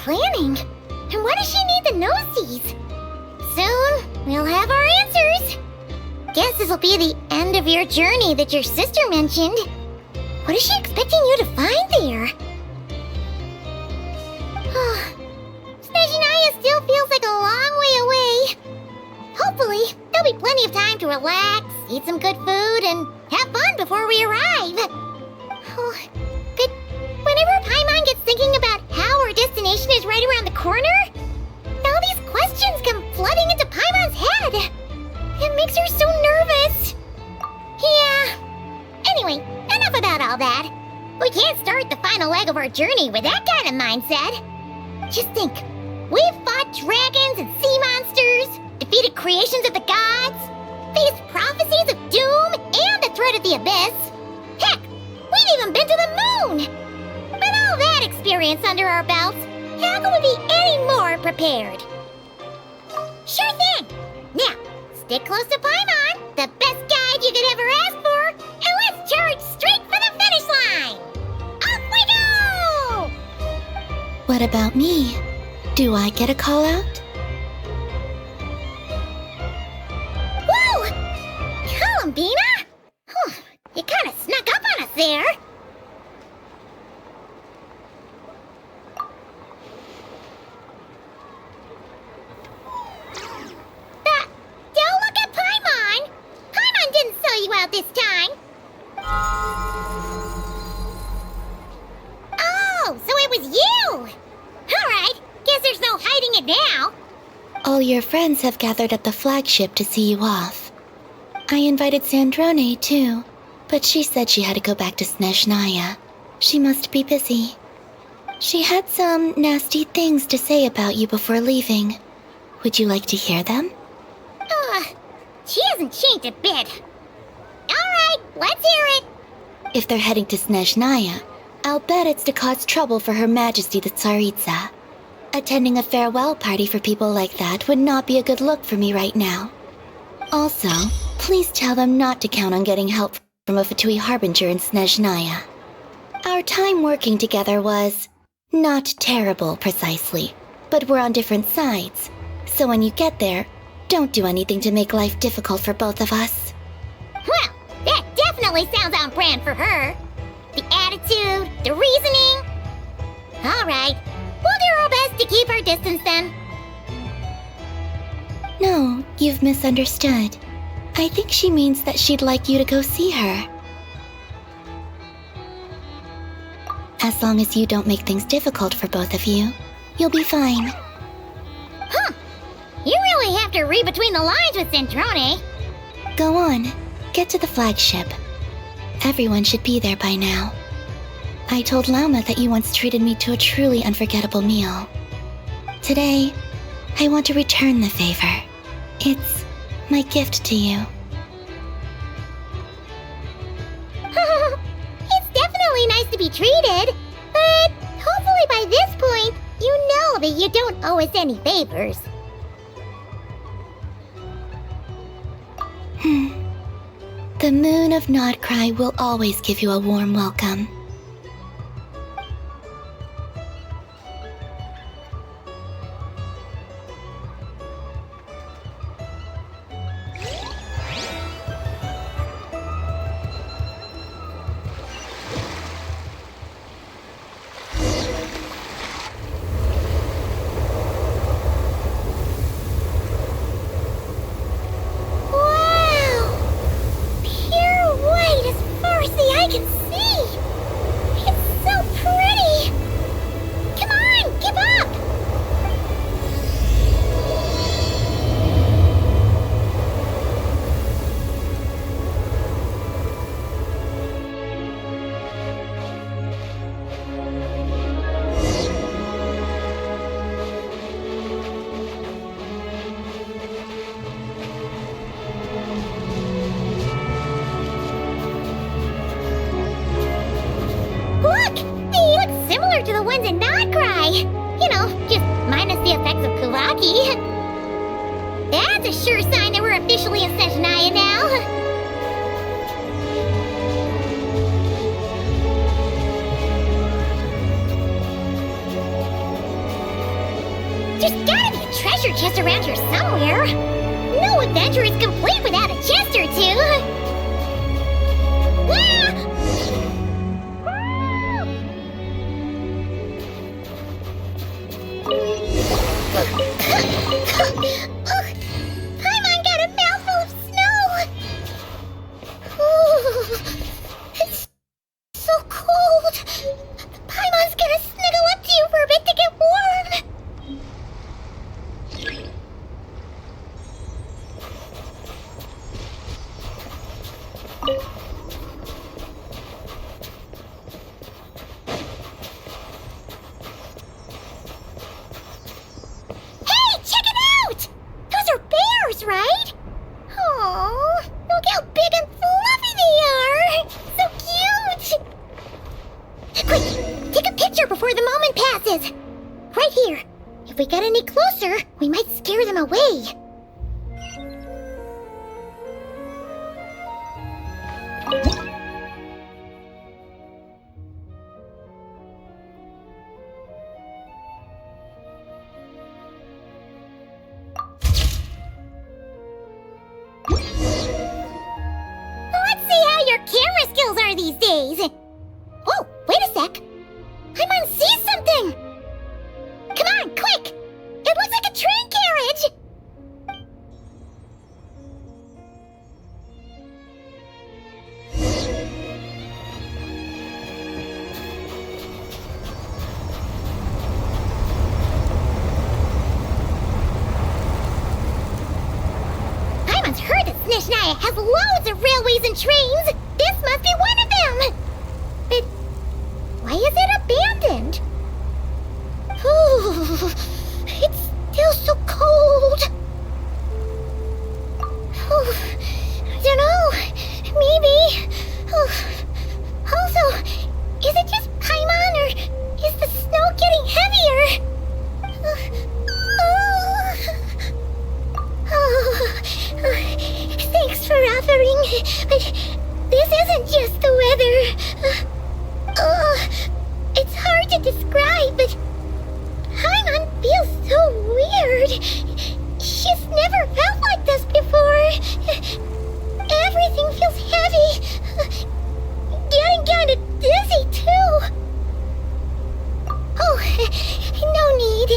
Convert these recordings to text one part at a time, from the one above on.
planning? And why does she need the noseies? Soon, we'll have our answers. Guess this will be the end of your journey that your sister mentioned. What is she expecting you to find there? Snezhnaya still feels like a long way away. Hopefully, there'll be plenty of time to relax, eat some good food, and have fun before we arrive. But whenever Paimon gets thinking about how our destination is right around the corner, all these questions come flooding into Paimon's head. It makes her so nervous. Yeah. Anyway, enough about all that. We can't start the final leg of our journey with that kind of mindset. Just think, we've fought dragons and sea monsters, defeated creations of the gods, faced prophecies of doom and the threat of the abyss. Heck, we've even been to the moon! With all that experience under our belts, how can we be any more prepared? Sure thing! Now, stick close to Paimon, the best guide you could ever ask for, and let's charge straight for the finish line! Off we go! What about me? Do I get a call out? Columbina? You kinda snuck up on us there. Don't look at Paimon! Paimon didn't sell you out this time. Oh, so it was you! Alright, guess there's no hiding it now. All your friends have gathered at the flagship to see you off. I invited Sandrone, too, but she said she had to go back to Snezhnaya. She must be busy. She had some nasty things to say about you before leaving. Would you like to hear them? She hasn't changed a bit. Alright, let's hear it. If they're heading to Snezhnaya, I'll bet it's to cause trouble for Her Majesty the Tsaritsa. Attending a farewell party for people like that would not be a good look for me right now. Also, please tell them not to count on getting help from a Fatui Harbinger in Snezhnaya. Our time working together was not terrible, precisely, but we're on different sides. So when you get there, don't do anything to make life difficult for both of us. Well, that definitely sounds on brand for her. The attitude, the reasoning. Alright, we'll do our best to keep our distance then. No, you've misunderstood. I think she means that she'd like you to go see her. As long as you don't make things difficult for both of you, you'll be fine. You really have to read between the lines with Sandrone. Go on, get to the flagship. Everyone should be there by now. I told Lauma that you once treated me to a truly unforgettable meal. Today, I want to return the favor. It's my gift to you. It's definitely nice to be treated, but hopefully by this point, you know that you don't owe us any favors. The moon of Nodcry will always give you a warm welcome. To the ones in Nodcry. You know, just minus the effects of Kuvaki. That's a sure sign that we're officially in Snezhnaya now. There's gotta be a treasure chest around here somewhere. No adventure is complete without a chest or two. Paimon got a mouthful of snow. Ooh, it's so cold. Paimon's gonna snuggle up to you for a bit to get warm. Hey, check it out! Those are bears, right? Oh, look how big and fluffy they are! So cute! Quick, take a picture before the moment passes. Right here. If we get any closer, we might scare them away. Let's see how your camera skills are these days. Oh, wait a sec. Paimon sees something. Come on, quick! It looks like a train carriage! Paimon's heard that Snezhnaya has loads of railways and trains! This must be one of them! But why is it abandoned? Ooh, it's still so cold. Ooh, I don't know. Maybe. Ooh. Also, is it just Paimon or is the snow getting heavier? Thanks for offering, but this isn't just the weather. It's hard to describe, but Paimon feels so weird. She's never felt like this before. Everything feels heavy. Getting kinda dizzy, too. Oh, no need.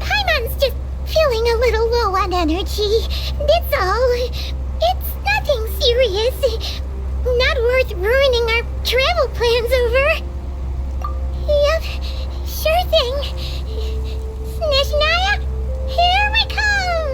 Paimon's just feeling a little low on energy. That's all. It's nothing serious. Not worth ruining our travel plans over. Yep, sure thing. Snezhnaya, here we come!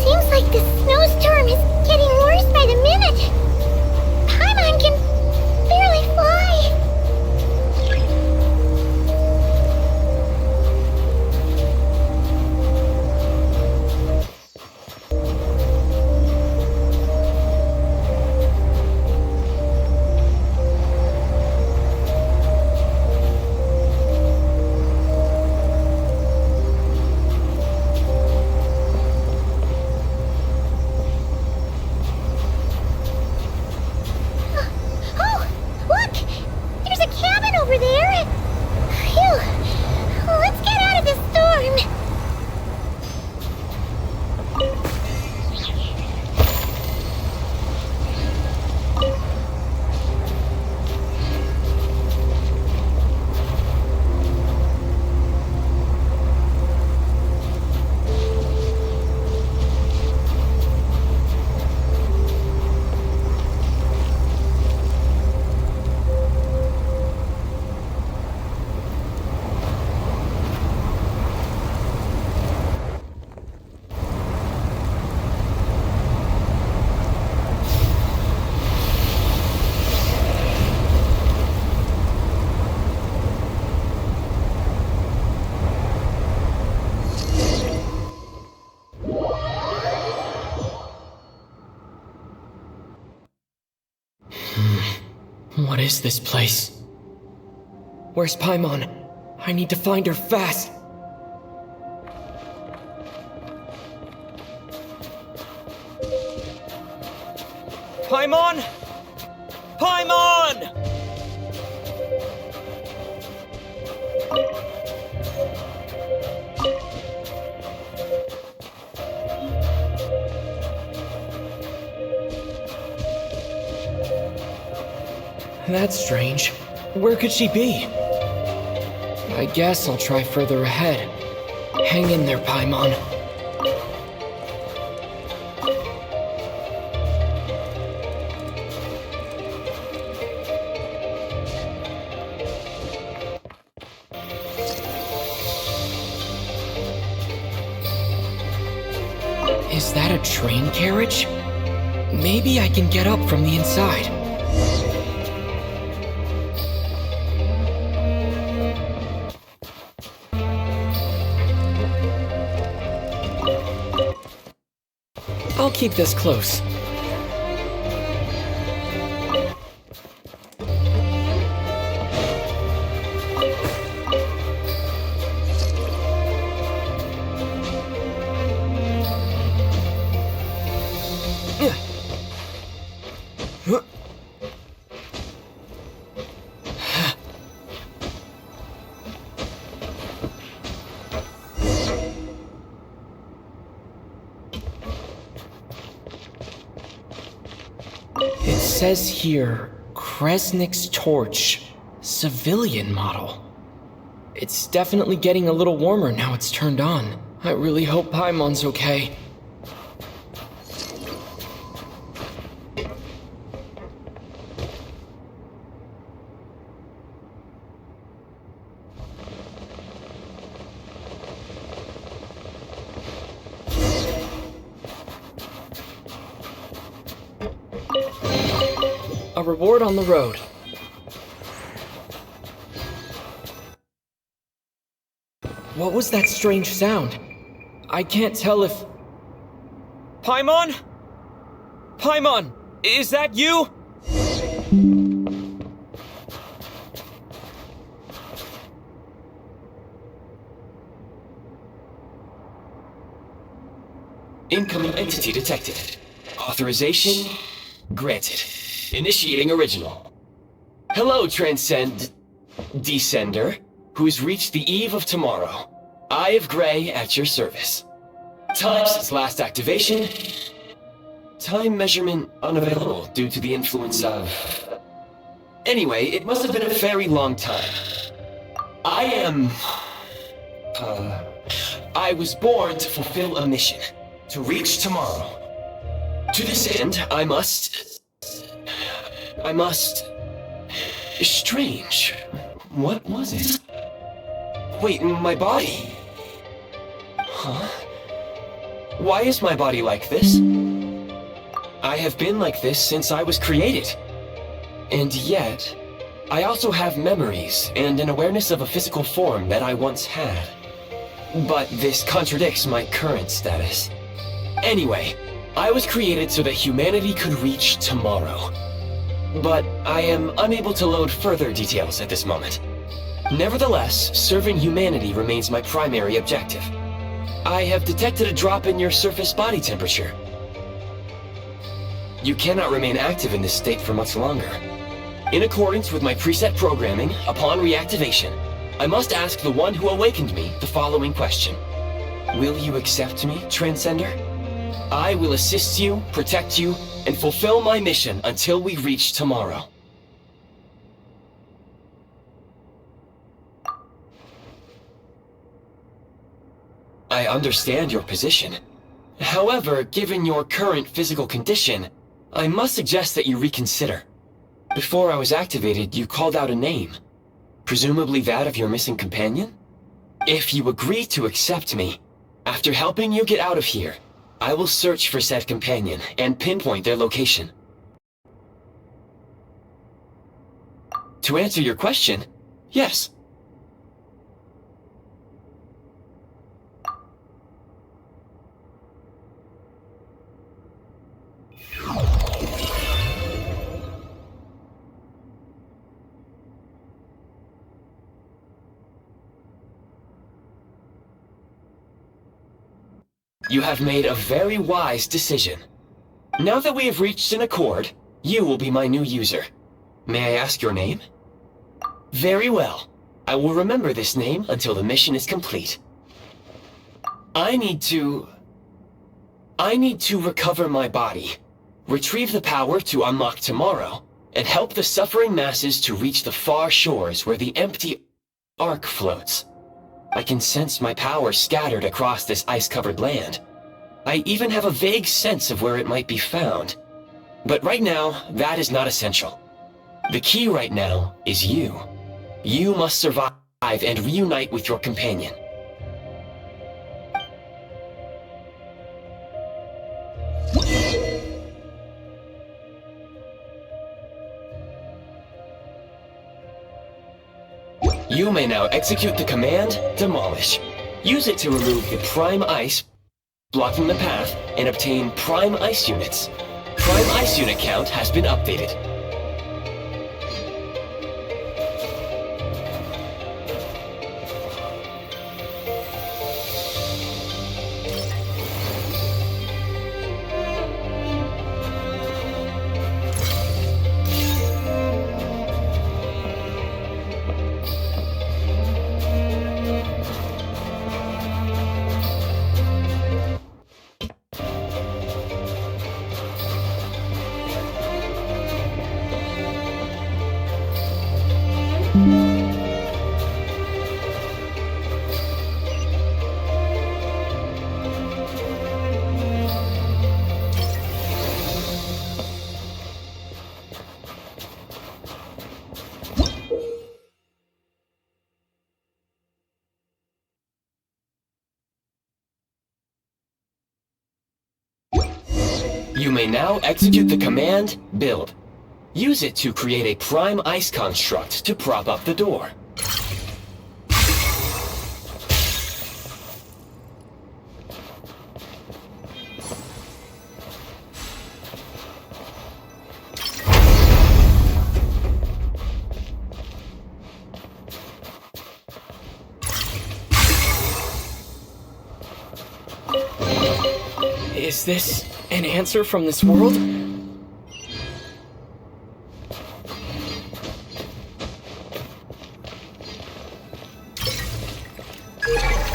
Seems like the snowstorm is getting worse by the minute. Paimon can barely fly. What is this place? Where's Paimon? I need to find her fast! Paimon! Paimon! That's strange. Where could she be? I guess I'll try further ahead. Hang in there, Paimon. Is that a train carriage? Maybe I can get up from the inside. I'll keep this close. It says here, Kresnik's torch, civilian model. It's definitely getting a little warmer now it's turned on. I really hope Paimon's okay. A reward on the road. What was that strange sound? I can't tell if... Paimon? Paimon, is that you? Incoming entity detected. Authorization granted. Initiating original. Hello, Descender, who's reached the eve of tomorrow. Eye of Grey at your service. Time since last activation. Time measurement unavailable due to the influence of... Anyway, it must have been a very long time. I was born to fulfill a mission. To reach tomorrow. To this end, I must... Strange. What was it? Wait, my body? Huh? Why is my body like this? I have been like this since I was created. And yet, I also have memories and an awareness of a physical form that I once had. But this contradicts my current status. Anyway, I was created so that humanity could reach tomorrow. But I am unable to load further details at this moment. Nevertheless, serving humanity remains my primary objective. I have detected a drop in your surface body temperature. You cannot remain active in this state for much longer. In accordance with my preset programming, upon reactivation, I must ask the one who awakened me the following question. Will you accept me, Transcender? I will assist you, protect you, and fulfill my mission until we reach tomorrow. I understand your position. However, given your current physical condition, I must suggest that you reconsider. Before I was activated, you called out a name. Presumably that of your missing companion? If you agree to accept me, after helping you get out of here, I will search for said companion and pinpoint their location. To answer your question, yes. You have made a very wise decision. Now that we have reached an accord, you will be my new user. May I ask your name? Very well. I will remember this name until the mission is complete. I need to recover my body, retrieve the power to unlock tomorrow, and help the suffering masses to reach the far shores where the empty ark floats. I can sense my power scattered across this ice-covered land. I even have a vague sense of where it might be found. But right now, that is not essential. The key right now is you. You must survive and reunite with your companion. You may now execute the command, Demolish. Use it to remove the Prime Ice blocking the path and obtain Prime Ice units. Prime Ice unit count has been updated. You may now execute the command, Build. Use it to create a Prime Ice construct to prop up the door. Is this an answer from this world?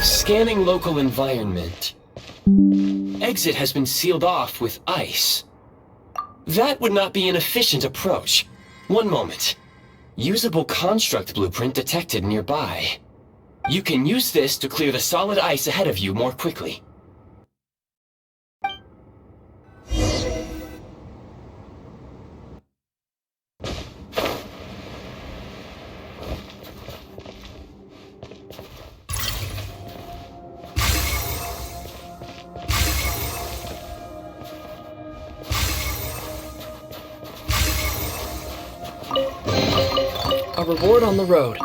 Scanning local environment. Exit has been sealed off with ice. That would not be an efficient approach. One moment. Usable construct blueprint detected nearby. You can use this to clear the solid ice ahead of you more quickly. A reward on the road.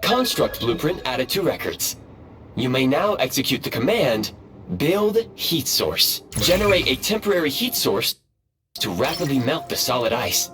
Construct blueprint added to records. You may now execute the command, Build Heat Source. Generate a temporary heat source to rapidly melt the solid ice.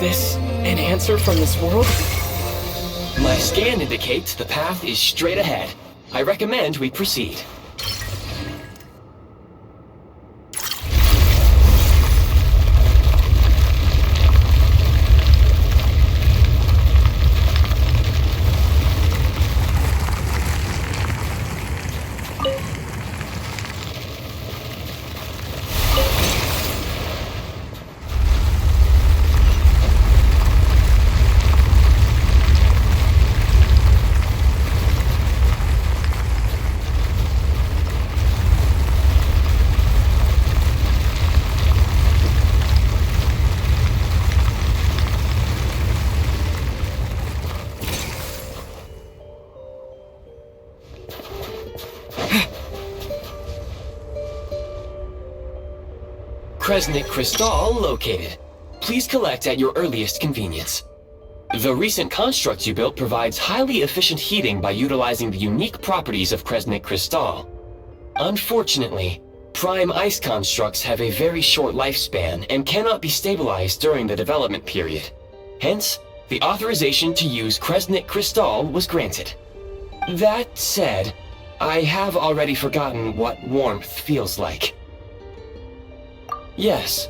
this an answer from this world? My scan indicates the path is straight ahead. I recommend we proceed. Kresnik Crystal located. Please collect at your earliest convenience. The recent construct you built provides highly efficient heating by utilizing the unique properties of Kresnik Crystal. Unfortunately, prime ice constructs have a very short lifespan and cannot be stabilized during the development period. Hence, the authorization to use Kresnik Crystal was granted. That said, I have already forgotten what warmth feels like. Yes,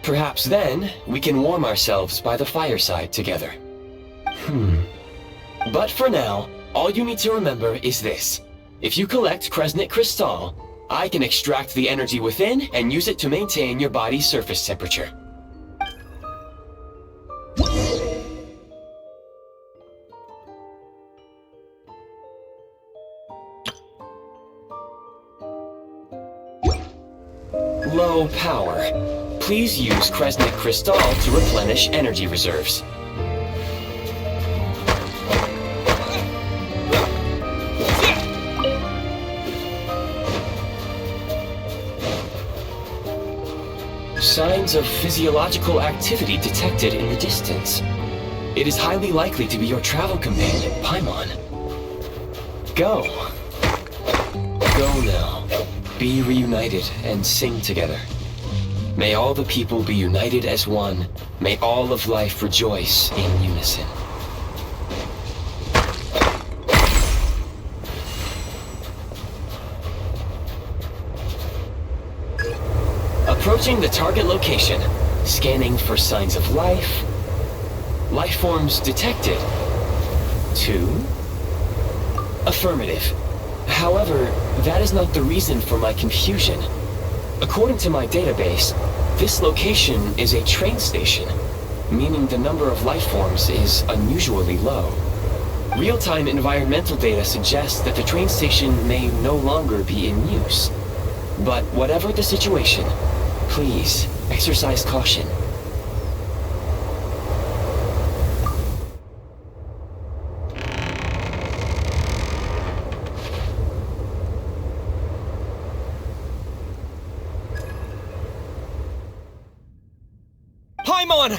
perhaps then we can warm ourselves by the fireside together. But for now, all you need to remember is this. If you collect Kresnik Crystal, I can extract the energy within and use it to maintain your body's surface temperature. Low power. Please use Kresnik Crystal to replenish energy reserves. Signs of physiological activity detected in the distance. It is highly likely to be your travel companion, Paimon. Go. Go now. Be reunited and sing together. May all the people be united as one. May all of life rejoice in unison. Approaching the target location. Scanning for signs of life. Life forms detected. 2. Affirmative. However, that is not the reason for my confusion. According to my database, this location is a train station, meaning the number of life forms is unusually low. Real-time environmental data suggests that the train station may no longer be in use. But whatever the situation, please exercise caution. Paimon!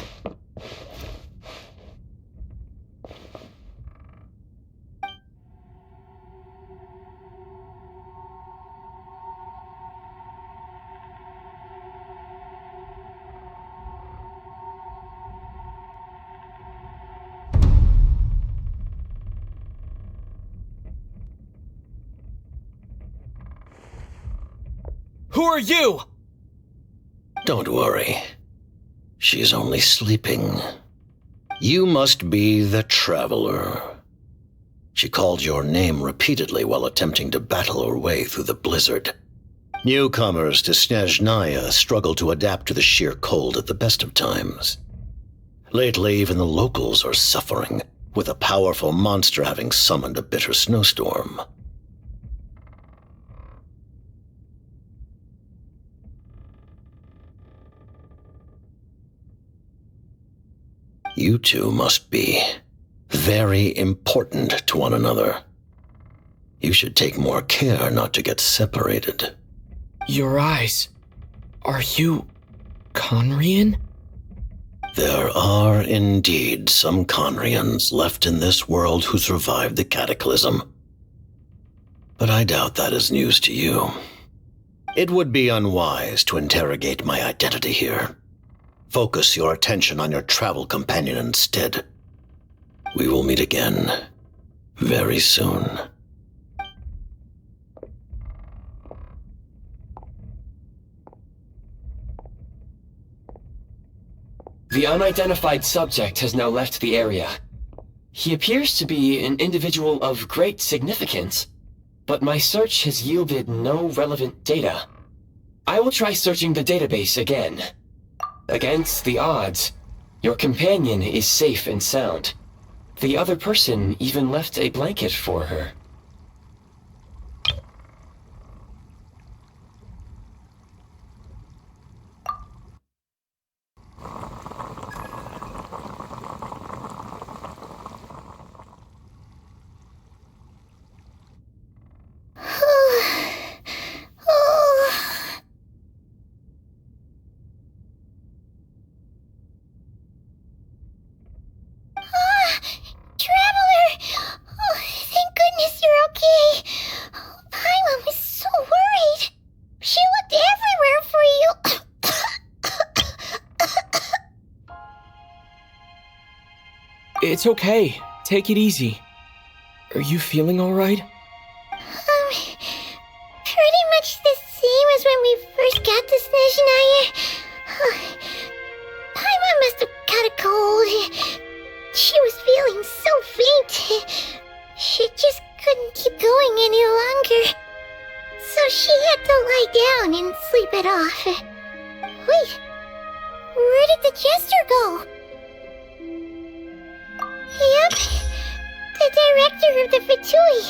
Who are you? Don't worry. She's only sleeping. You must be the Traveler. She called your name repeatedly while attempting to battle her way through the blizzard. Newcomers to Snezhnaya struggle to adapt to the sheer cold at the best of times. Lately, even the locals are suffering, with a powerful monster having summoned a bitter snowstorm. You two must be very important to one another. You should take more care not to get separated. Your eyes. Are you Conrian? There are indeed some Conrians left in this world who survived the cataclysm. But I doubt that is news to you. It would be unwise to interrogate my identity here. Focus your attention on your travel companion instead. We will meet again very soon. The unidentified subject has now left the area. He appears to be an individual of great significance, but my search has yielded no relevant data. I will try searching the database again. Against the odds, your companion is safe and sound. The other person even left a blanket for her. It's okay. Take it easy. Are you feeling alright? Pretty much the same as when we first got to Snezhnaya. Paimon must have got a cold. She was feeling so faint. She just couldn't keep going any longer. So she had to lie down and sleep it off. Wait, where did the jester go? Yep, the director of the Fatui.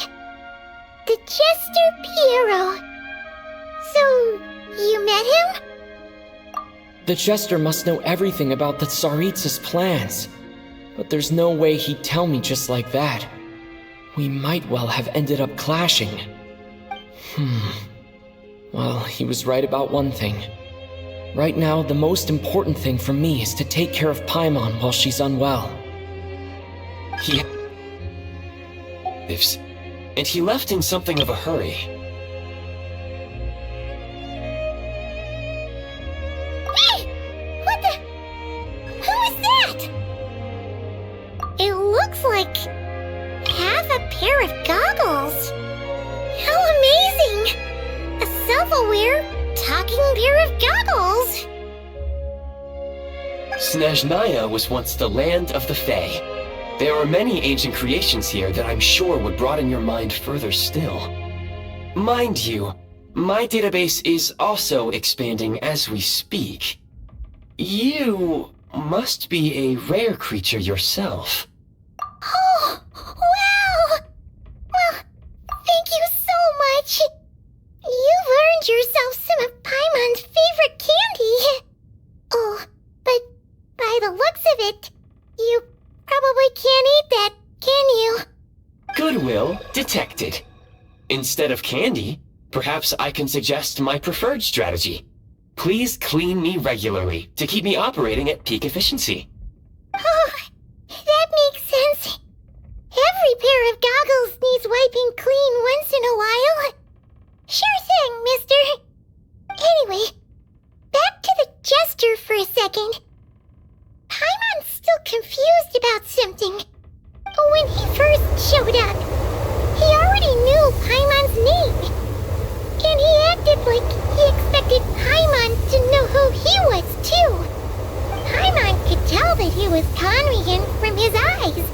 The Jester Piero. So, you met him? The Jester must know everything about the Tsaritsa's plans. But there's no way he'd tell me just like that. We might well have ended up clashing. Well, he was right about one thing. Right now, the most important thing for me is to take care of Paimon while she's unwell. He lives, and he left in something of a hurry. Hey! What the? Who is that? It looks like half a pair of goggles. How amazing! A self-aware, talking pair of goggles! Snezhnaya was once the land of the Fae. There are many ancient creations here that I'm sure would broaden your mind further still. Mind you, my database is also expanding as we speak. You must be a rare creature yourself. Oh, wow! Well, thank you so much. You've earned yourself some of Paimon's favorite candy. Oh, but by the looks of it, you probably can't eat that, can you? Goodwill detected. Instead of candy, perhaps I can suggest my preferred strategy. Please clean me regularly to keep me operating at peak efficiency. Oh, that makes sense. Every pair of goggles needs wiping clean once in a while. Sure thing, mister. Anyway, back to the Jester for a second. Paimon's still confused about something. When he first showed up, he already knew Paimon's name. And he acted like he expected Paimon to know who he was, too. Paimon could tell that he was Conrian from his eyes.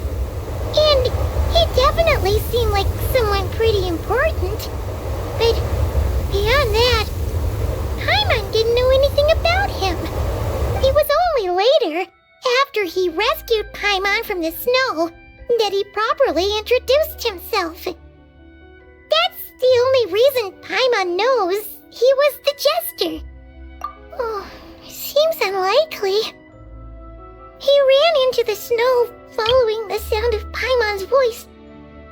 And he definitely seemed like someone pretty important. But beyond that, Paimon didn't know anything about him. It was only later, after he rescued Paimon from the snow, that he properly introduced himself. That's the only reason Paimon knows he was the Jester. Oh, seems unlikely. He ran into the snow following the sound of Paimon's voice,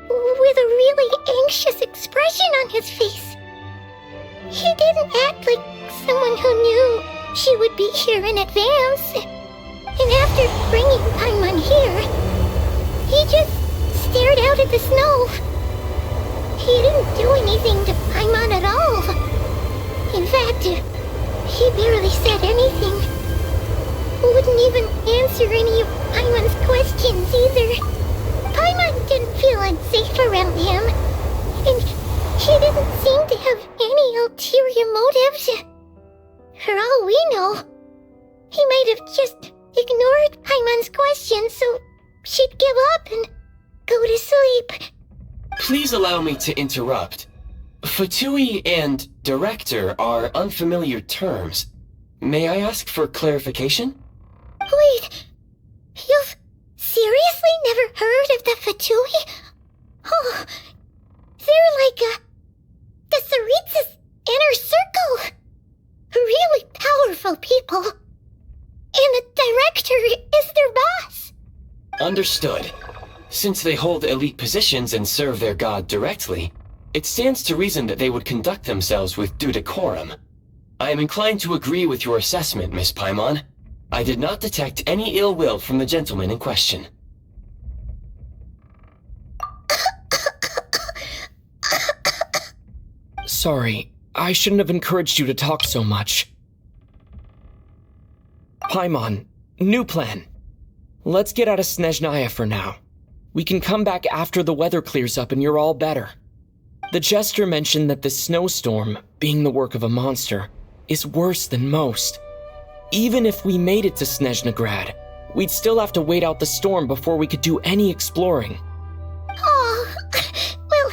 with a really anxious expression on his face. He didn't act like someone who knew she would be here in advance. And after bringing Paimon here, he just stared out at the snow. He didn't do anything to Paimon at all. In fact, he barely said anything. wouldn't even answer any of Paimon's questions either. Paimon didn't feel unsafe around him, and he didn't seem to have any ulterior motives. For all we know, he might have just ignored Paimon's questions so she'd give up and go to sleep. Please allow me to interrupt. Fatui and director are unfamiliar terms. May I ask for clarification? Wait, you've seriously never heard of the Fatui? Oh, they're like the Tsaritsa's inner circle. Really powerful people. And the director is their boss. Understood. Since they hold elite positions and serve their god directly, it stands to reason that they would conduct themselves with due decorum. I am inclined to agree with your assessment, Miss Paimon. I did not detect any ill will from the gentleman in question. Sorry, I shouldn't have encouraged you to talk so much. Paimon, new plan. Let's get out of Snezhnaya for now. We can come back after the weather clears up and you're all better. The jester mentioned that this snowstorm, being the work of a monster, is worse than most. Even if we made it to Snezhnegrad, we'd still have to wait out the storm before we could do any exploring. Oh, well,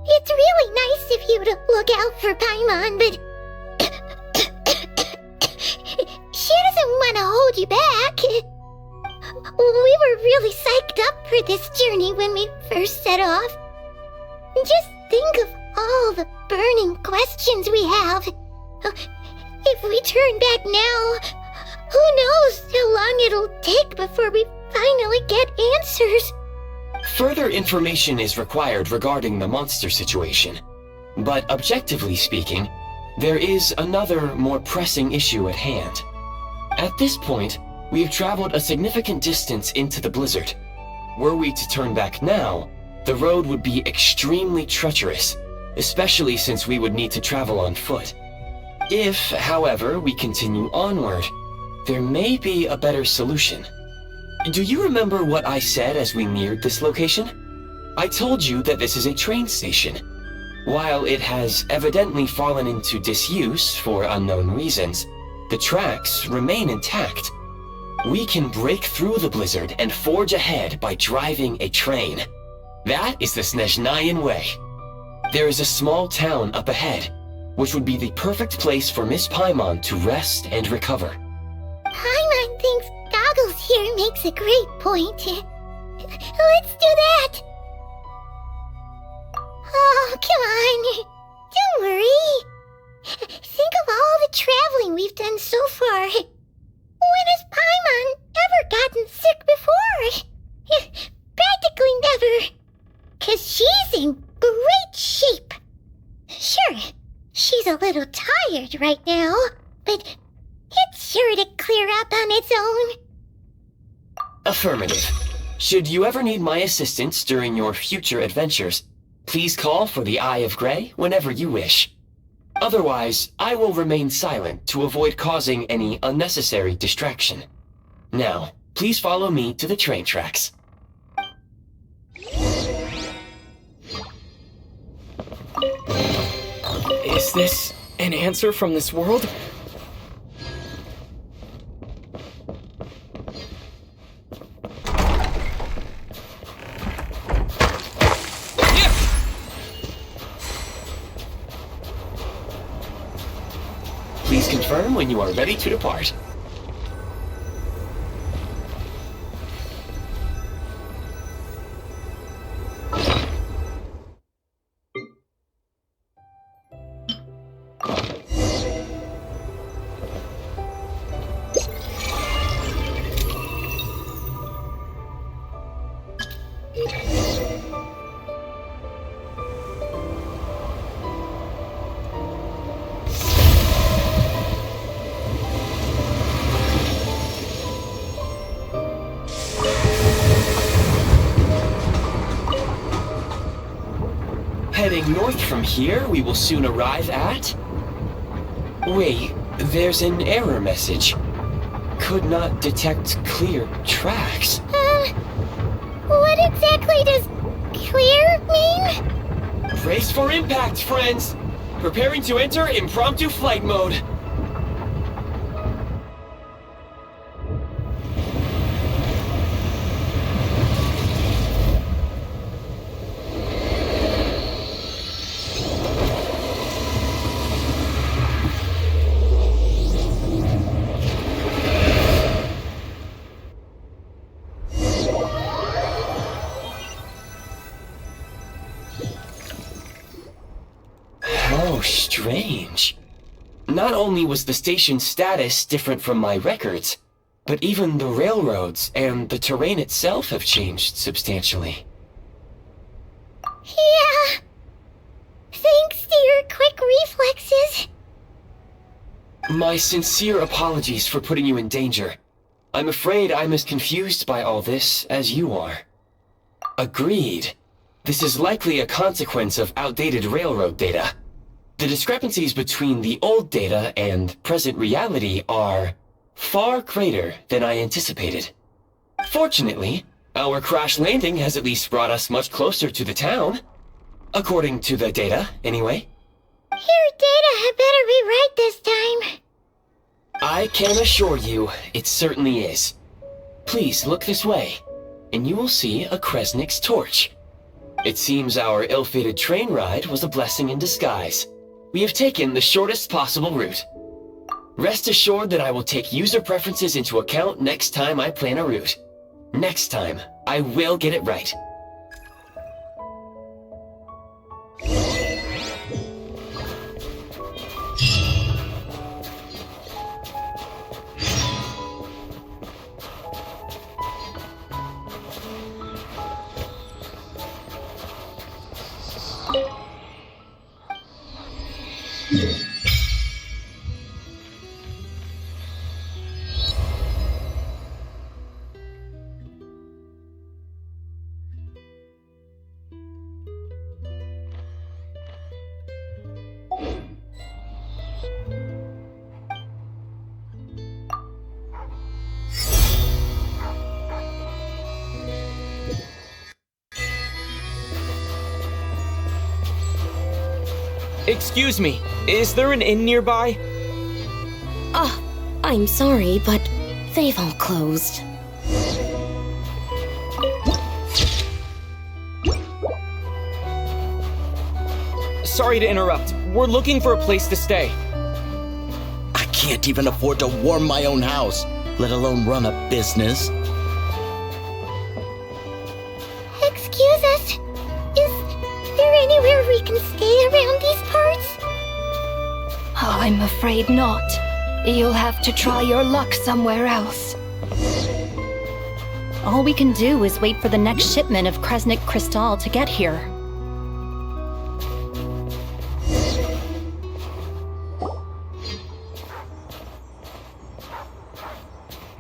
it's really nice of you to look out for Paimon, but she doesn't want to hold you back. We were really psyched up for this journey when we first set off. Just think of all the burning questions we have. If we turn back now, who knows how long it'll take before we finally get answers. Further information is required regarding the monster situation. But objectively speaking, there is another, more pressing issue at hand. At this point, we have traveled a significant distance into the blizzard. Were we to turn back now, the road would be extremely treacherous, especially since we would need to travel on foot. If, however, we continue onward, there may be a better solution. Do you remember what I said as we neared this location? I told you that this is a train station. While it has evidently fallen into disuse for unknown reasons, the tracks remain intact. We can break through the blizzard and forge ahead by driving a train. That is the Snezhnayan way. There is a small town up ahead, which would be the perfect place for Miss Paimon to rest and recover. Paimon thinks Goggles here makes a great point. Let's do that! Oh, come on. Don't worry. Think of all the traveling we've done so far. When has Paimon ever gotten sick before? Practically never. 'Cause she's in great shape. Sure, she's a little tired right now, but it's sure to clear up on its own. Affirmative. Should you ever need my assistance during your future adventures, please call for the Eye of Grey whenever you wish. Otherwise, I will remain silent to avoid causing any unnecessary distraction. Now, please follow me to the train tracks. Is this an answer from this world? Please confirm when you are ready to depart. Heading north from here, we will soon arrive at... Wait, there's an error message. could not detect clear tracks. What exactly does clear mean? Brace for impact, friends! Preparing to enter impromptu flight mode. How strange. Not only was the station's status different from my records, but even the railroads and the terrain itself have changed substantially. Yeah. Thanks to your quick reflexes. My sincere apologies for putting you in danger. I'm afraid I'm as confused by all this as you are. Agreed. This is likely a consequence of outdated railroad data. The discrepancies between the old data and present reality are far greater than I anticipated. Fortunately, our crash landing has at least brought us much closer to the town. According to the data, anyway. Your data had better be right this time. I can assure you, it certainly is. Please look this way, and you will see a Kresnik's torch. It seems our ill-fated train ride was a blessing in disguise. We have taken the shortest possible route. Rest assured that I will take user preferences into account next time I plan a route. Next time, I will get it right. Excuse me, is there an inn nearby? I'm sorry, but they've all closed. Sorry to interrupt. We're looking for a place to stay. I can't even afford to warm my own house, let alone run a business. Excuse us. Is there anywhere we can stay around these parts? I'm afraid not. You'll have to try your luck somewhere else. All we can do is wait for the next shipment of Kresnik crystal to get here.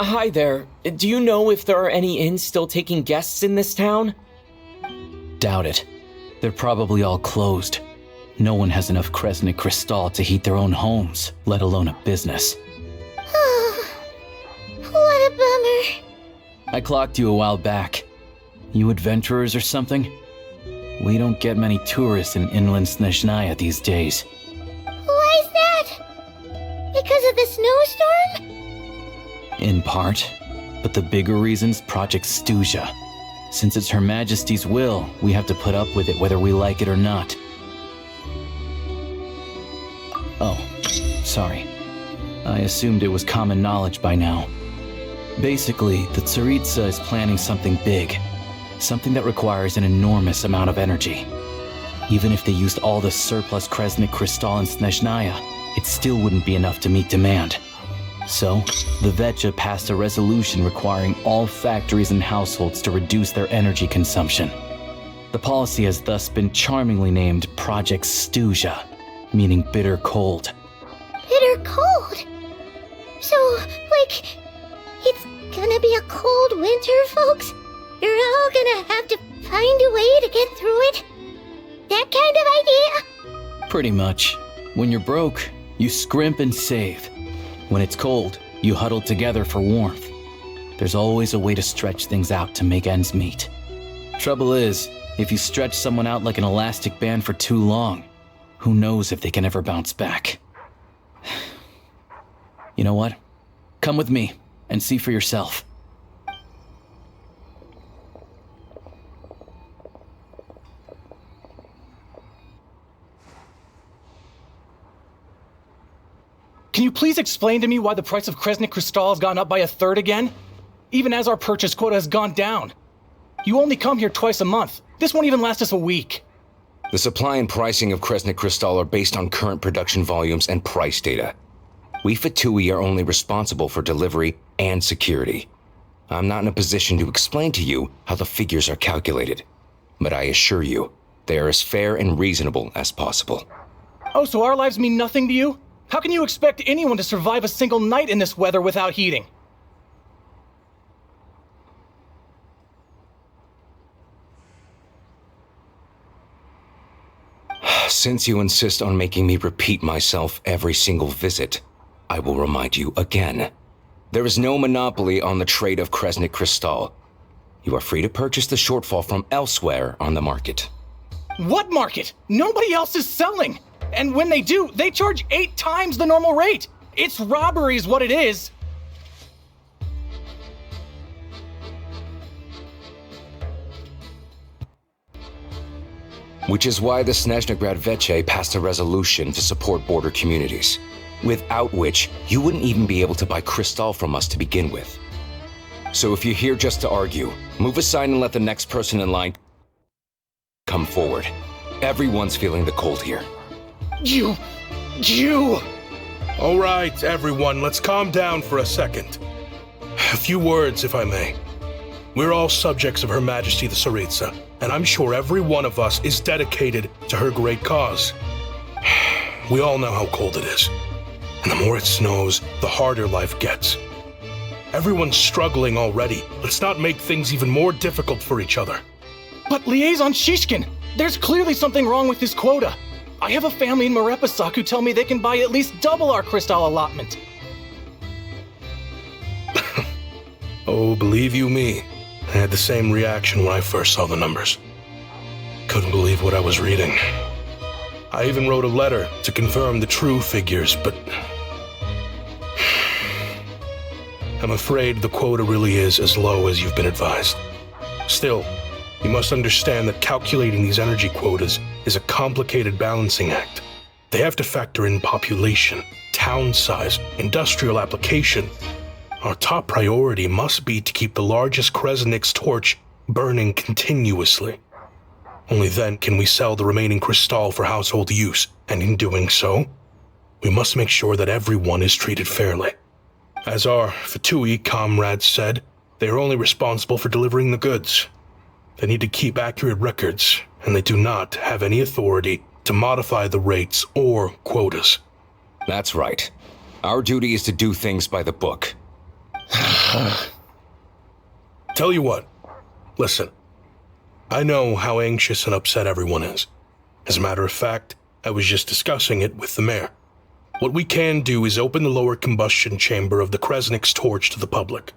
Hi there. Do you know if there are any inns still taking guests in this town? Doubt it. They're probably all closed. No one has enough Kresnik crystal to heat their own homes, let alone a business. What a bummer. I clocked you a while back. You adventurers or something? We don't get many tourists in inland Snezhnaya these days. Why is that? Because of the snowstorm? In part, but the bigger reason's Project Stuzha. Since it's Her Majesty's will, we have to put up with it whether we like it or not. Oh, sorry. I assumed it was common knowledge by now. Basically, the Tsaritsa is planning something big. Something that requires an enormous amount of energy. Even if they used all the surplus Kresnik crystal in Snezhnaya, it still wouldn't be enough to meet demand. So, the Vetja passed a resolution requiring all factories and households to reduce their energy consumption. The policy has thus been charmingly named Project Stuzha, meaning bitter cold. Bitter cold? So, like, it's gonna be a cold winter, folks? You're all gonna have to find a way to get through it? That kind of idea? Pretty much. When you're broke, you scrimp and save. When it's cold, You huddled together for warmth. There's always a way to stretch things out to make ends meet. Trouble is, if you stretch someone out like an elastic band for too long, who knows if they can ever bounce back. You know what? Come with me and see for yourself. Can you please explain to me why the price of Kresnik Crystal has gone up by 1/3 again? Even as our purchase quota has gone down. You only come here twice a month. This won't even last us a week. The supply and pricing of Kresnik Crystal are based on current production volumes and price data. We Fatui are only responsible for delivery and security. I'm not in a position to explain to you how the figures are calculated, but I assure you, they are as fair and reasonable as possible. Oh, so our lives mean nothing to you? How can you expect anyone to survive a single night in this weather without heating? Since you insist on making me repeat myself every single visit, I will remind you again. There is no monopoly on the trade of Kresnik Crystal. You are free to purchase the shortfall from elsewhere on the market. What market? Nobody else is selling! And when they do, they charge 8 times the normal rate! It's robbery is what it is! Which is why the Snezhnegrad Veche passed a resolution to support border communities, without which you wouldn't even be able to buy crystal from us to begin with. So if you're here just to argue, move aside and let the next person in line come forward. Everyone's feeling the cold here. You! All right, everyone, let's calm down for a second. A few words, if I may. We're all subjects of Her Majesty the Tsaritsa, and I'm sure every one of us is dedicated to her great cause. We all know how cold it is, and the more it snows, the harder life gets. Everyone's struggling already. Let's not make things even more difficult for each other. But Liaison Shishkin, there's clearly something wrong with this quota. I have a family in Marepasak who tell me they can buy at least double our crystal allotment. Oh, believe you me, I had the same reaction when I first saw the numbers. Couldn't believe what I was reading. I even wrote a letter to confirm the true figures, but I'm afraid the quota really is as low as you've been advised. Still, you must understand that calculating these energy quotas is a complicated balancing act. They have to factor in population, town size, industrial application. Our top priority must be to keep the largest Kresnik's torch burning continuously. Only then can we sell the remaining crystal for household use, and in doing so, we must make sure that everyone is treated fairly. As our Fatui comrades said, they are only responsible for delivering the goods. They need to keep accurate records, and they do not have any authority to modify the rates or quotas. That's right. Our duty is to do things by the book. Tell you what, listen. I know how anxious and upset everyone is. As a matter of fact, I was just discussing it with the mayor. What we can do is open the lower combustion chamber of the Kresnik's torch to the public.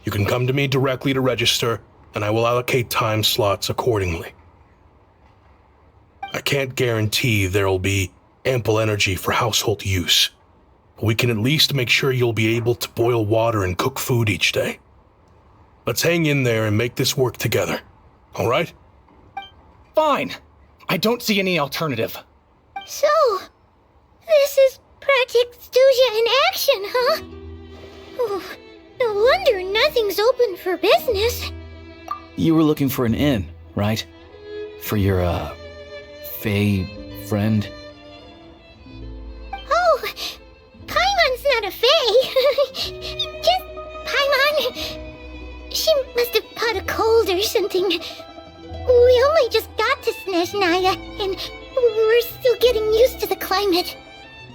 You can come to me directly to register, and I will allocate time slots accordingly. I can't guarantee there'll be ample energy for household use, but we can at least make sure you'll be able to boil water and cook food each day. Let's hang in there and make this work together, all right? Fine. I don't see any alternative. So, this is Project Stuja in action, huh? Oh, no wonder nothing's open for business. You were looking for an inn, right? For your, Fae friend? Oh, Paimon's not a fae. Just Paimon. She must have caught a cold or something. We only just got to Snezhnaya, and we're still getting used to the climate.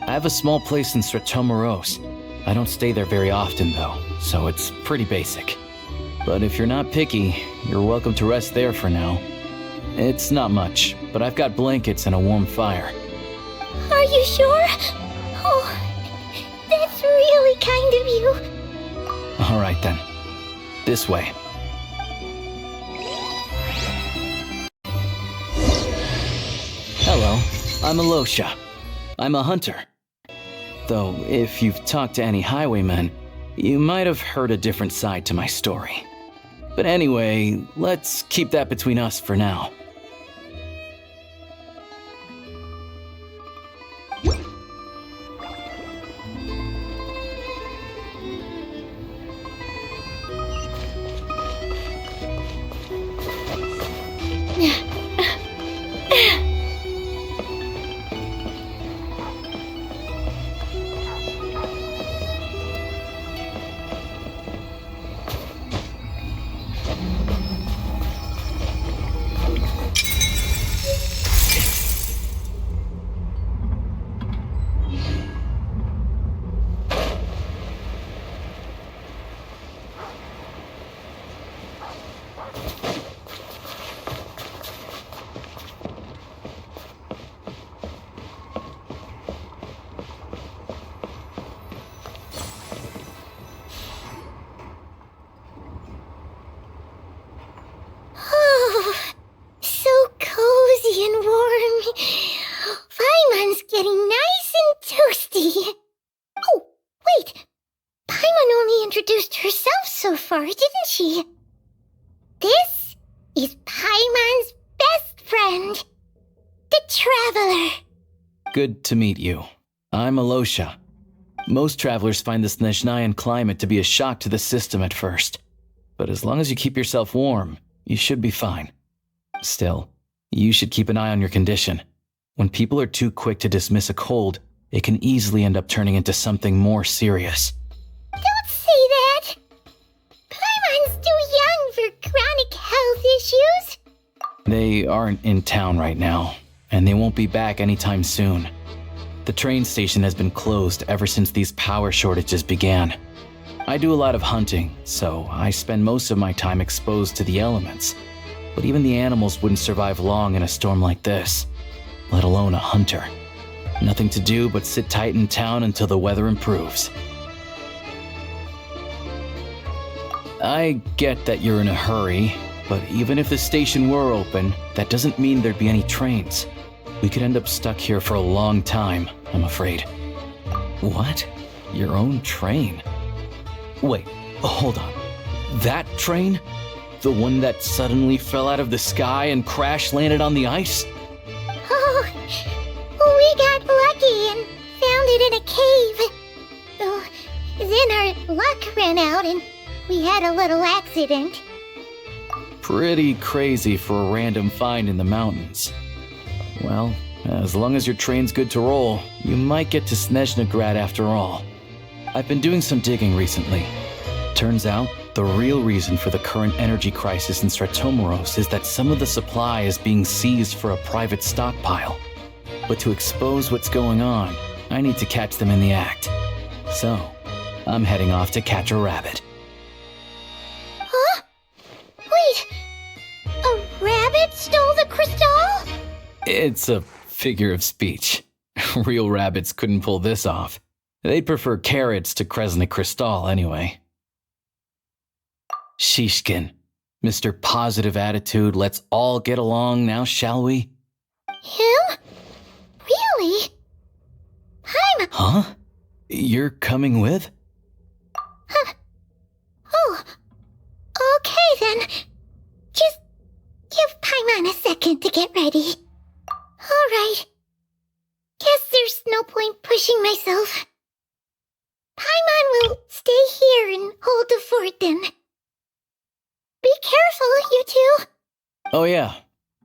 I have a small place in Stratomoros. I don't stay there very often, though, so it's pretty basic. But if you're not picky, you're welcome to rest there for now. It's not much, but I've got blankets and a warm fire. Are you sure? Oh, that's really kind of you. All right then. This way. Hello, I'm Alosha. I'm a hunter. Though, if you've talked to any highwaymen, you might have heard a different side to my story. But anyway, let's keep that between us for now. Didn't she? This is Paimon's best friend, the Traveler. Good to meet you. I'm Alosha. Most travelers find the Snezhnayan climate to be a shock to the system at first. But as long as you keep yourself warm, you should be fine. Still, you should keep an eye on your condition. When people are too quick to dismiss a cold, it can easily end up turning into something more serious. Don't say that! Paimon's too young for chronic health issues. They aren't in town right now, and they won't be back anytime soon. The train station has been closed ever since these power shortages began. I do a lot of hunting, so I spend most of my time exposed to the elements. But even the animals wouldn't survive long in a storm like this, let alone a hunter. Nothing to do but sit tight in town until the weather improves. I get that you're in a hurry, but even if the station were open, that doesn't mean there'd be any trains. We could end up stuck here for a long time, I'm afraid. What? Your own train? Wait, hold on. That train? The one that suddenly fell out of the sky and crash-landed on the ice? Oh, we got lucky and found it in a cave. Oh, then our luck ran out and we had a little accident. Pretty crazy for a random find in the mountains. Well, as long as your train's good to roll, you might get to Snezhnagrad after all. I've been doing some digging recently. Turns out, the real reason for the current energy crisis in Stratomoros is that some of the supply is being seized for a private stockpile. But to expose what's going on, I need to catch them in the act. So, I'm heading off to catch a rabbit. Huh? Wait, a rabbit stole the crystal? It's a figure of speech. Real rabbits couldn't pull this off. They'd prefer carrots to Kresnik Crystal anyway. Shishkin, Mr. Positive Attitude, let's all get along now, shall we? Him? Really? Huh? You're coming with? Oh, okay then. Just give Paimon a second to get ready. Alright. Guess there's no point pushing myself. Paimon will stay here and hold the fort then. Be careful, you two. Oh yeah,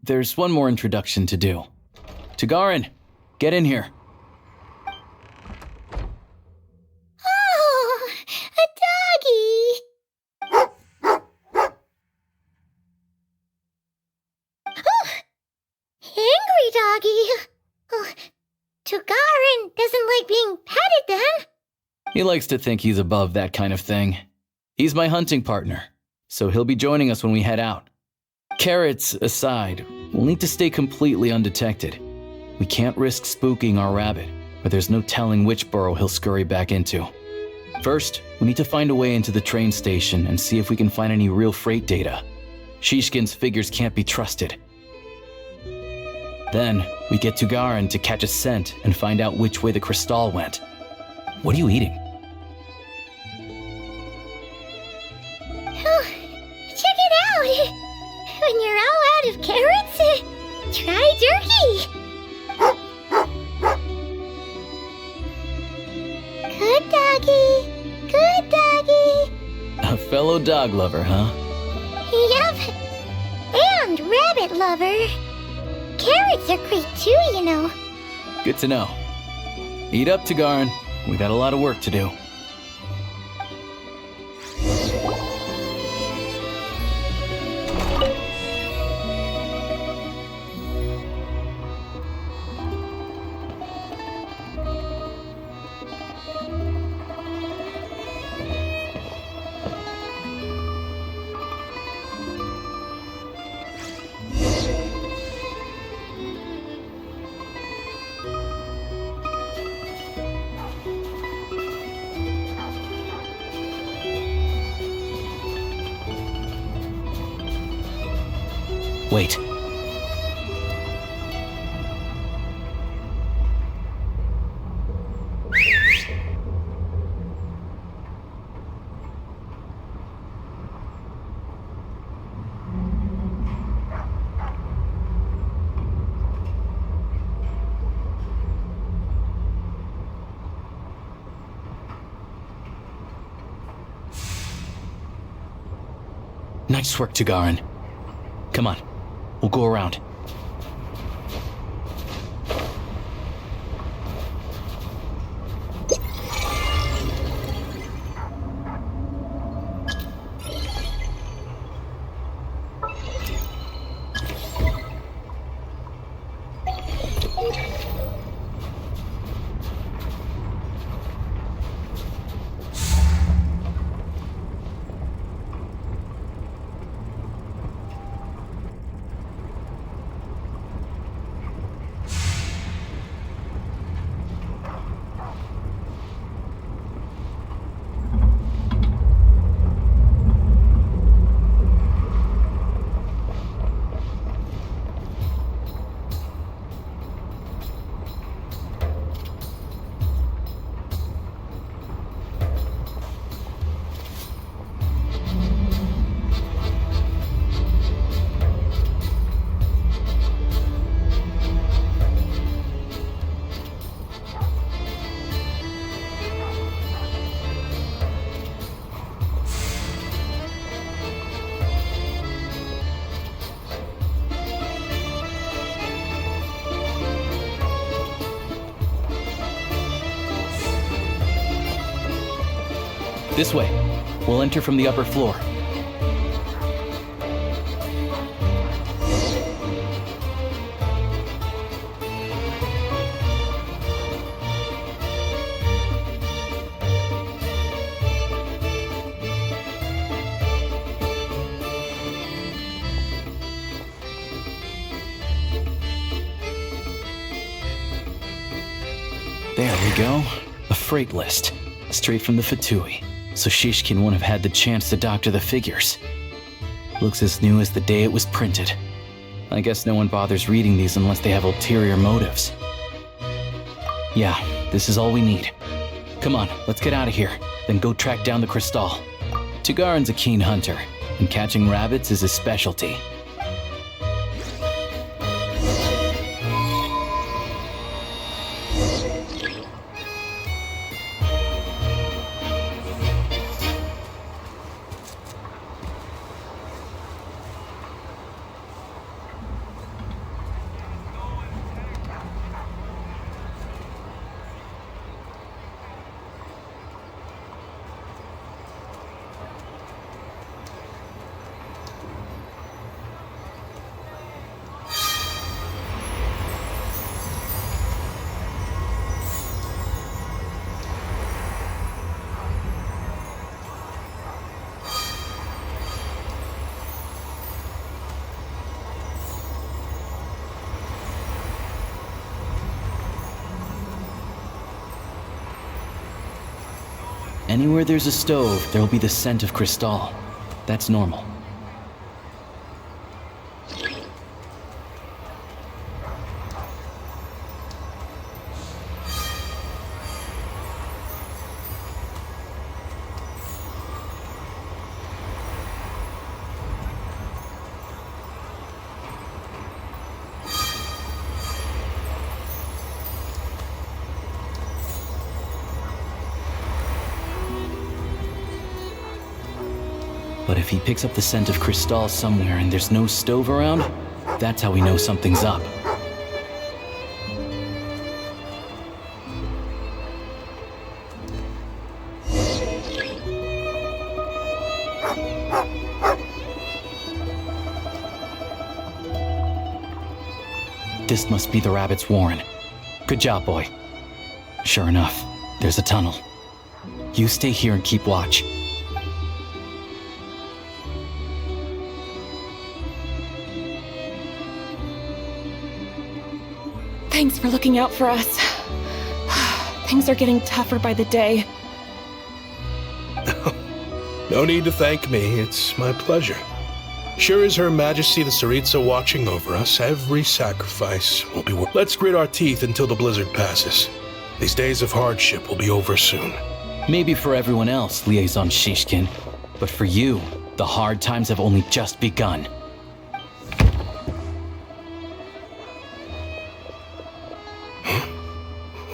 there's one more introduction to do. Tagarin, get in here. Oh, a doggy. Oh, angry doggy. Oh, Tagarin doesn't like being petted then. He likes to think he's above that kind of thing. He's my hunting partner, so he'll be joining us when we head out. Carrots aside, we'll need to stay completely undetected. We can't risk spooking our rabbit, but there's no telling which burrow he'll scurry back into. First, We need to find a way into the train station and see if we can find any real freight data. Shishkin's figures can't be trusted. Then, we get to Garin to catch a scent and find out which way the crystal went. What are you eating? Oh, check it out! When you're all out of carrots, try turkey! Good doggy, good doggy. A fellow dog lover, huh? Yup, and rabbit lover. Carrots are great too, you know. Good to know. Eat up, Tagarin. We got a lot of work to do. Wait. Nice work, Tagarin. Come on. We'll go around. This way. We'll enter from the upper floor. There we go. A freight list. Straight from the Fatui. So Shishkin won't have had the chance to doctor the figures. Looks as new as the day it was printed. I guess no one bothers reading these unless they have ulterior motives. Yeah, this is all we need. Come on, let's get out of here, then go track down the crystal. Tagarin's a keen hunter, and catching rabbits is his specialty. Anywhere there's a stove, there'll be the scent of Crystal. That's normal. But if he picks up the scent of Crystal somewhere and there's no stove around, that's how we know something's up. This must be the rabbit's warren. Good job, boy. Sure enough, there's a tunnel. You stay here and keep watch. Thanks for looking out for us. Things are getting tougher by the day. No need to thank me, it's my pleasure. Sure is Her Majesty the Tsaritsa watching over us, every sacrifice will be worth. Let's grit our teeth until the blizzard passes. These days of hardship will be over soon. Maybe for everyone else, Liaison Shishkin, but for you, the hard times have only just begun.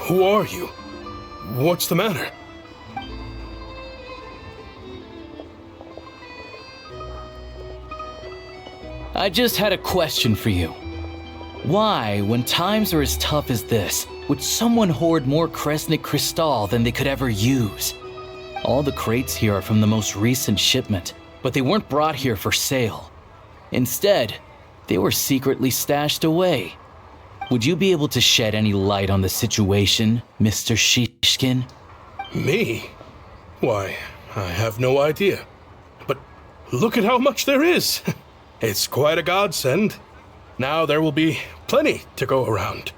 Who are you? What's the matter? I just had a question for you. Why, when times are as tough as this, would someone hoard more Kresnik Crystal than they could ever use? All the crates here are from the most recent shipment, but they weren't brought here for sale. Instead, they were secretly stashed away. Would you be able to shed any light on the situation, Mr. Shishkin? Me? Why, I have no idea. But look at how much there is. It's quite a godsend. Now there will be plenty to go around.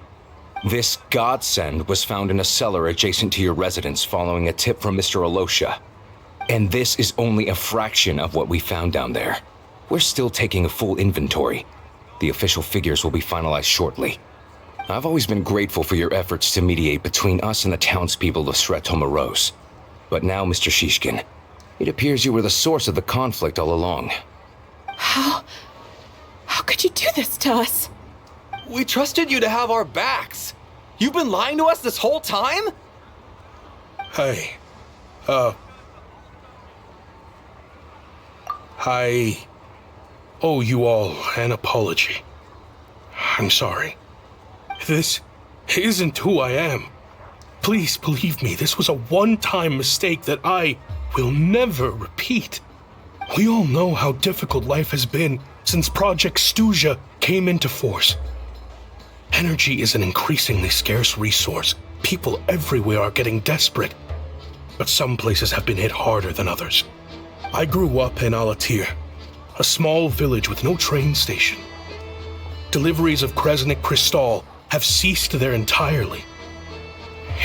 This godsend was found in a cellar adjacent to your residence following a tip from Mr. Alosha. And this is only a fraction of what we found down there. We're still taking a full inventory. The official figures will be finalized shortly. I've always been grateful for your efforts to mediate between us and the townspeople of Sretomaros. But now, Mr. Shishkin, it appears you were the source of the conflict all along. How could you do this to us? We trusted you to have our backs. You've been lying to us this whole time? Hey, I owe you all an apology. I'm sorry. This isn't who I am. Please believe me, this was a one-time mistake that I will never repeat. We all know how difficult life has been since Project Stuja came into force. Energy is an increasingly scarce resource. People everywhere are getting desperate. But some places have been hit harder than others. I grew up in Alatir, a small village with no train station. Deliveries of Kresnik Crystal have ceased there entirely.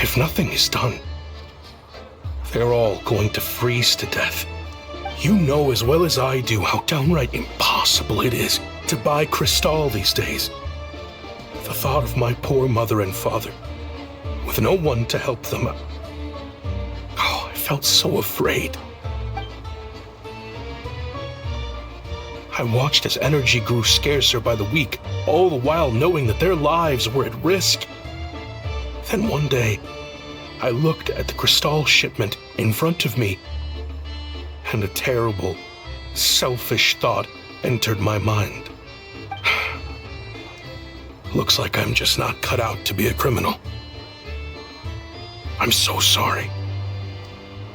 If nothing is done, they're all going to freeze to death. You know as well as I do how downright impossible it is to buy Crystal these days. The thought of my poor mother and father, with no one to help them, I felt so afraid. I watched as energy grew scarcer by the week, all the while knowing that their lives were at risk. Then one day, I looked at the Crystal shipment in front of me, and a terrible, selfish thought entered my mind. Looks like I'm just not cut out to be a criminal. I'm so sorry.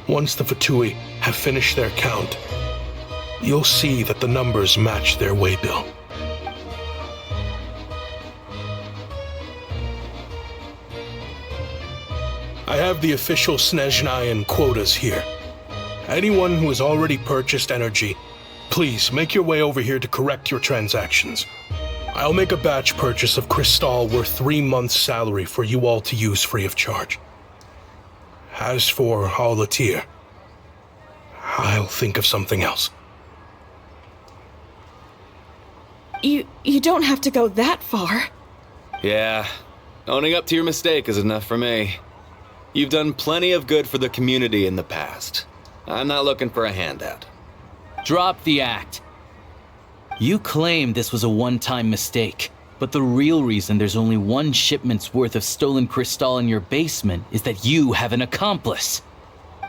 Once the Fatui have finished their count, you'll see that the numbers match their waybill. I have the official Snezhnayan quotas here. Anyone who has already purchased energy, please make your way over here to correct your transactions. I'll make a batch purchase of Crystal worth 3 months' salary for you all to use free of charge. As for Alatir, I'll think of something else. You don't have to go that far. Yeah, owning up to your mistake is enough for me. You've done plenty of good for the community in the past. I'm not looking for a handout. Drop the act. You claim this was a one-time mistake, but the real reason there's only one shipment's worth of stolen crystal in your basement is that you have an accomplice.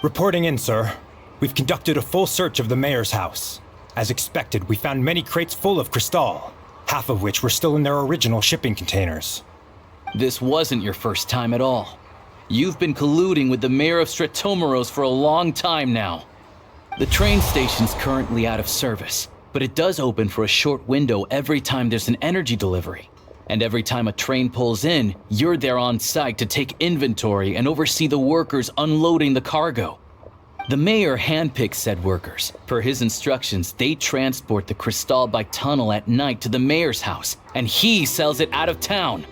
Reporting in, sir. We've conducted a full search of the mayor's house. As expected, we found many crates full of crystal, half of which were still in their original shipping containers. This wasn't your first time at all. You've been colluding with the mayor of Stratomeros for a long time now. The train station's currently out of service, but it does open for a short window every time there's an energy delivery. And every time a train pulls in, you're there on site to take inventory and oversee the workers unloading the cargo. The mayor handpicks said workers. Per his instructions, they transport the crystal by tunnel at night to the mayor's house, and he sells it out of town.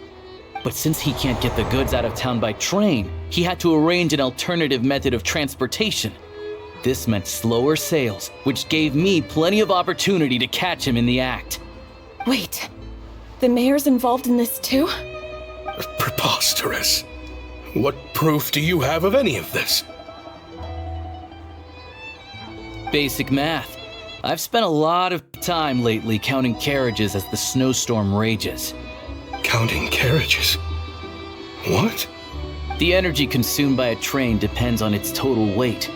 But since he can't get the goods out of town by train, he had to arrange an alternative method of transportation. This meant slower sales, which gave me plenty of opportunity to catch him in the act. Wait, the mayor's involved in this too? Preposterous. What proof do you have of any of this? Basic math. I've spent a lot of time lately counting carriages as the snowstorm rages. Counting carriages? What? The energy consumed by a train depends on its total weight.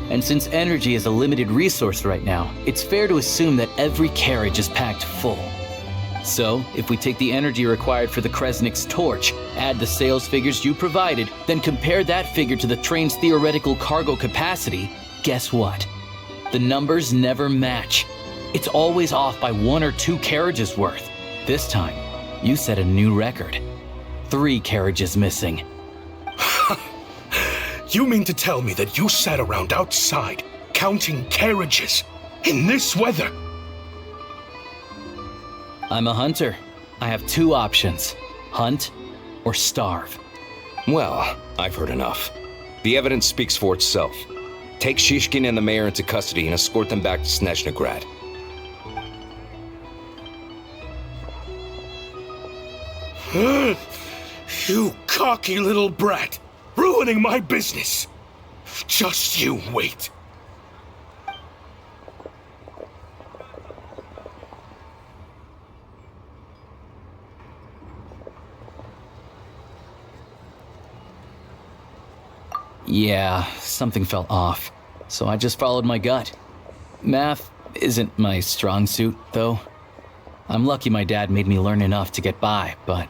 And since energy is a limited resource right now, it's fair to assume that every carriage is packed full. So, if we take the energy required for the Kresnik's torch, add the sales figures you provided, then compare that figure to the train's theoretical cargo capacity, guess what? The numbers never match. It's always off by 1 or 2 carriages worth. This time, you set a new record. 3 carriages missing. You mean to tell me that you sat around outside, counting carriages, in this weather? I'm a hunter. I have 2 options. Hunt or starve. Well, I've heard enough. The evidence speaks for itself. Take Shishkin and the mayor into custody and escort them back to Snezhnograd. You cocky little brat! Ruining my business! Just you wait. Yeah, something felt off, so I just followed my gut. Math isn't my strong suit, though. I'm lucky my dad made me learn enough to get by, but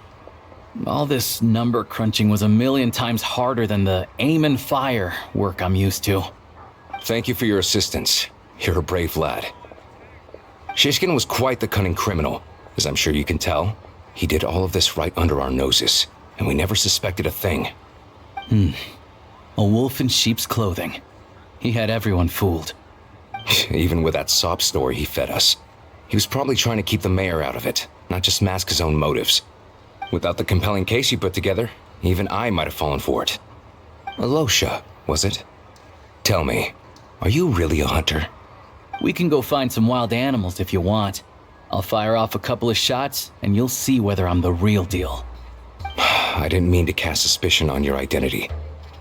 all this number crunching was a million times harder than the aim and fire work I'm used to. Thank you for your assistance. You're a brave lad. Shishkin was quite the cunning criminal, as I'm sure you can tell. He did all of this right under our noses, and we never suspected a thing. A wolf in sheep's clothing. He had everyone fooled. Even with that sob story he fed us. He was probably trying to keep the mayor out of it, not just mask his own motives. Without the compelling case you put together, even I might have fallen for it. Alosha, was it? Tell me, are you really a hunter? We can go find some wild animals if you want. I'll fire off a couple of shots, and you'll see whether I'm the real deal. I didn't mean to cast suspicion on your identity.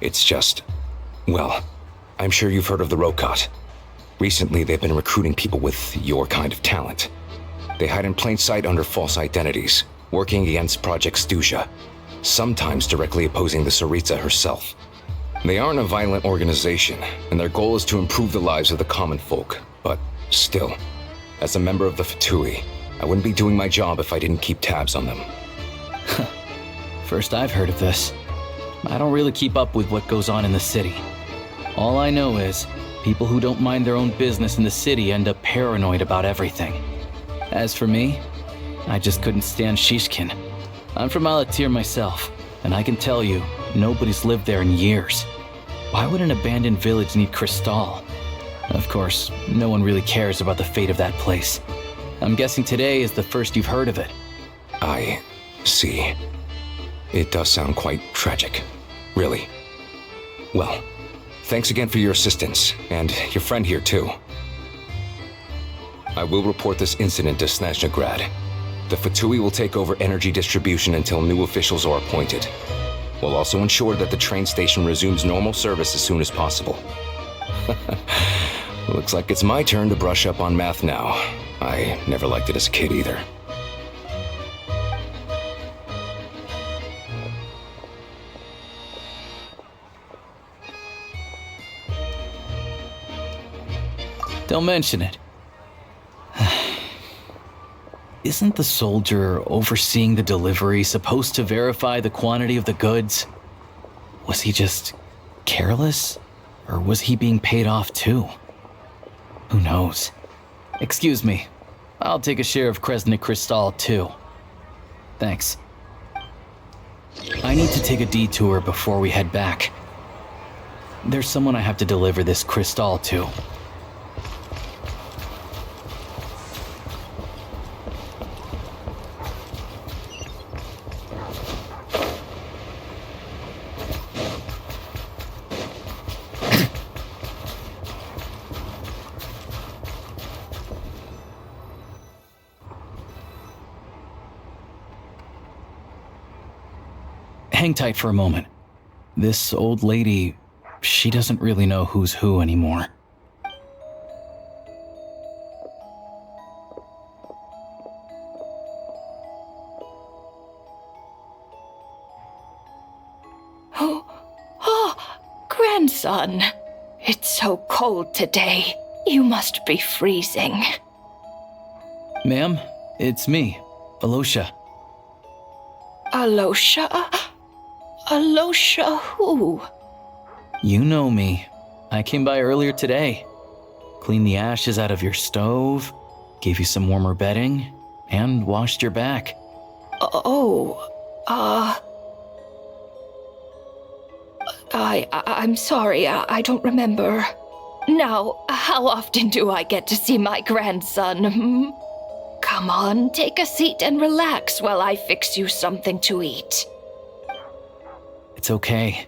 It's just... well, I'm sure you've heard of the Rokot. Recently, they've been recruiting people with your kind of talent. They hide in plain sight under false identities, working against Project Stuja, sometimes directly opposing the Tsaritsa herself. They aren't a violent organization, and their goal is to improve the lives of the common folk. But still, as a member of the Fatui, I wouldn't be doing my job if I didn't keep tabs on them. First I've heard of this. I don't really keep up with what goes on in the city. All I know is, people who don't mind their own business in the city end up paranoid about everything. As for me, I just couldn't stand Shishkin. I'm from Alatir myself, and I can tell you, nobody's lived there in years. Why would an abandoned village need crystal? Of course, no one really cares about the fate of that place. I'm guessing today is the first you've heard of it. I see. It does sound quite tragic. Really. Well, Thanks again for your assistance, and your friend here too. I will report this incident to Snezhnograd. The Fatui will take over energy distribution until new officials are appointed. We'll also ensure that the train station resumes normal service as soon as possible. Looks like it's my turn to brush up on math now. I never liked it as a kid either. Don't mention it. Isn't the soldier overseeing the delivery supposed to verify the quantity of the goods? Was he just careless? Or was he being paid off too? Who knows? Excuse me. I'll take a share of Kresnik Crystal too. Thanks. I need to take a detour before we head back. There's someone I have to deliver this crystal to. Hang tight for a moment. This old lady, she doesn't really know who's who anymore. Oh, grandson. It's so cold today. You must be freezing. Ma'am, it's me, Alosha. Alosha? Alosha who? You know me. I came by earlier today. Cleaned the ashes out of your stove, gave you some warmer bedding, and washed your back. I'm sorry, I don't remember. Now, how often do I get to see my grandson? Come on, take a seat and relax while I fix you something to eat. It's okay.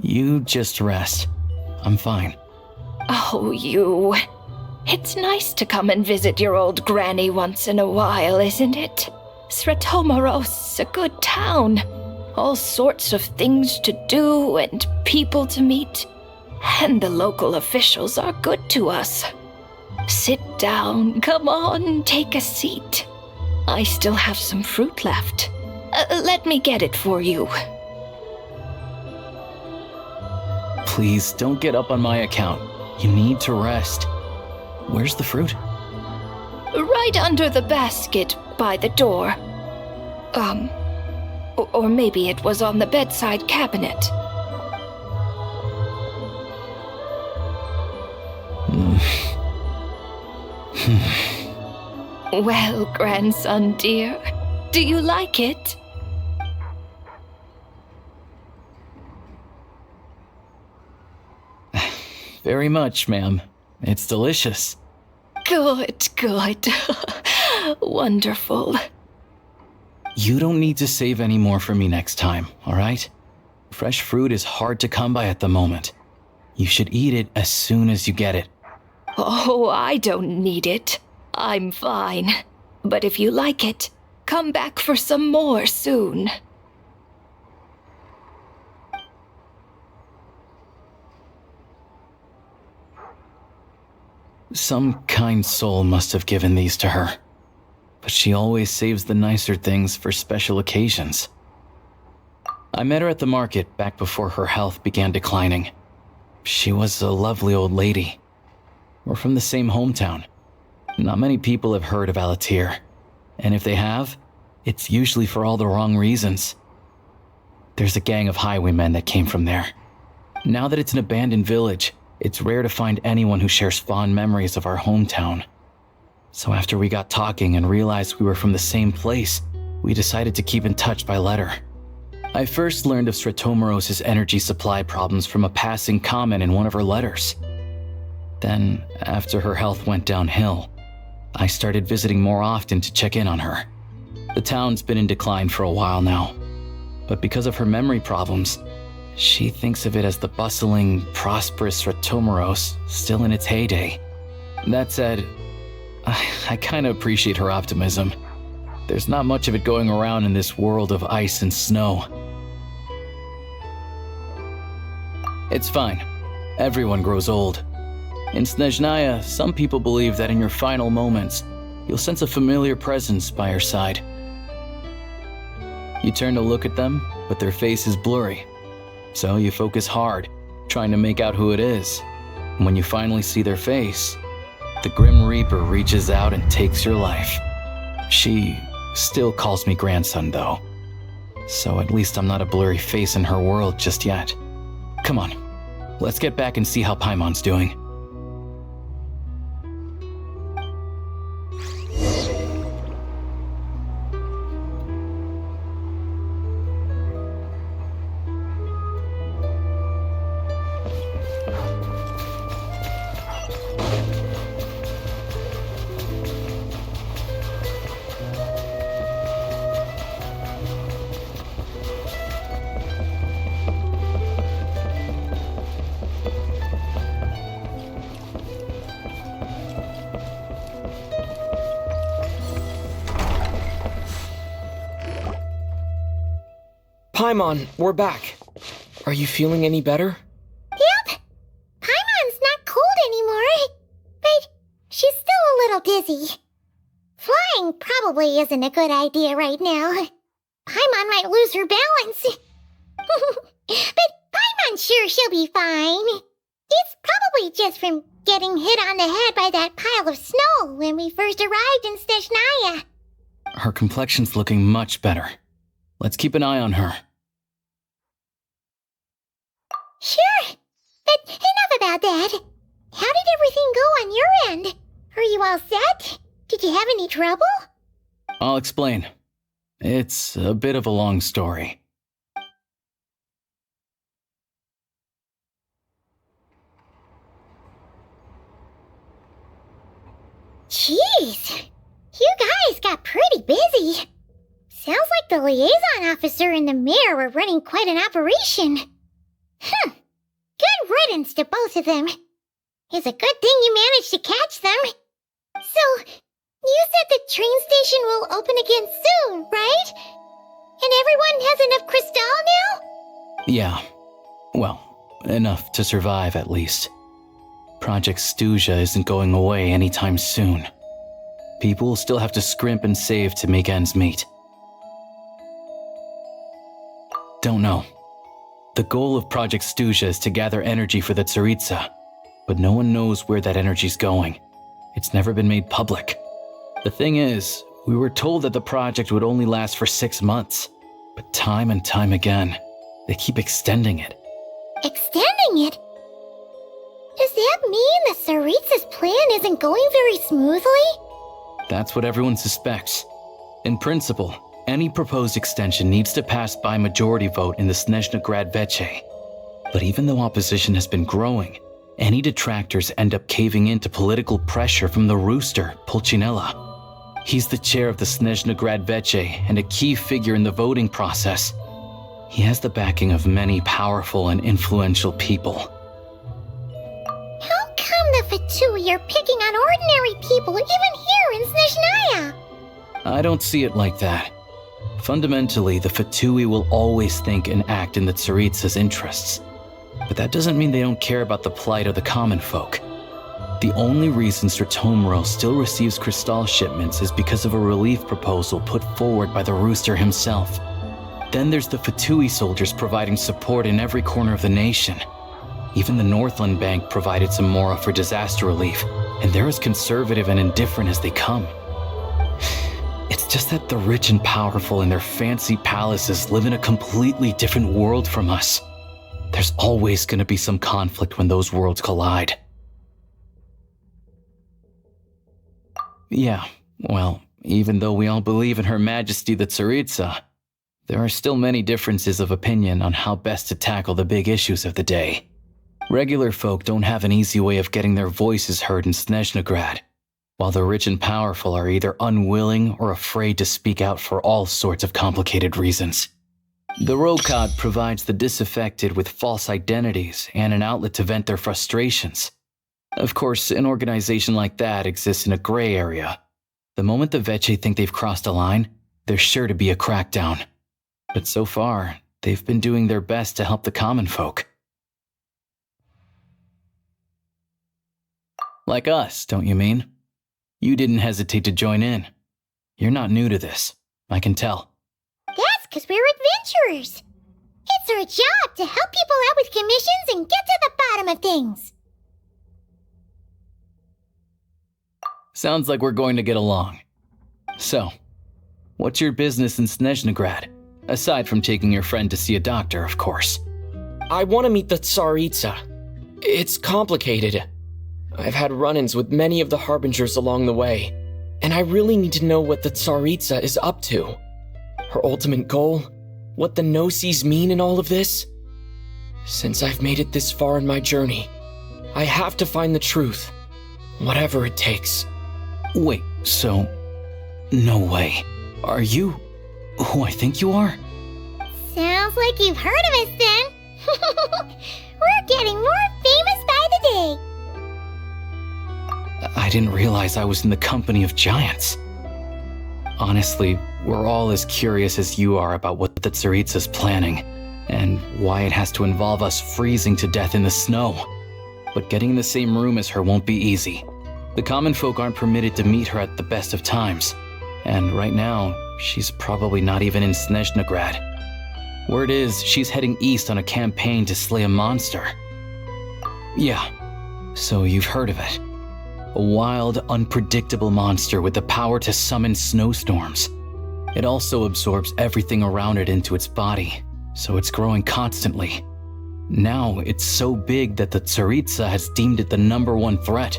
You just rest. I'm fine. Oh, you. It's nice to come and visit your old granny once in a while, isn't it? Sretomaros, a good town. All sorts of things to do and people to meet. And the local officials are good to us. Sit down. Come on, take a seat. I still have some fruit left. Let me get it for you. Please, don't get up on my account. You need to rest. Where's the fruit? Right under the basket by the door. Or maybe it was on the bedside cabinet. Well, grandson dear, do you like it? Very much, ma'am. It's delicious. Good, good. Wonderful. You don't need to save any more for me next time, all right? Fresh fruit is hard to come by at the moment. You should eat it as soon as you get it. Oh, I don't need it. I'm fine. But if you like it, come back for some more soon. Some kind soul must have given these to her. But she always saves the nicer things for special occasions. I met her at the market back before her health began declining. She was a lovely old lady. We're from the same hometown. Not many people have heard of Alatir. And if they have, it's usually for all the wrong reasons. There's a gang of highwaymen that came from there. Now that it's an abandoned village, it's rare to find anyone who shares fond memories of our hometown. So after we got talking and realized we were from the same place, we decided to keep in touch by letter. I first learned of Sretomaros' energy supply problems from a passing comment in one of her letters. Then, after her health went downhill, I started visiting more often to check in on her. The town's been in decline for a while now, but because of her memory problems, She thinks of it as the bustling, prosperous Ratomoros, still in its heyday. That said, I kinda appreciate her optimism. There's not much of it going around in this world of ice and snow. It's fine. Everyone grows old. In Snezhnaya, some people believe that in your final moments, you'll sense a familiar presence by your side. You turn to look at them, but their face is blurry. So you focus hard, trying to make out who it is. And when you finally see their face, the Grim Reaper reaches out and takes your life. She still calls me grandson, though. So at least I'm not a blurry face in her world just yet. Come on, let's get back and see how Paimon's doing. Paimon, we're back. Are you feeling any better? Yep. Paimon's not cold anymore, but she's still a little dizzy. Flying probably isn't a good idea right now. Paimon might lose her balance. But Paimon's sure she'll be fine. It's probably just from getting hit on the head by that pile of snow when we first arrived in Snezhnaya. Her complexion's looking much better. Let's keep an eye on her. Sure, but enough about that. How did everything go on your end? Are you all set? Did you have any trouble? I'll explain. It's a bit of a long story. Jeez, you guys got pretty busy. Sounds like the liaison officer and the mayor were running quite an operation. Good riddance to both of them. It's a good thing you managed to catch them. So, you said the train station will open again soon, right? And everyone has enough crystal now? Yeah. Well, enough to survive at least. Project Stuja isn't going away anytime soon. People will still have to scrimp and save to make ends meet. Don't know. The goal of Project Stuja is to gather energy for the Tsaritsa, but no one knows where that energy's going. It's never been made public. The thing is, we were told that the project would only last for 6 months, but time and time again, they keep extending it. Extending it? Does that mean the Tsaritsa's plan isn't going very smoothly? That's what everyone suspects. In principle, any proposed extension needs to pass by majority vote in the Snezhna Veche. But even though opposition has been growing, any detractors end up caving in to political pressure from the rooster, Pulcinella. He's the chair of the Snezhna Veche and a key figure in the voting process. He has the backing of many powerful and influential people. How come the Fatui are picking on ordinary people even here in Snezhnaya? I don't see it like that. Fundamentally, the Fatui will always think and act in the Tsaritsa's interests. But that doesn't mean they don't care about the plight of the common folk. The only reason Stratomero still receives crystal shipments is because of a relief proposal put forward by the rooster himself. Then there's the Fatui soldiers providing support in every corner of the nation. Even the Northland Bank provided some mora for disaster relief, and they're as conservative and indifferent as they come. It's just that the rich and powerful in their fancy palaces live in a completely different world from us. There's always going to be some conflict when those worlds collide. Yeah, well, even though we all believe in Her Majesty the Tsaritsa, there are still many differences of opinion on how best to tackle the big issues of the day. Regular folk don't have an easy way of getting their voices heard in Snezhna, while the rich and powerful are either unwilling or afraid to speak out for all sorts of complicated reasons. The Rokot provides the disaffected with false identities and an outlet to vent their frustrations. Of course, an organization like that exists in a gray area. The moment the Veche think they've crossed a line, there's sure to be a crackdown. But so far, they've been doing their best to help the common folk. Like us, don't you mean? You didn't hesitate to join in. You're not new to this, I can tell. That's because we're adventurers. It's our job to help people out with commissions and get to the bottom of things. Sounds like we're going to get along. So, what's your business in Snezhnegrad? Aside from taking your friend to see a doctor, of course. I want to meet the Tsaritsa. It's complicated. I've had run-ins with many of the Harbingers along the way, and I really need to know what the Tsaritsa is up to. Her ultimate goal? What the Gnosis mean in all of this? Since I've made it this far in my journey, I have to find the truth, whatever it takes. Wait, so... No way. Are you who I think you are? Sounds like you've heard of us then. We're getting more famous by the day. I didn't realize I was in the company of giants. Honestly, we're all as curious as you are about what the Tsaritsa's planning, and why it has to involve us freezing to death in the snow. But getting in the same room as her won't be easy. The common folk aren't permitted to meet her at the best of times, and right now, she's probably not even in Snezhnegrad. Word is, she's heading east on a campaign to slay a monster. Yeah, so you've heard of it. A wild, unpredictable monster with the power to summon snowstorms. It also absorbs everything around it into its body, so it's growing constantly. Now, it's so big that the Tsaritsa has deemed it the #1 threat.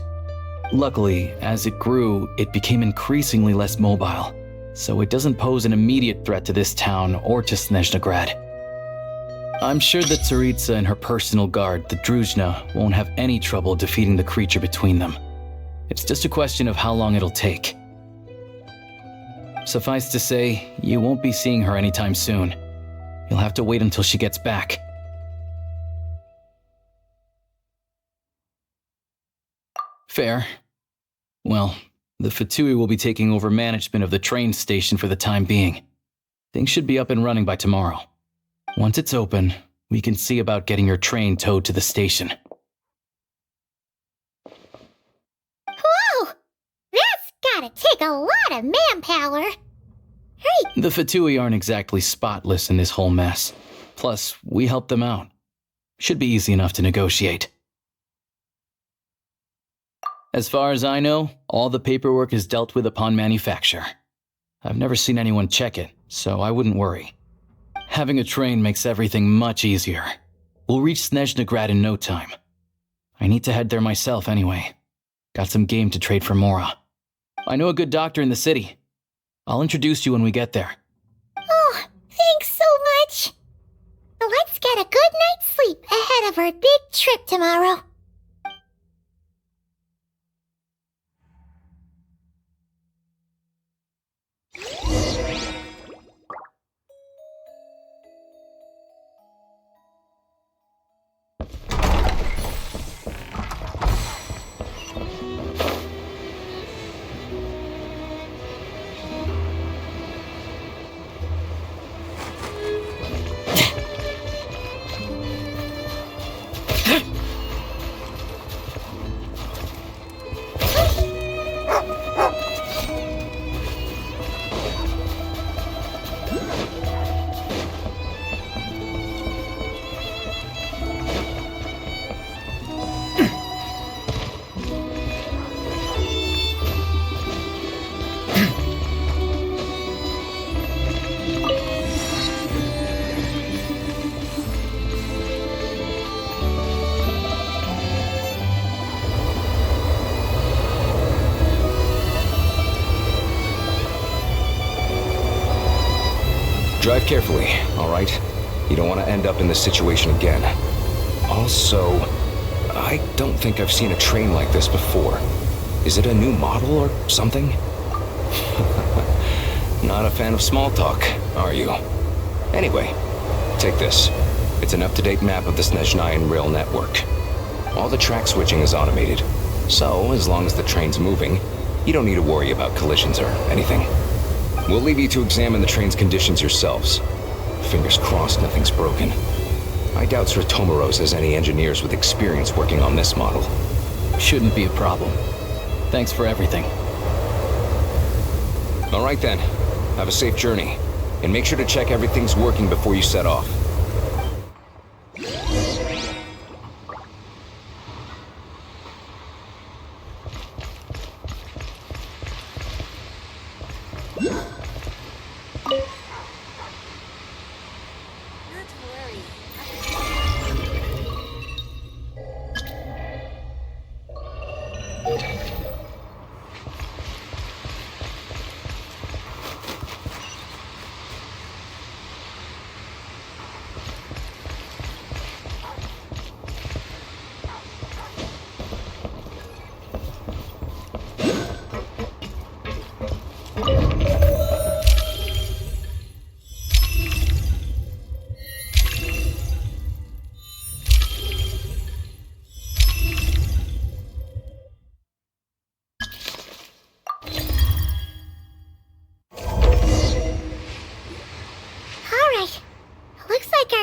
Luckily, as it grew, it became increasingly less mobile, so it doesn't pose an immediate threat to this town or to Snezhnegrad. I'm sure the Tsaritsa and her personal guard, the Druzhna, won't have any trouble defeating the creature between them. It's just a question of how long it'll take. Suffice to say, you won't be seeing her anytime soon. You'll have to wait until she gets back. Fair. Well, the Fatui will be taking over management of the train station for the time being. Things should be up and running by tomorrow. Once it's open, we can see about getting your train towed to the station. Whoa! That's gotta take a lot of manpower. Hey! The Fatui aren't exactly spotless in this whole mess. Plus, we helped them out. Should be easy enough to negotiate. As far as I know, all the paperwork is dealt with upon manufacture. I've never seen anyone check it, so I wouldn't worry. Having a train makes everything much easier. We'll reach Snezhnegrad in no time. I need to head there myself anyway. Got some game to trade for Mora. I know a good doctor in the city. I'll introduce you when we get there. Oh, thanks so much. Let's get a good night's sleep ahead of our big trip tomorrow. Drive carefully, all right? You don't want to end up in this situation again. Also, I don't think I've seen a train like this before. Is it a new model or something? Not a fan of small talk, are you? Anyway, Take this. It's an up-to-date map of the Snezhnayan rail network. All the track switching is automated, so as long as the train's moving, you don't need to worry about collisions or anything. We'll leave you to examine the train's conditions yourselves. Fingers crossed nothing's broken. I doubt Sratomaros has any engineers with experience working on this model. Shouldn't be a problem. Thanks for everything. All right then. Have a safe journey. And make sure to check everything's working before you set off.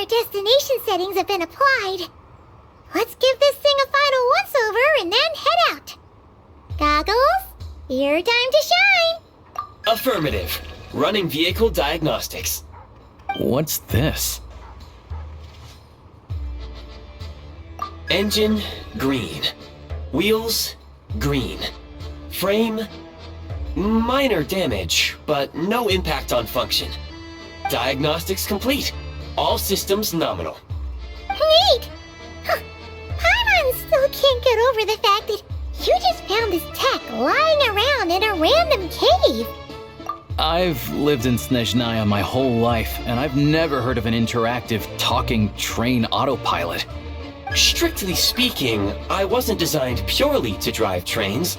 Destination settings have been applied. Let's give this thing a final once-over and then head out. Goggles, your time to shine. Affirmative. Running vehicle diagnostics. What's this? Engine, green. Wheels, green. Frame, minor damage, but no impact on function. Diagnostics complete. All systems nominal. Neat! Huh. Paimon still can't get over the fact that you just found this tech lying around in a random cave. I've lived in Snezhnaya my whole life, and I've never heard of an interactive, talking train autopilot. Strictly speaking, I wasn't designed purely to drive trains,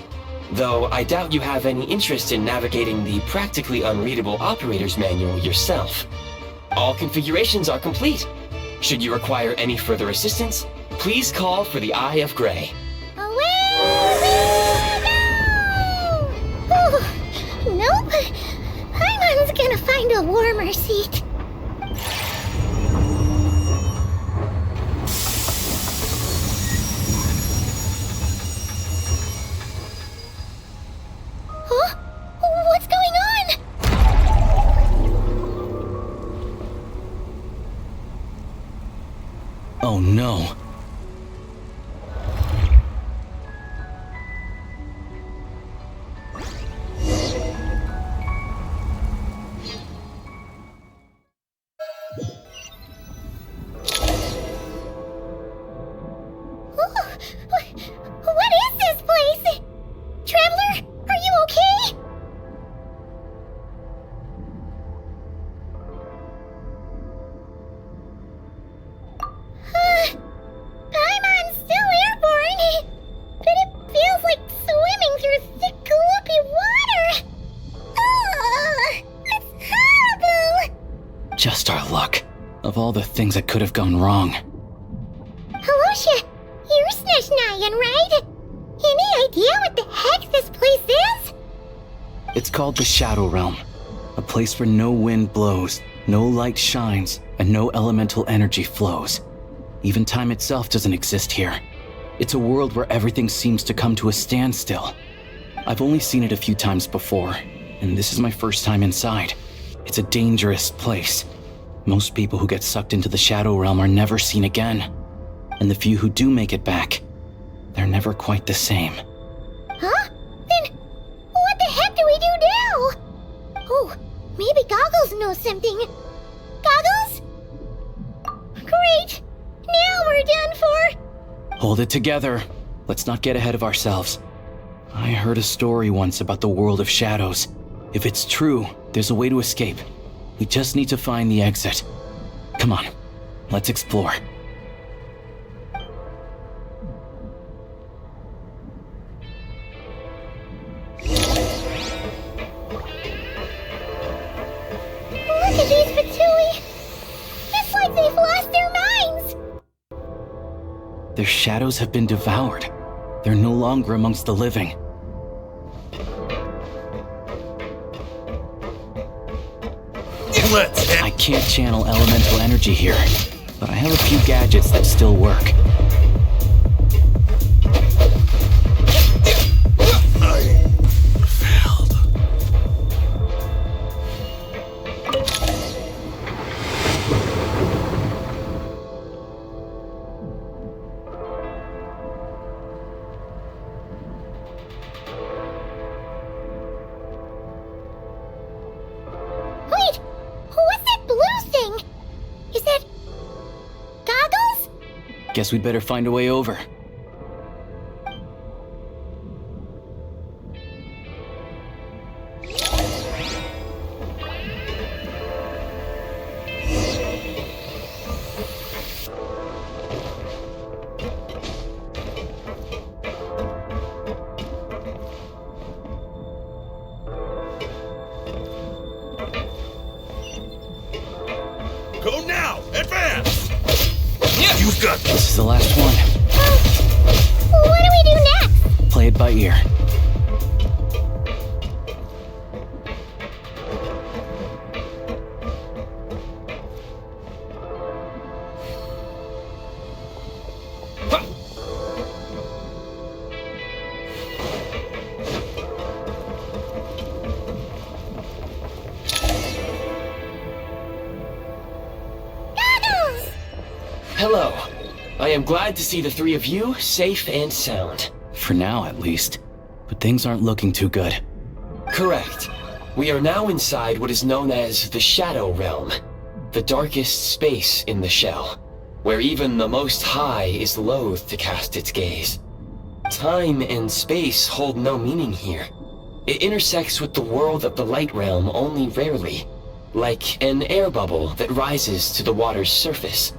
though I doubt you have any interest in navigating the practically unreadable operator's manual yourself. All configurations are complete. Should you require any further assistance, please call for the Eye of Grey. Away we go! Oh, nope. Paimon's gonna find a warmer seat. Huh? What's going on? Oh no. What is this place? Traveler, are you okay? Paimon's still airborne, but it feels like swimming through thick, gloopy water. It's horrible. Just our luck. Of all the things that could have gone wrong. Halosha, you're Snezhnayan, right? Any idea what the heck this place is? It's called the Shadow Realm. A place where no wind blows, no light shines, and no elemental energy flows. Even time itself doesn't exist here. It's a world where everything seems to come to a standstill. I've only seen it a few times before, and this is my first time inside. It's a dangerous place. Most people who get sucked into the Shadow Realm are never seen again. And the few who do make it back, they're never quite the same. Huh? Then what the heck do we do now? Oh, maybe Goggles knows something. Goggles? Great! Now we're done for! Hold it together. Let's not get ahead of ourselves. I heard a story once about the world of shadows. If it's true, there's a way to escape. We just need to find the exit. Come on, let's explore. Look at these patooey! It's like they Their shadows have been devoured. They're no longer amongst the living. I can't channel elemental energy here, but I have a few gadgets that still work. Wait! What's that blue thing? Is that... goggles? Guess we'd better find a way over. Go now! Advance! You've got This is the last one. What do we do next? Play it by ear. Goggles! Hello. I am glad to see the three of you safe and sound. For now, at least. But things aren't looking too good. Correct. We are now inside what is known as the Shadow Realm, the darkest space in the shell, where even the Most High is loath to cast its gaze. Time and space hold no meaning here. It intersects with the world of the Light Realm only rarely, like an air bubble that rises to the water's surface.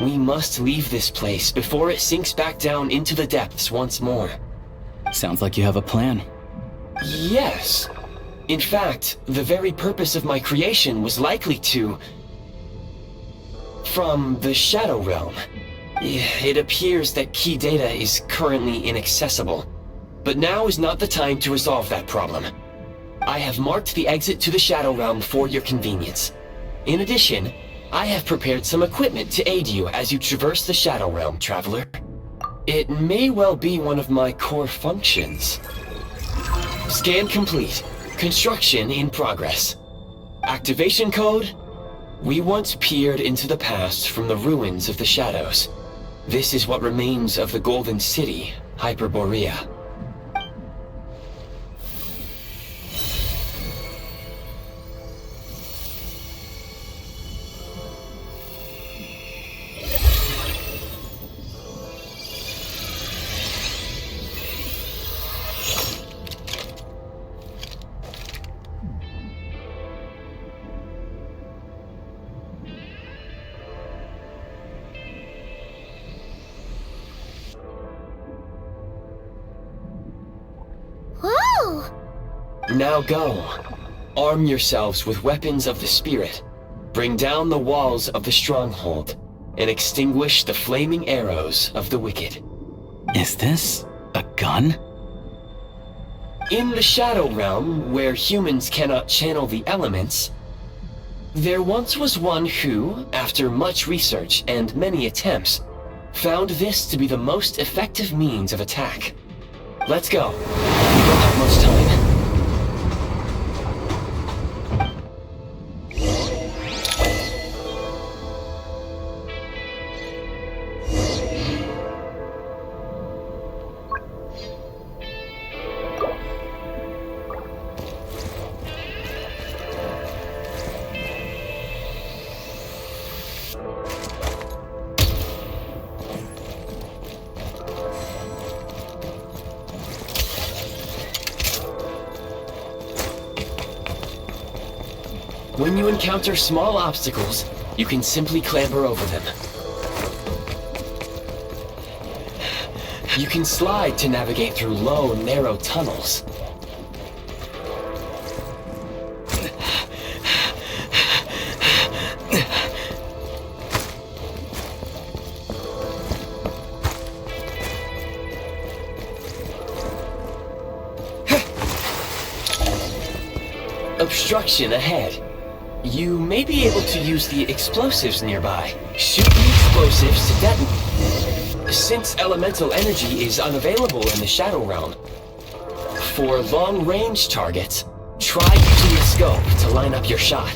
We must leave this place before it sinks back down into the depths once more. Sounds like you have a plan. Yes. In fact, the very purpose of my creation was likely to... from the Shadow Realm. It appears that key data is currently inaccessible, but now is not the time to resolve that problem. I have marked the exit to the Shadow Realm for your convenience. In addition, I have prepared some equipment to aid you as you traverse the Shadow Realm, Traveler. It may well be one of my core functions. Scan complete. Construction in progress. Activation code? We once peered into the past from the ruins of the shadows. This is what remains of the Golden City, Hyperborea. Whoa! Now go. Arm yourselves with weapons of the spirit. Bring down the walls of the stronghold, and extinguish the flaming arrows of the wicked. Is this a gun? In the Shadow Realm, where humans cannot channel the elements, there once was one who, after much research and many attempts, found this to be the most effective means of attack. Let's go. We don't have much time. When you encounter small obstacles, you can simply clamber over them. You can slide to navigate through low, narrow tunnels. obstruction ahead. You may be able to use the explosives nearby. Shoot the explosives to detonate. Since elemental energy is unavailable in the Shadow Realm, for long-range targets, try using the scope to line up your shot.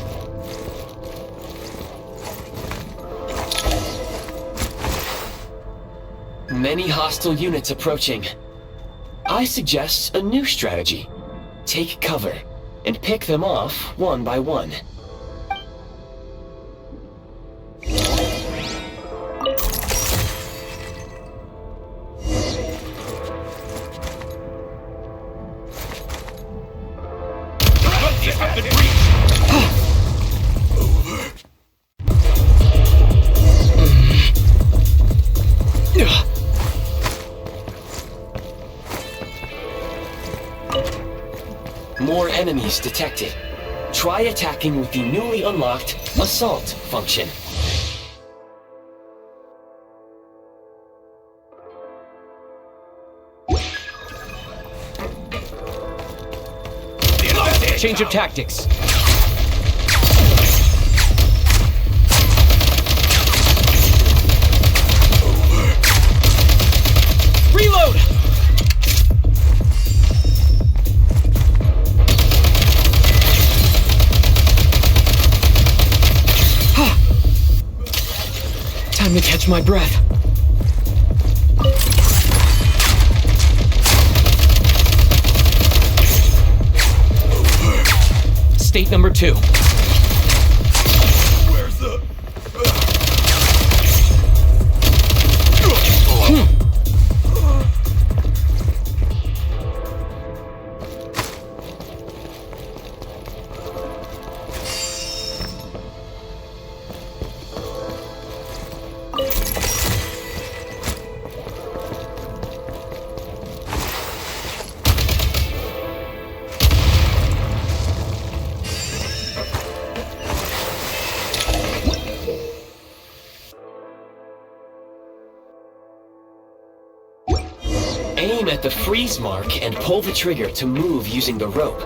Many hostile units approaching. I suggest a new strategy. Take cover and pick them off one by one. More enemies detected. Try attacking with the newly unlocked Assault function. Change of tactics. Reload! Time to catch my breath. State number 2. Where's the... Aim at the freeze mark and pull the trigger to move using the rope.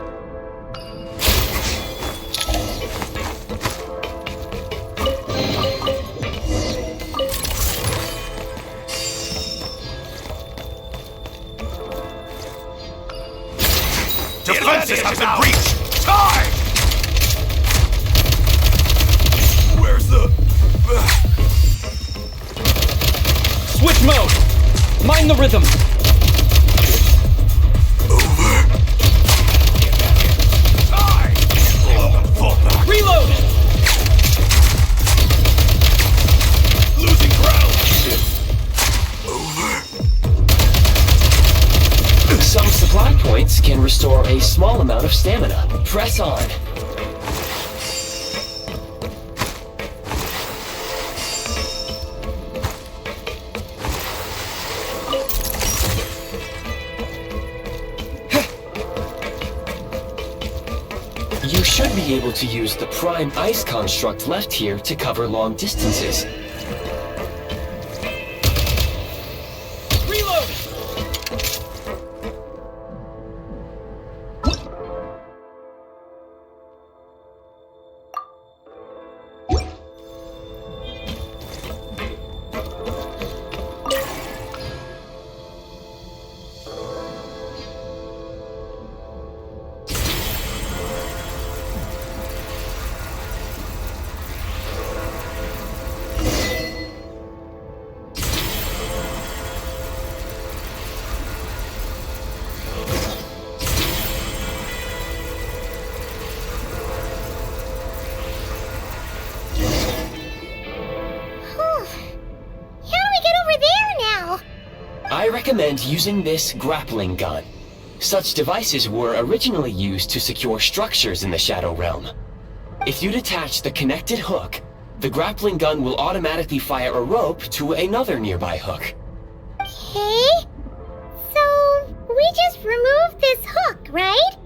Defenses have been breached! Time! Where's the... Switch mode! Mind the rhythm! Reload! Losing ground! Some supply points can restore a small amount of stamina. Press on. You should be able to use the prime ice construct left here to cover long distances. Reload! I recommend using this grappling gun. Such devices were originally used to secure structures in the Shadow Realm. If you detach the connected hook, the grappling gun will automatically fire a rope to another nearby hook. Okay? So, we just removed this hook, right?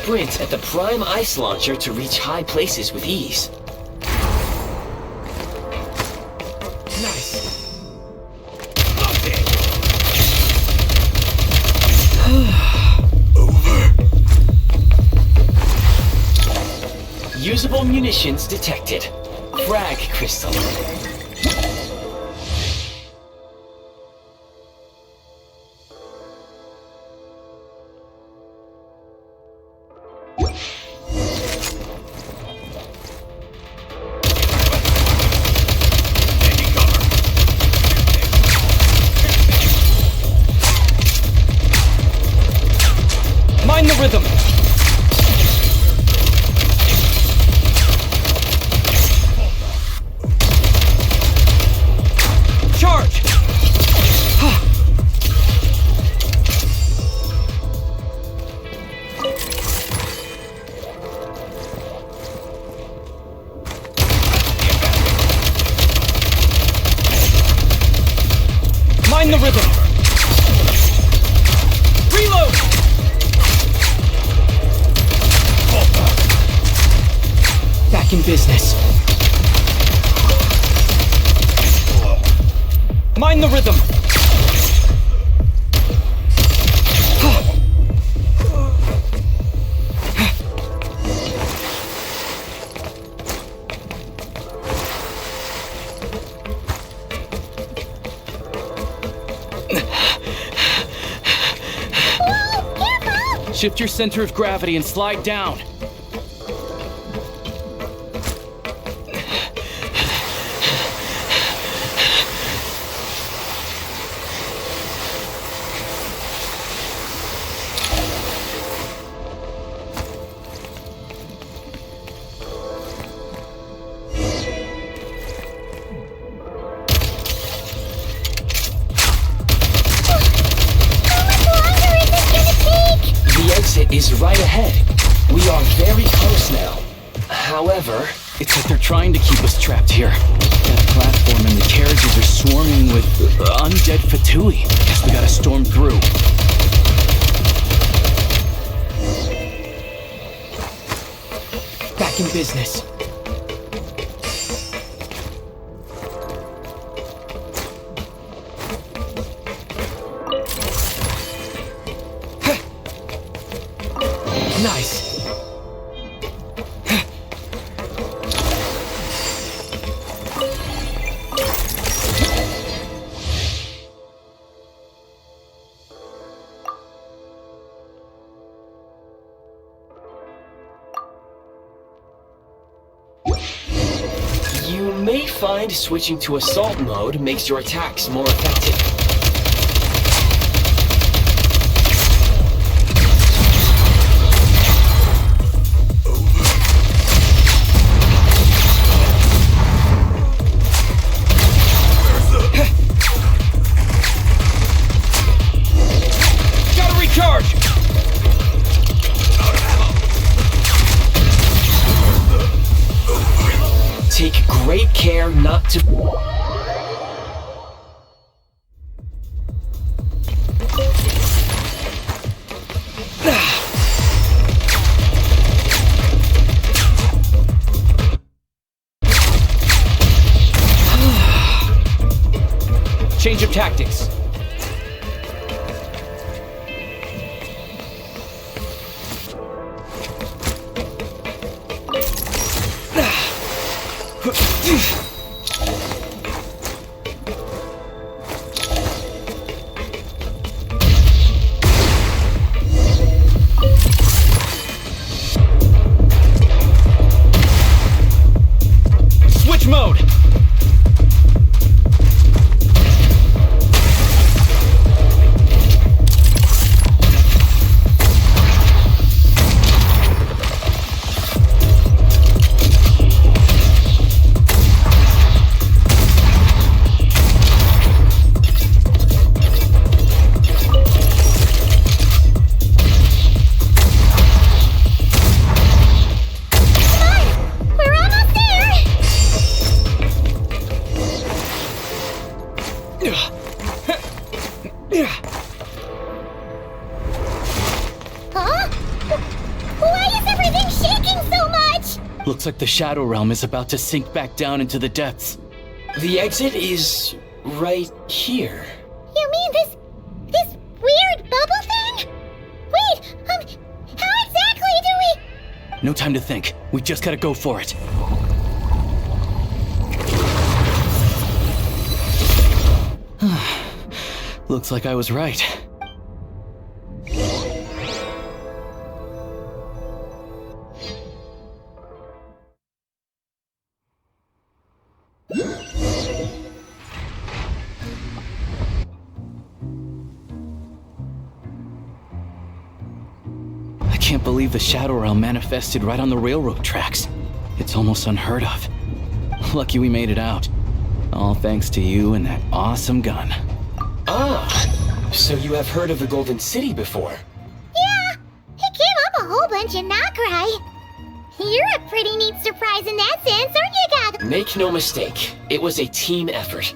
sprint at the prime ice launcher to reach high places with ease. Nice. Usable munitions detected. Frag crystal. Mind the rhythm! Charge! Mind the rhythm! Reload! Back in business. Mind the rhythm! Shift your center of gravity and slide down. Is right ahead. We are very close now. However, it's like they're trying to keep us trapped here. That platform and the carriages are swarming with undead Fatui. Guess we gotta storm through. Back in business. Nice. You may find switching to assault mode makes your attacks more effective. Take great care not to... Change of tactics. Switch mode. Huh? Who Looks like the Shadow Realm is about to sink back down into the depths. The exit is right here. You mean this weird bubble thing? Wait, how exactly do we... No time to think. We just gotta go for it. Looks like I was right. I can't believe the Shadow Realm manifested right on the railroad tracks. It's almost unheard of. Lucky we made it out. All thanks to you and that awesome gun. Ah, so you have heard of the Golden City before? Yeah, it came up a whole bunch in Nakrai. You're a pretty neat surprise in that sense, aren't you, Goggle? Make no mistake, it was a team effort.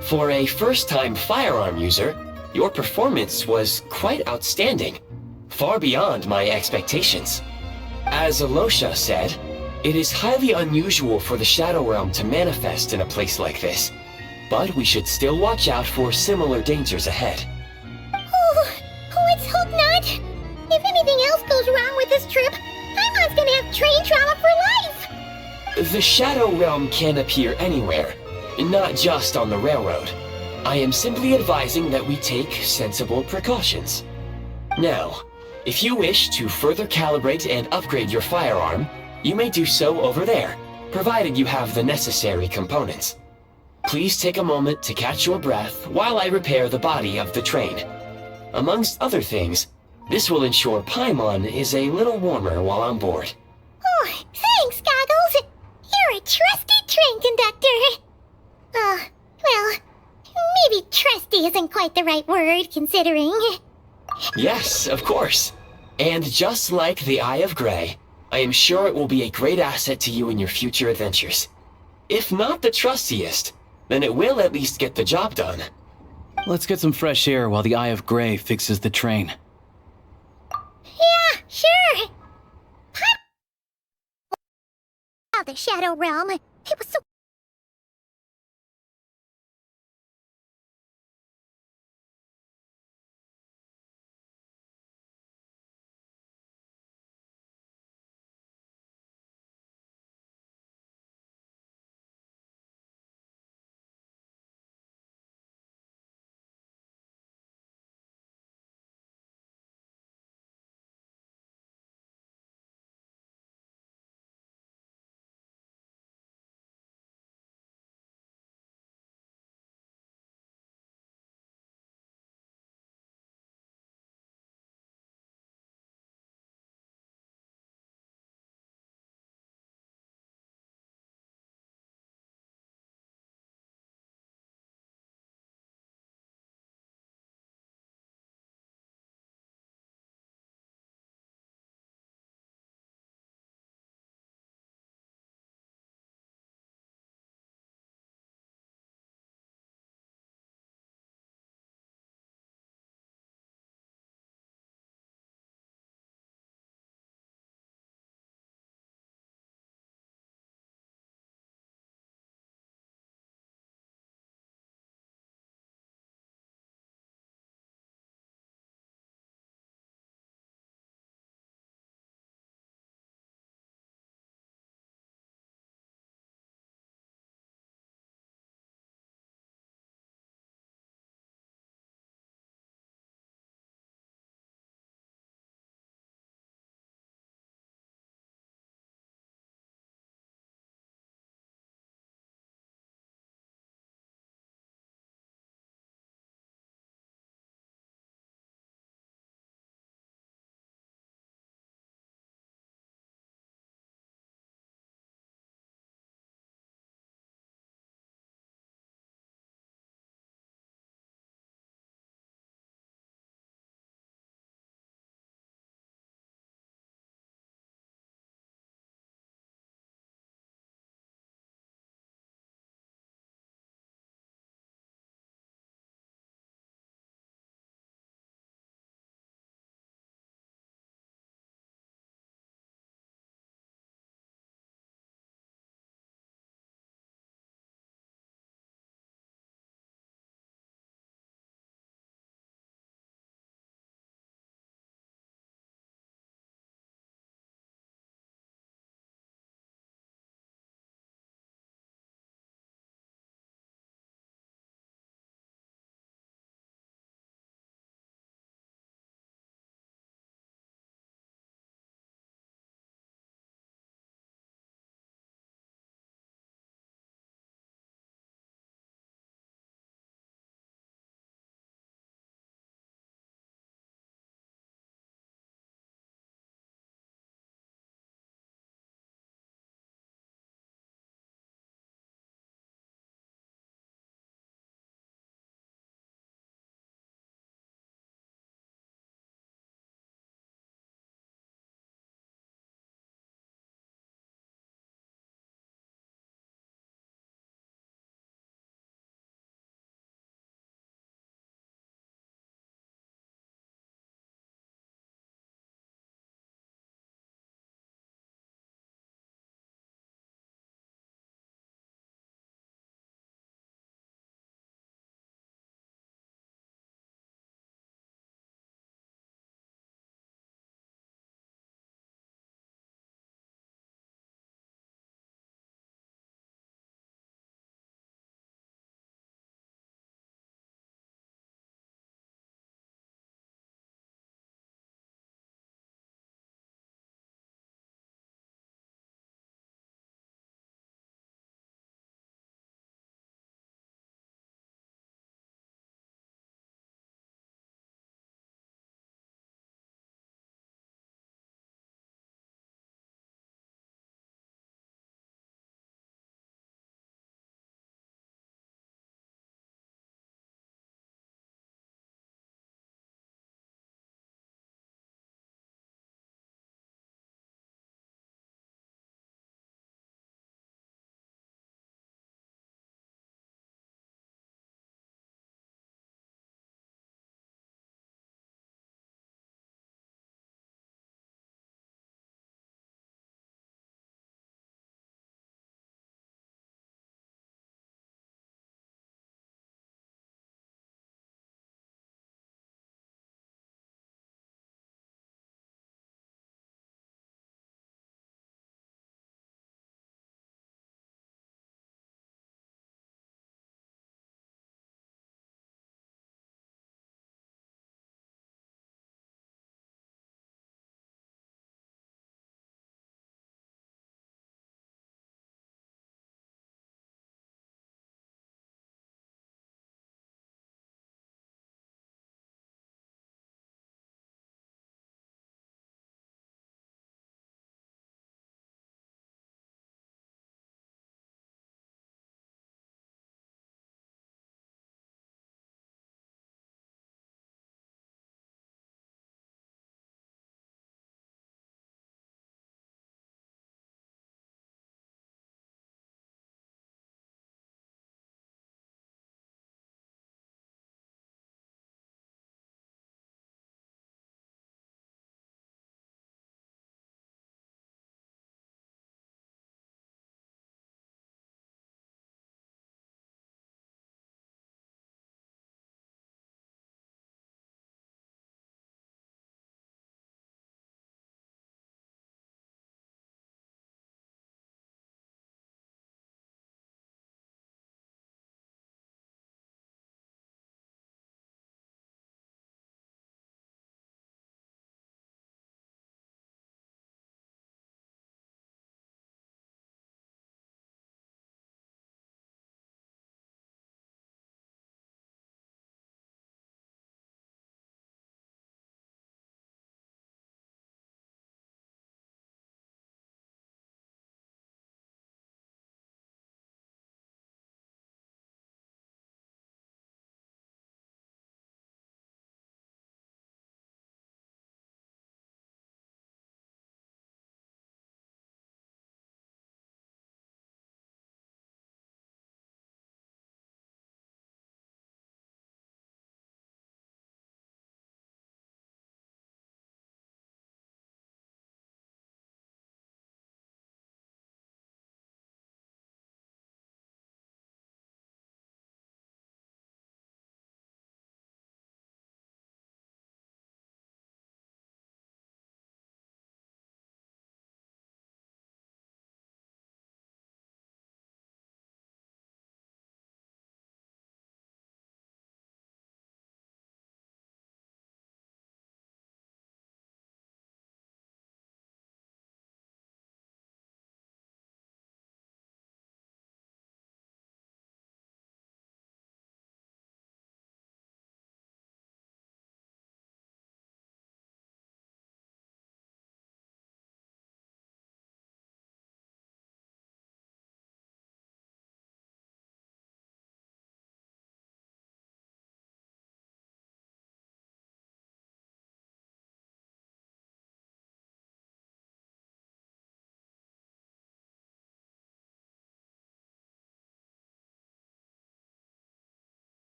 For a first-time firearm user, your performance was quite outstanding. Far beyond my expectations. As Alosha said, it is highly unusual for the Shadow Realm to manifest in a place like this. But we should still watch out for similar dangers ahead. Oh, let's hope not. If anything else goes wrong with this trip, I'm gonna have train trauma for life. The Shadow Realm can appear anywhere, not just on the railroad. I am simply advising that we take sensible precautions. Now, if you wish to further calibrate and upgrade your firearm, you may do so over there, provided you have the necessary components. Please take a moment to catch your breath while I repair the body of the train. Amongst other things, this will ensure Paimon is a little warmer while on board. Oh, thanks, Goggles. You're a trusty train conductor. Well, maybe trusty isn't quite the right word, considering. Yes, of course. And just like the Eye of Grey, I am sure it will be a great asset to you in your future adventures. If not the trustiest, then it will at least get the job done. Let's get some fresh air while the Eye of Grey fixes the train. Yeah, sure. The Shadow Realm. It was so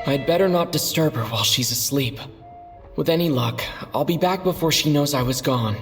I'd better not disturb her while she's asleep. With any luck, I'll be back before she knows I was gone.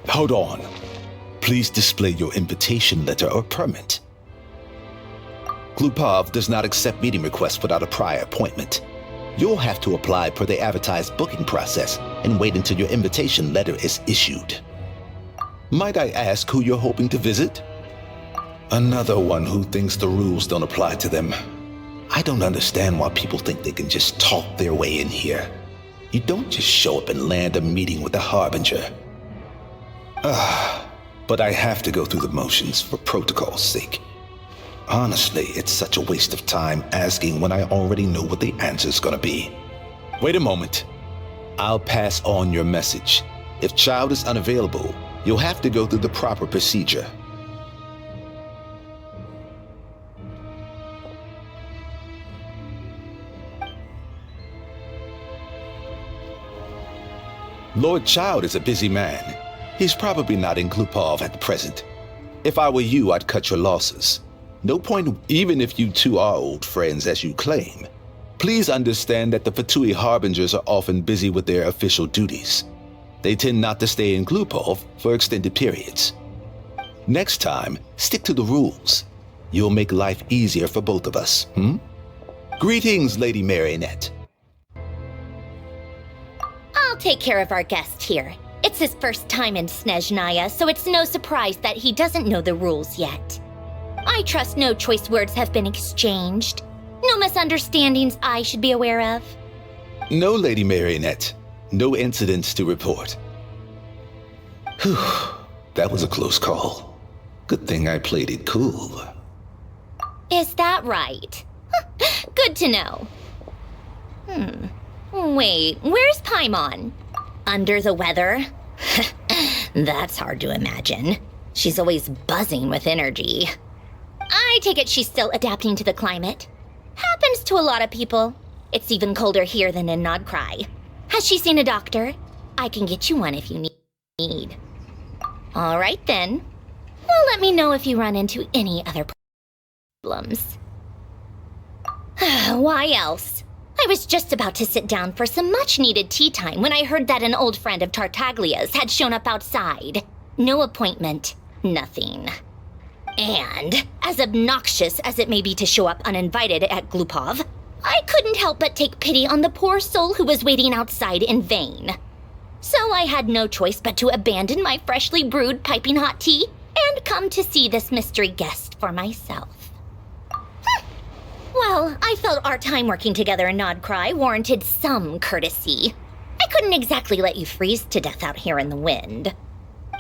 Hold on. Please display your invitation letter or permit. Glupov does not accept meeting requests without a prior appointment. You'll have to apply per the advertised booking process and wait until your invitation letter is issued. Might I ask who you're hoping to visit? Another one who thinks the rules don't apply to them. I don't understand why people think they can just talk their way in here. You don't just show up and land a meeting with the Harbinger. But I have to go through the motions for protocol's sake. Honestly, it's such a waste of time asking when I already know what the answer's gonna be. Wait a moment. I'll pass on your message. If Child is unavailable, you'll have to go through the proper procedure. Lord Child is a busy man. He's probably not in Glupov at the present. If I were you, I'd cut your losses. No point, even if you two are old friends as you claim. Please understand that the Fatui Harbingers are often busy with their official duties. They tend not to stay in Glupov for extended periods. Next time, stick to the rules. You'll make life easier for both of us, Greetings, Lady Marionette. I'll take care of our guest here. It's his first time in Snezhnaya, so it's no surprise that he doesn't know the rules yet. I trust no choice words have been exchanged. No misunderstandings I should be aware of. No, Lady Marionette. No incidents to report. Whew, that was a close call. Good thing I played it cool. Is that right? Good to know. Wait, where's Paimon? Under the weather? That's hard to imagine. She's always buzzing with energy. I take it she's still adapting to the climate. Happens to a lot of people. It's even colder here than in Nodcry. Has she seen a doctor? I can get you one if you need. All right then. Well, let me know if you run into any other problems. Why else? I was just about to sit down for some much-needed tea time when I heard that an old friend of Tartaglia's had shown up outside. No appointment, nothing. And, as obnoxious as it may be to show up uninvited at Glupov, I couldn't help but take pity on the poor soul who was waiting outside in vain. So I had no choice but to abandon my freshly brewed piping hot tea and come to see this mystery guest for myself. Well, I felt our time working together in Nodcry warranted some courtesy. I couldn't exactly let you freeze to death out here in the wind.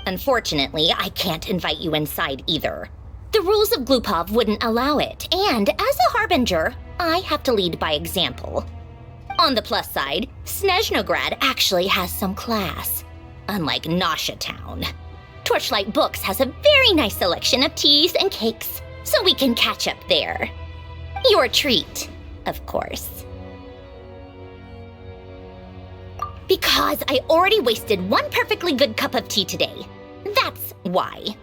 Unfortunately, I can't invite you inside either. The rules of Glupov wouldn't allow it, and as a harbinger, I have to lead by example. On the plus side, Snezhnograd actually has some class, unlike Nasha Town. Torchlight Books has a very nice selection of teas and cakes, so we can catch up there. Your treat, of course. Because I already wasted one perfectly good cup of tea today. That's why.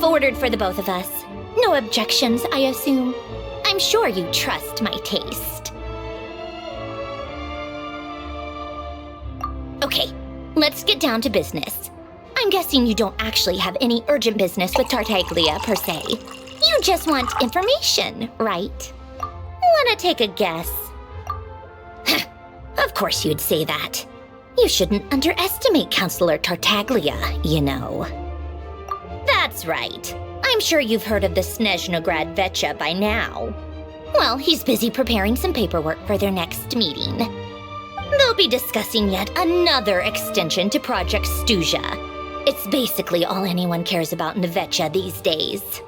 I've ordered for the both of us. No objections, I assume. I'm sure you trust my taste. Okay, let's get down to business. I'm guessing you don't actually have any urgent business with Tartaglia, per se. You just want information, right? Wanna take a guess? Of course you'd say that. You shouldn't underestimate Counselor Tartaglia, you know. That's right. I'm sure you've heard of the Snezhnograd Vecha by now. Well, he's busy preparing some paperwork for their next meeting. They'll be discussing yet another extension to Project Stuja. It's basically all anyone cares about in the Vecha these days.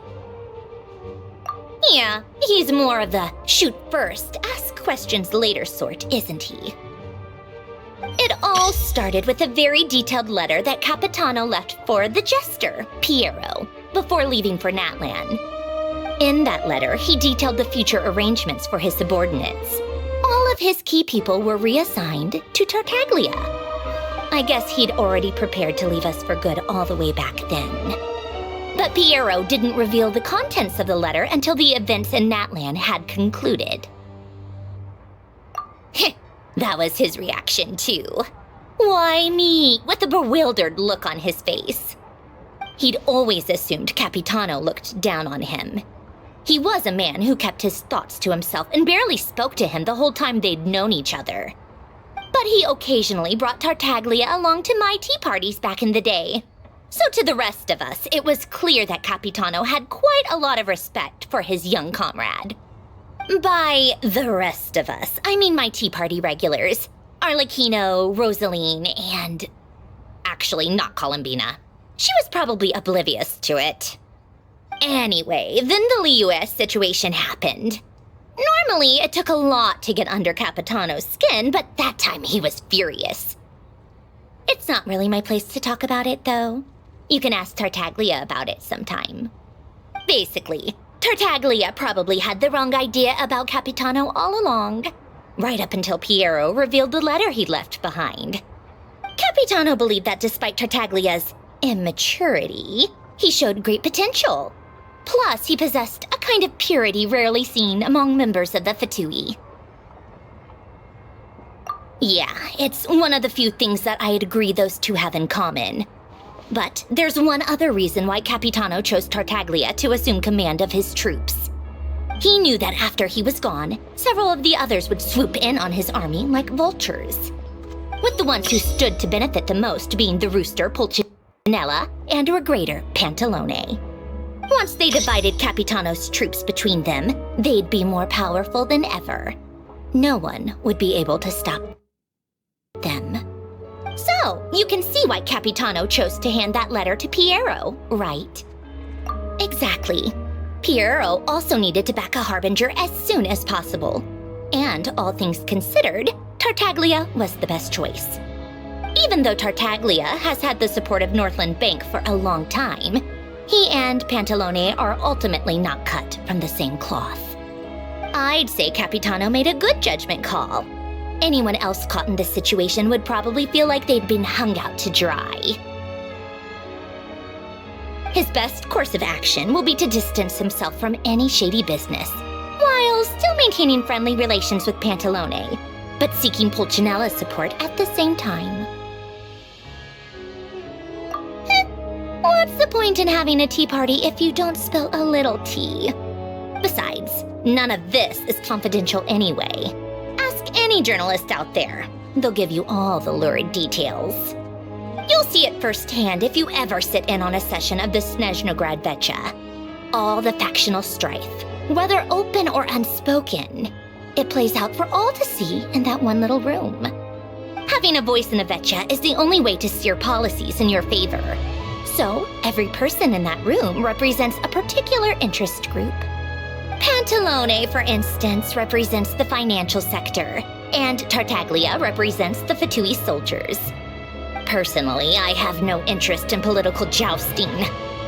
Yeah, he's more of the shoot first, ask questions later sort, isn't he? It all started with a very detailed letter that Capitano left for the jester, Piero, before leaving for Natlan. In that letter, he detailed the future arrangements for his subordinates. All of his key people were reassigned to Tartaglia. I guess he'd already prepared to leave us for good all the way back then. But Piero didn't reveal the contents of the letter until the events in Natlan had concluded. That was his reaction, too. Why me? With a bewildered look on his face. He'd always assumed Capitano looked down on him. He was a man who kept his thoughts to himself and barely spoke to him the whole time they'd known each other. But he occasionally brought Tartaglia along to my tea parties back in the day. So to the rest of us, it was clear that Capitano had quite a lot of respect for his young comrade. By the rest of us, I mean my tea party regulars. Arlecchino, Rosaline, and... actually, not Columbina. She was probably oblivious to it. Anyway, then the Liues situation happened. Normally, it took a lot to get under Capitano's skin, but that time he was furious. It's not really my place to talk about it, though. You can ask Tartaglia about it sometime. Basically, Tartaglia probably had the wrong idea about Capitano all along, right up until Piero revealed the letter he'd left behind. Capitano believed that despite Tartaglia's immaturity, he showed great potential. Plus, he possessed a kind of purity rarely seen among members of the Fatui. Yeah, it's one of the few things that I'd agree those two have in common. But there's one other reason why Capitano chose Tartaglia to assume command of his troops. He knew that after he was gone, several of the others would swoop in on his army like vultures, with the ones who stood to benefit the most being the rooster Pulcinella and her greater Pantalone. Once they divided Capitano's troops between them, they'd be more powerful than ever. No one would be able to stop them. So, you can see why Capitano chose to hand that letter to Piero, right? Exactly. Piero also needed to back a harbinger as soon as possible. And all things considered, Tartaglia was the best choice. Even though Tartaglia has had the support of Northland Bank for a long time, he and Pantalone are ultimately not cut from the same cloth. I'd say Capitano made a good judgment call. Anyone else caught in this situation would probably feel like they'd been hung out to dry. His best course of action will be to distance himself from any shady business, while still maintaining friendly relations with Pantalone, but seeking Pulcinella's support at the same time. What's the point in having a tea party if you don't spill a little tea? Besides, none of this is confidential anyway. Ask any journalist out there. They'll give you all the lurid details. You'll see it firsthand if you ever sit in on a session of the Snezhnograd Vecha. All the factional strife, whether open or unspoken, it plays out for all to see in that one little room. Having a voice in a Vecha is the only way to steer policies in your favor. So, every person in that room represents a particular interest group. Pantalone, for instance, represents the financial sector, and Tartaglia represents the Fatui soldiers. Personally, I have no interest in political jousting,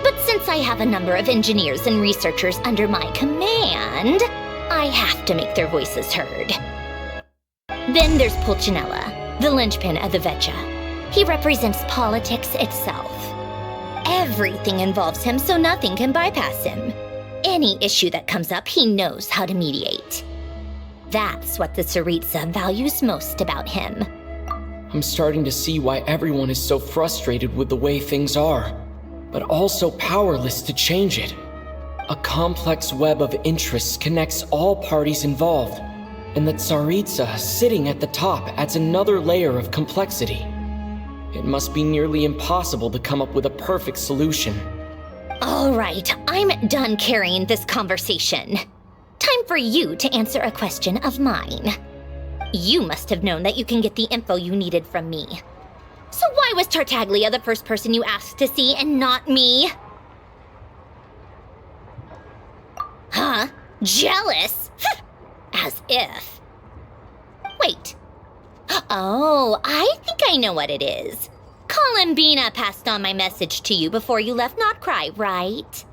but since I have a number of engineers and researchers under my command, I have to make their voices heard. Then there's Pulcinella, the linchpin of the Vecha. He represents politics itself. Everything involves him, so nothing can bypass him. Any issue that comes up, he knows how to mediate. That's what the Tsaritsa values most about him. I'm starting to see why everyone is so frustrated with the way things are, but also powerless to change it. A complex web of interests connects all parties involved, and the Tsaritsa sitting at the top adds another layer of complexity. It must be nearly impossible to come up with a perfect solution. All right, I'm done carrying this conversation. Time for you to answer a question of mine. You must have known that you can get the info you needed from me. So why was Tartaglia the first person you asked to see and not me? Huh? Jealous? As if. Wait. Oh, I think I know what it is. Columbina passed on my message to you before you left Not Cry, right?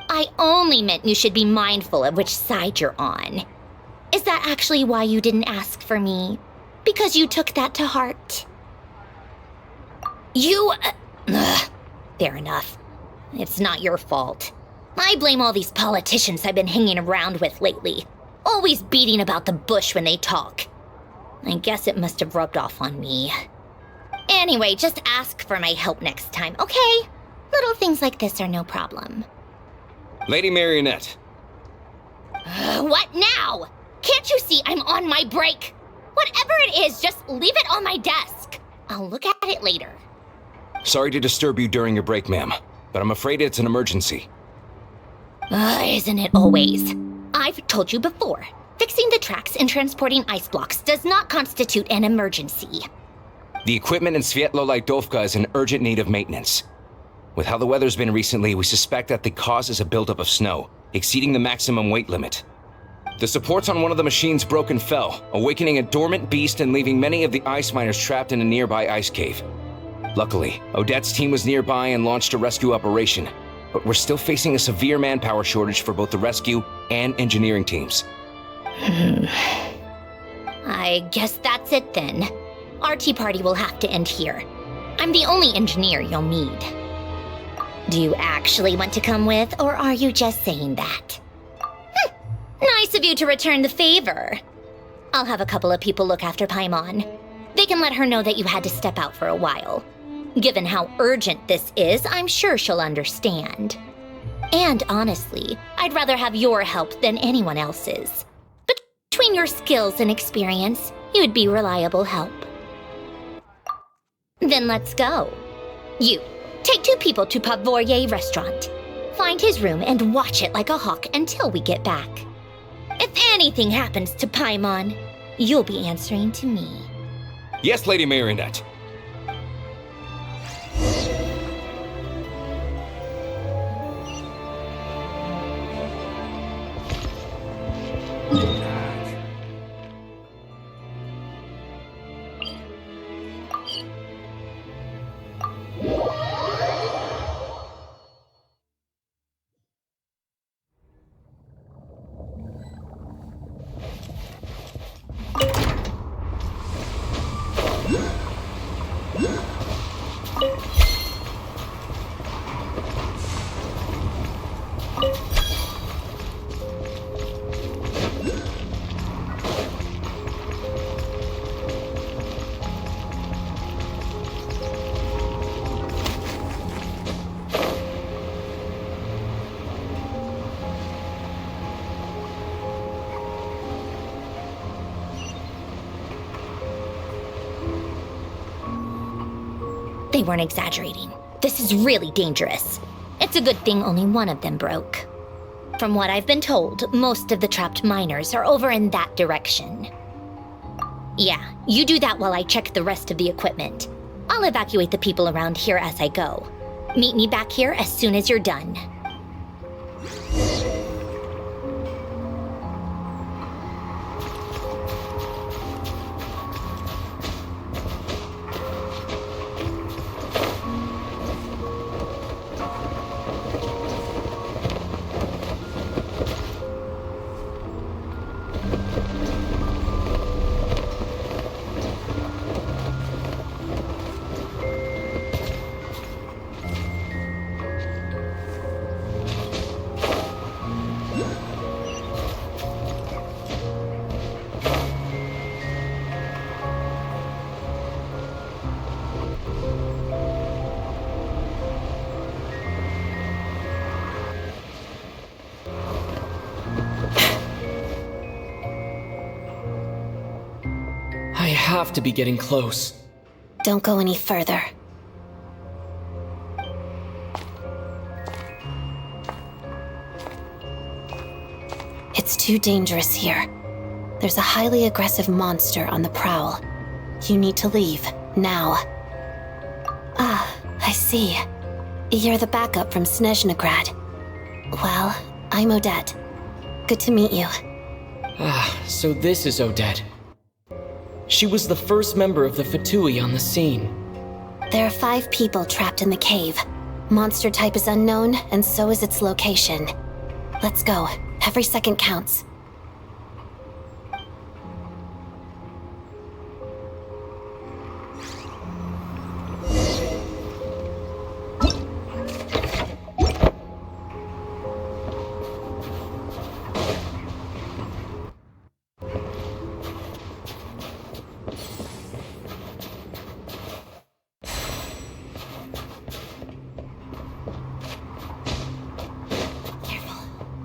I only meant you should be mindful of which side you're on. Is that actually why you didn't ask for me? Because you took that to heart? Fair enough. It's not your fault. I blame all these politicians I've been hanging around with lately. Always beating about the bush when they talk. I guess it must have rubbed off on me. Anyway, just ask for my help next time, okay? Little things like this are no problem. Lady Marionette. What now? Can't you see I'm on my break? Whatever it is, just leave it on my desk. I'll look at it later. Sorry to disturb you during your break, ma'am, but I'm afraid it's an emergency. Isn't it always? I've told you before. Fixing the tracks and transporting ice blocks does not constitute an emergency. The equipment in Svietlo-Lidovka is in urgent need of maintenance. With how the weather's been recently, we suspect that the cause is a buildup of snow, exceeding the maximum weight limit. The supports on one of the machines broke and fell, awakening a dormant beast and leaving many of the ice miners trapped in a nearby ice cave. Luckily, Odette's team was nearby and launched a rescue operation, but we're still facing a severe manpower shortage for both the rescue and engineering teams. I guess that's it then. Our tea party will have to end here. I'm the only engineer you'll need. Do you actually want to come with, or are you just saying that? Nice of you to return the favor. I'll have a couple of people look after Paimon. They can let her know that you had to step out for a while. Given how urgent this is, I'm sure she'll understand. And honestly, I'd rather have your help than anyone else's. Between your skills and experience, you'd be reliable help. Then let's go. You, take 2 people to Pavoyer restaurant. Find his room and watch it like a hawk until we get back. If anything happens to Paimon, you'll be answering to me. Yes, Lady Marionette. They weren't exaggerating. This is really dangerous. It's a good thing only one of them broke. From what I've been told, most of the trapped miners are over in that direction. Yeah, you do that while I check the rest of the equipment. I'll evacuate the people around here as I go. Meet me back here as soon as you're done. I have to be getting close. Don't go any further. It's too dangerous here. There's a highly aggressive monster on the prowl. You need to leave, now. Ah, I see. You're the backup from Snezhnegrad. Well, I'm Odette. Good to meet you. Ah, so this is Odette. She was the first member of the Fatui on the scene. There are 5 people trapped in the cave. Monster type is unknown, and so is its location. Let's go. Every second counts.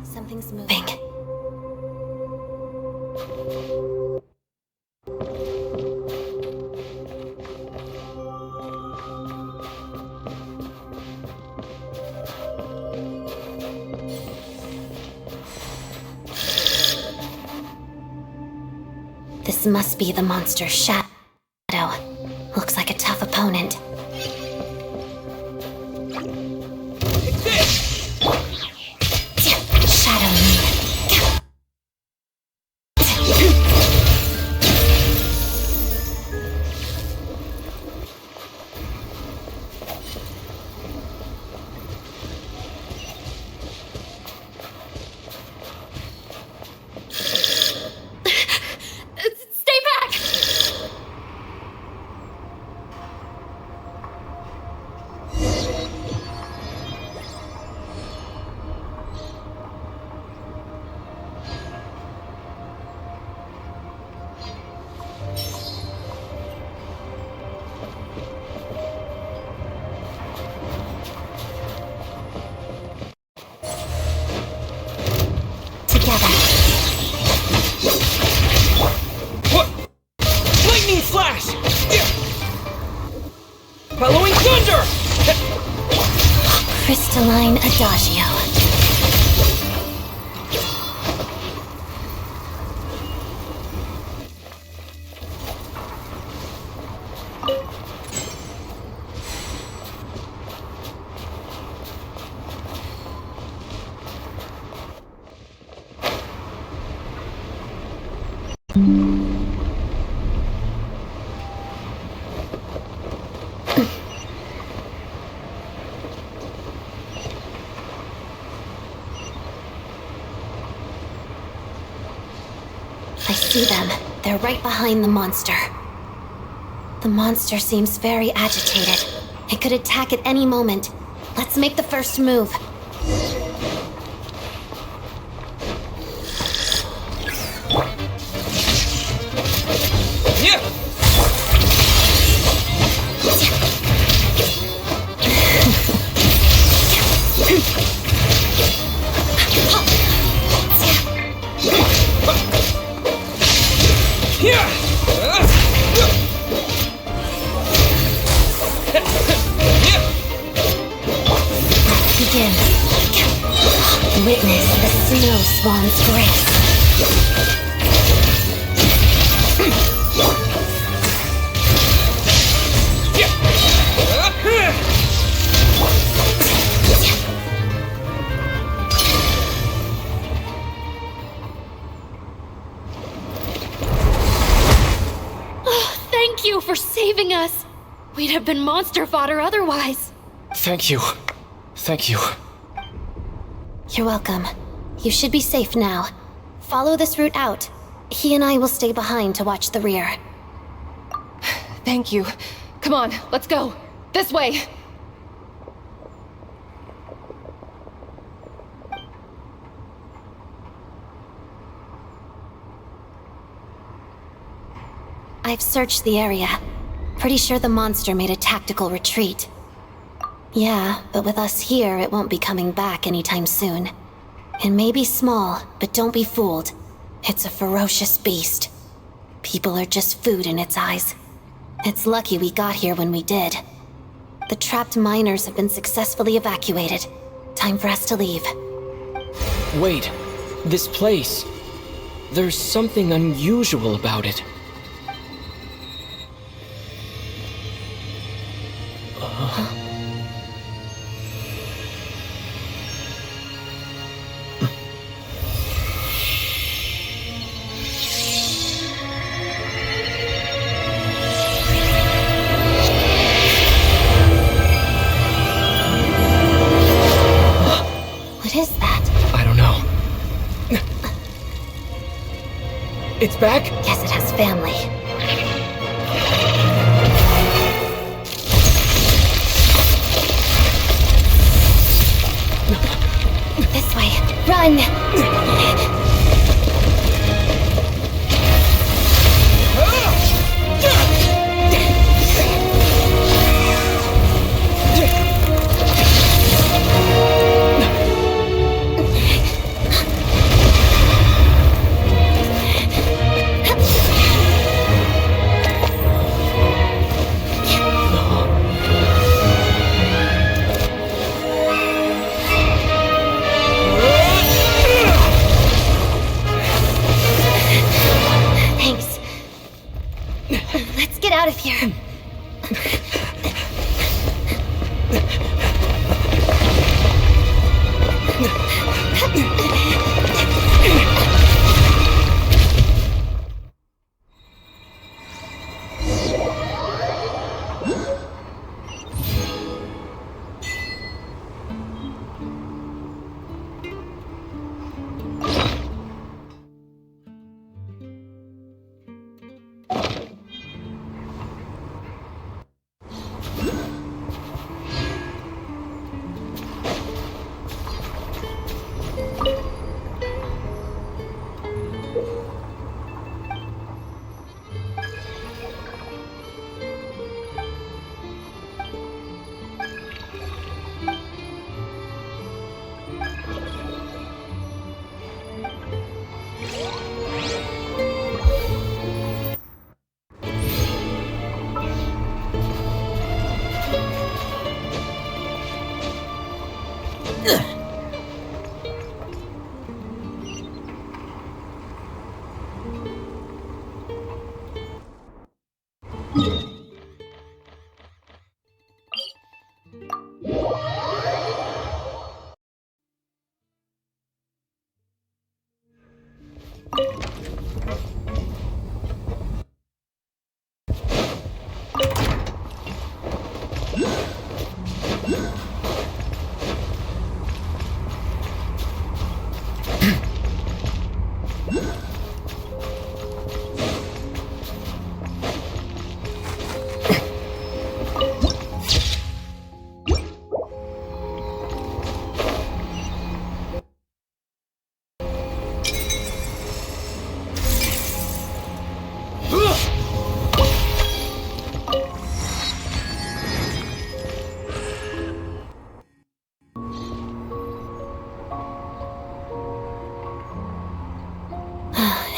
Something's moving. This must be the monster's shadow. Looks like a tough opponent. Bellowing thunder! Crystalline Adagio. I see them. They're right behind the monster. The monster seems very agitated. It could attack at any moment. Let's make the first move. Yeah! Begin. Witness the snow swan's grace. Thank you for saving us. We'd have been monster fodder otherwise. Thank you. Thank you. You're welcome. You should be safe now. Follow this route out. He and I will stay behind to watch the rear. Thank you. Come on, let's go. This way. I've searched the area. Pretty sure the monster made a tactical retreat. Yeah, but with us here, it won't be coming back anytime soon. It may be small, but don't be fooled. It's a ferocious beast. People are just food in its eyes. It's lucky we got here when we did. The trapped miners have been successfully evacuated. Time for us to leave. Wait, this place. There's something unusual about it. What is that? I don't know. It's back? Guess it has family. This way. Run! Thanks. Let's get out of here.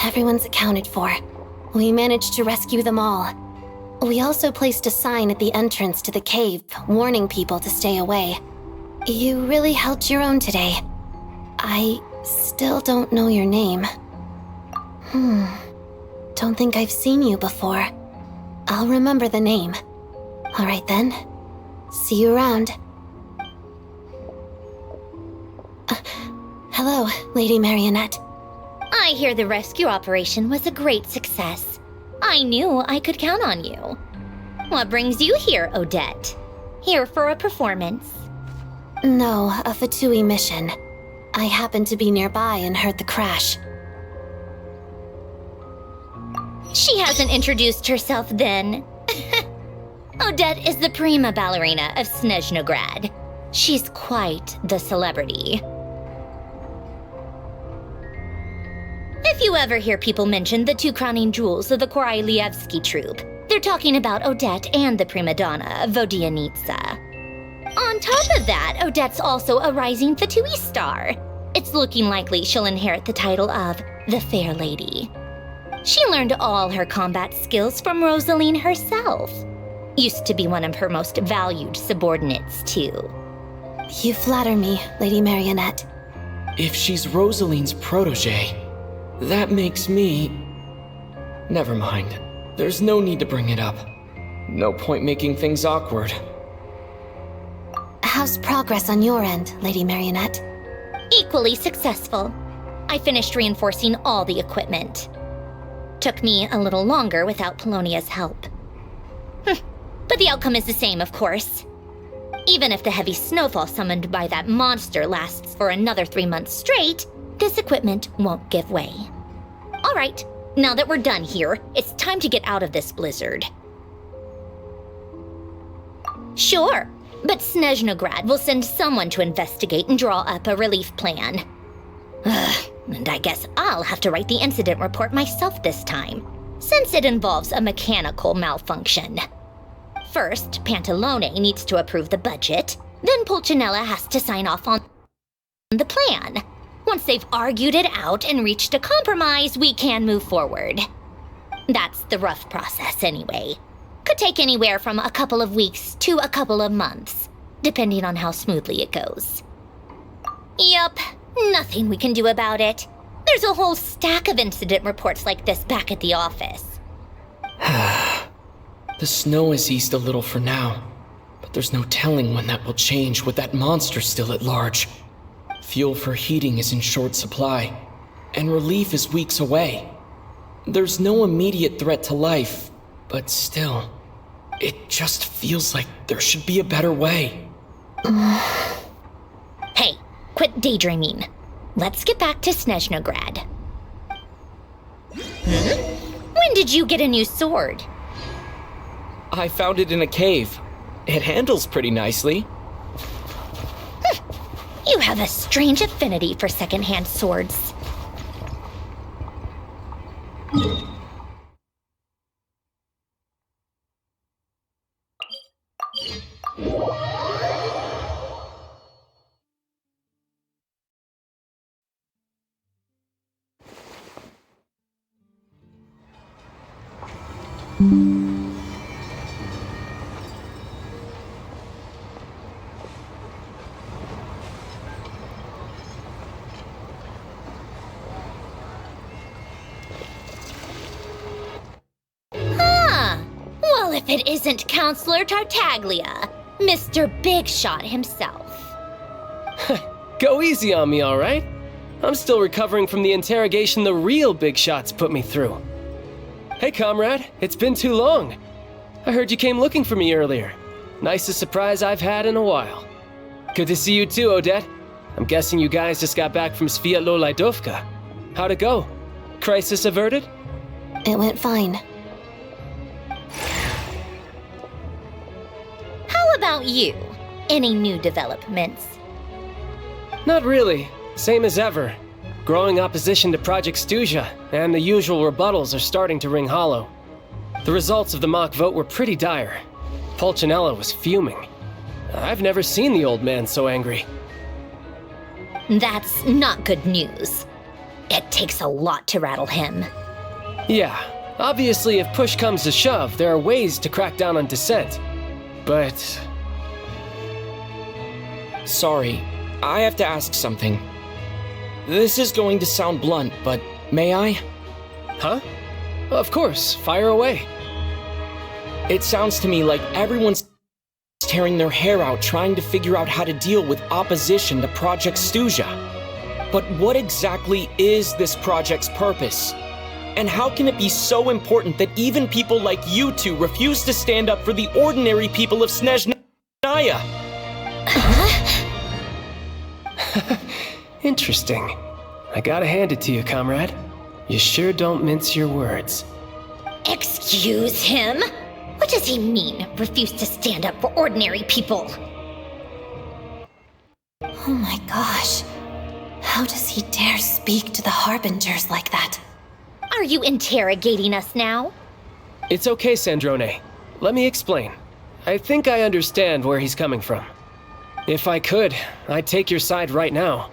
Everyone's accounted for. We managed to rescue them all. We also placed a sign at the entrance to the cave, warning people to stay away. You really held your own today. I still don't know your name. Don't think I've seen you before. I'll remember the name. All right then. See you around. Hello, Lady Marionette. I hear the rescue operation was a great success. I knew I could count on you. What brings you here, Odette? Here for a performance? No, a Fatui mission. I happened to be nearby and heard the crash. She hasn't introduced herself then. Odette is the prima ballerina of Snezhnograd. She's quite the celebrity. If you ever hear people mention the two crowning jewels of the Korailievsky troupe, they're talking about Odette and the prima donna, Vodianitsa. On top of that, Odette's also a rising Fatui star. It's looking likely she'll inherit the title of the Fair Lady. She learned all her combat skills from Rosaline herself. Used to be one of her most valued subordinates, too. You flatter me, Lady Marionette. If she's Rosaline's protege, that makes me... Never mind. There's no need to bring it up. No point making things awkward. How's progress on your end, Lady Marionette? Equally successful. I finished reinforcing all the equipment. Took me a little longer without Polonia's help. But the outcome is the same, of course. Even if the heavy snowfall summoned by that monster lasts for another 3 months straight, this equipment won't give way. All right, now that we're done here, it's time to get out of this blizzard. Sure, but Snezhnograd will send someone to investigate and draw up a relief plan. And I guess I'll have to write the incident report myself this time, since it involves a mechanical malfunction. First, Pantalone needs to approve the budget, then Pulcinella has to sign off on the plan. Once they've argued it out and reached a compromise, we can move forward. That's the rough process anyway. Could take anywhere from a couple of weeks to a couple of months, depending on how smoothly it goes. Yup, nothing we can do about it. There's a whole stack of incident reports like this back at the office. The snow has eased a little for now, but there's no telling when that will change with that monster still at large. Fuel for heating is in short supply, and relief is weeks away. There's no immediate threat to life, but still, it just feels like there should be a better way. Hey, quit daydreaming. Let's get back to Snezhnograd. When did you get a new sword? I found it in a cave. It handles pretty nicely. You have a strange affinity for second-hand swords. if it isn't Counselor Tartaglia, Mr. Big Shot himself. Go easy on me, all right? I'm still recovering from the interrogation the real Big Shots put me through. Hey, comrade, it's been too long. I heard you came looking for me earlier. Nicest surprise I've had in a while. Good to see you too, Odette. I'm guessing you guys just got back from Sviatlo-Lajdovka. How'd it go? Crisis averted? It went fine. How about you? Any new developments? Not really. Same as ever. Growing opposition to Project Stuja, and the usual rebuttals are starting to ring hollow. The results of the mock vote were pretty dire. Pulcinella was fuming. I've never seen the old man so angry. That's not good news. It takes a lot to rattle him. Yeah, obviously if push comes to shove, there are ways to crack down on dissent. But... Sorry, I have to ask something. This is going to sound blunt, but may I? Huh? Of course, fire away. It sounds to me like everyone's tearing their hair out trying to figure out how to deal with opposition to Project Stuja. But what exactly is this project's purpose? And how can it be so important that even people like you two refuse to stand up for the ordinary people of Snezhnaya? Interesting. I gotta hand it to you, comrade. You sure don't mince your words. Excuse him? What does he mean, refuse to stand up for ordinary people? Oh my gosh. How does he dare speak to the Harbingers like that? Are you interrogating us now? It's okay, Sandrone. Let me explain. I think I understand where he's coming from. If I could, I'd take your side right now.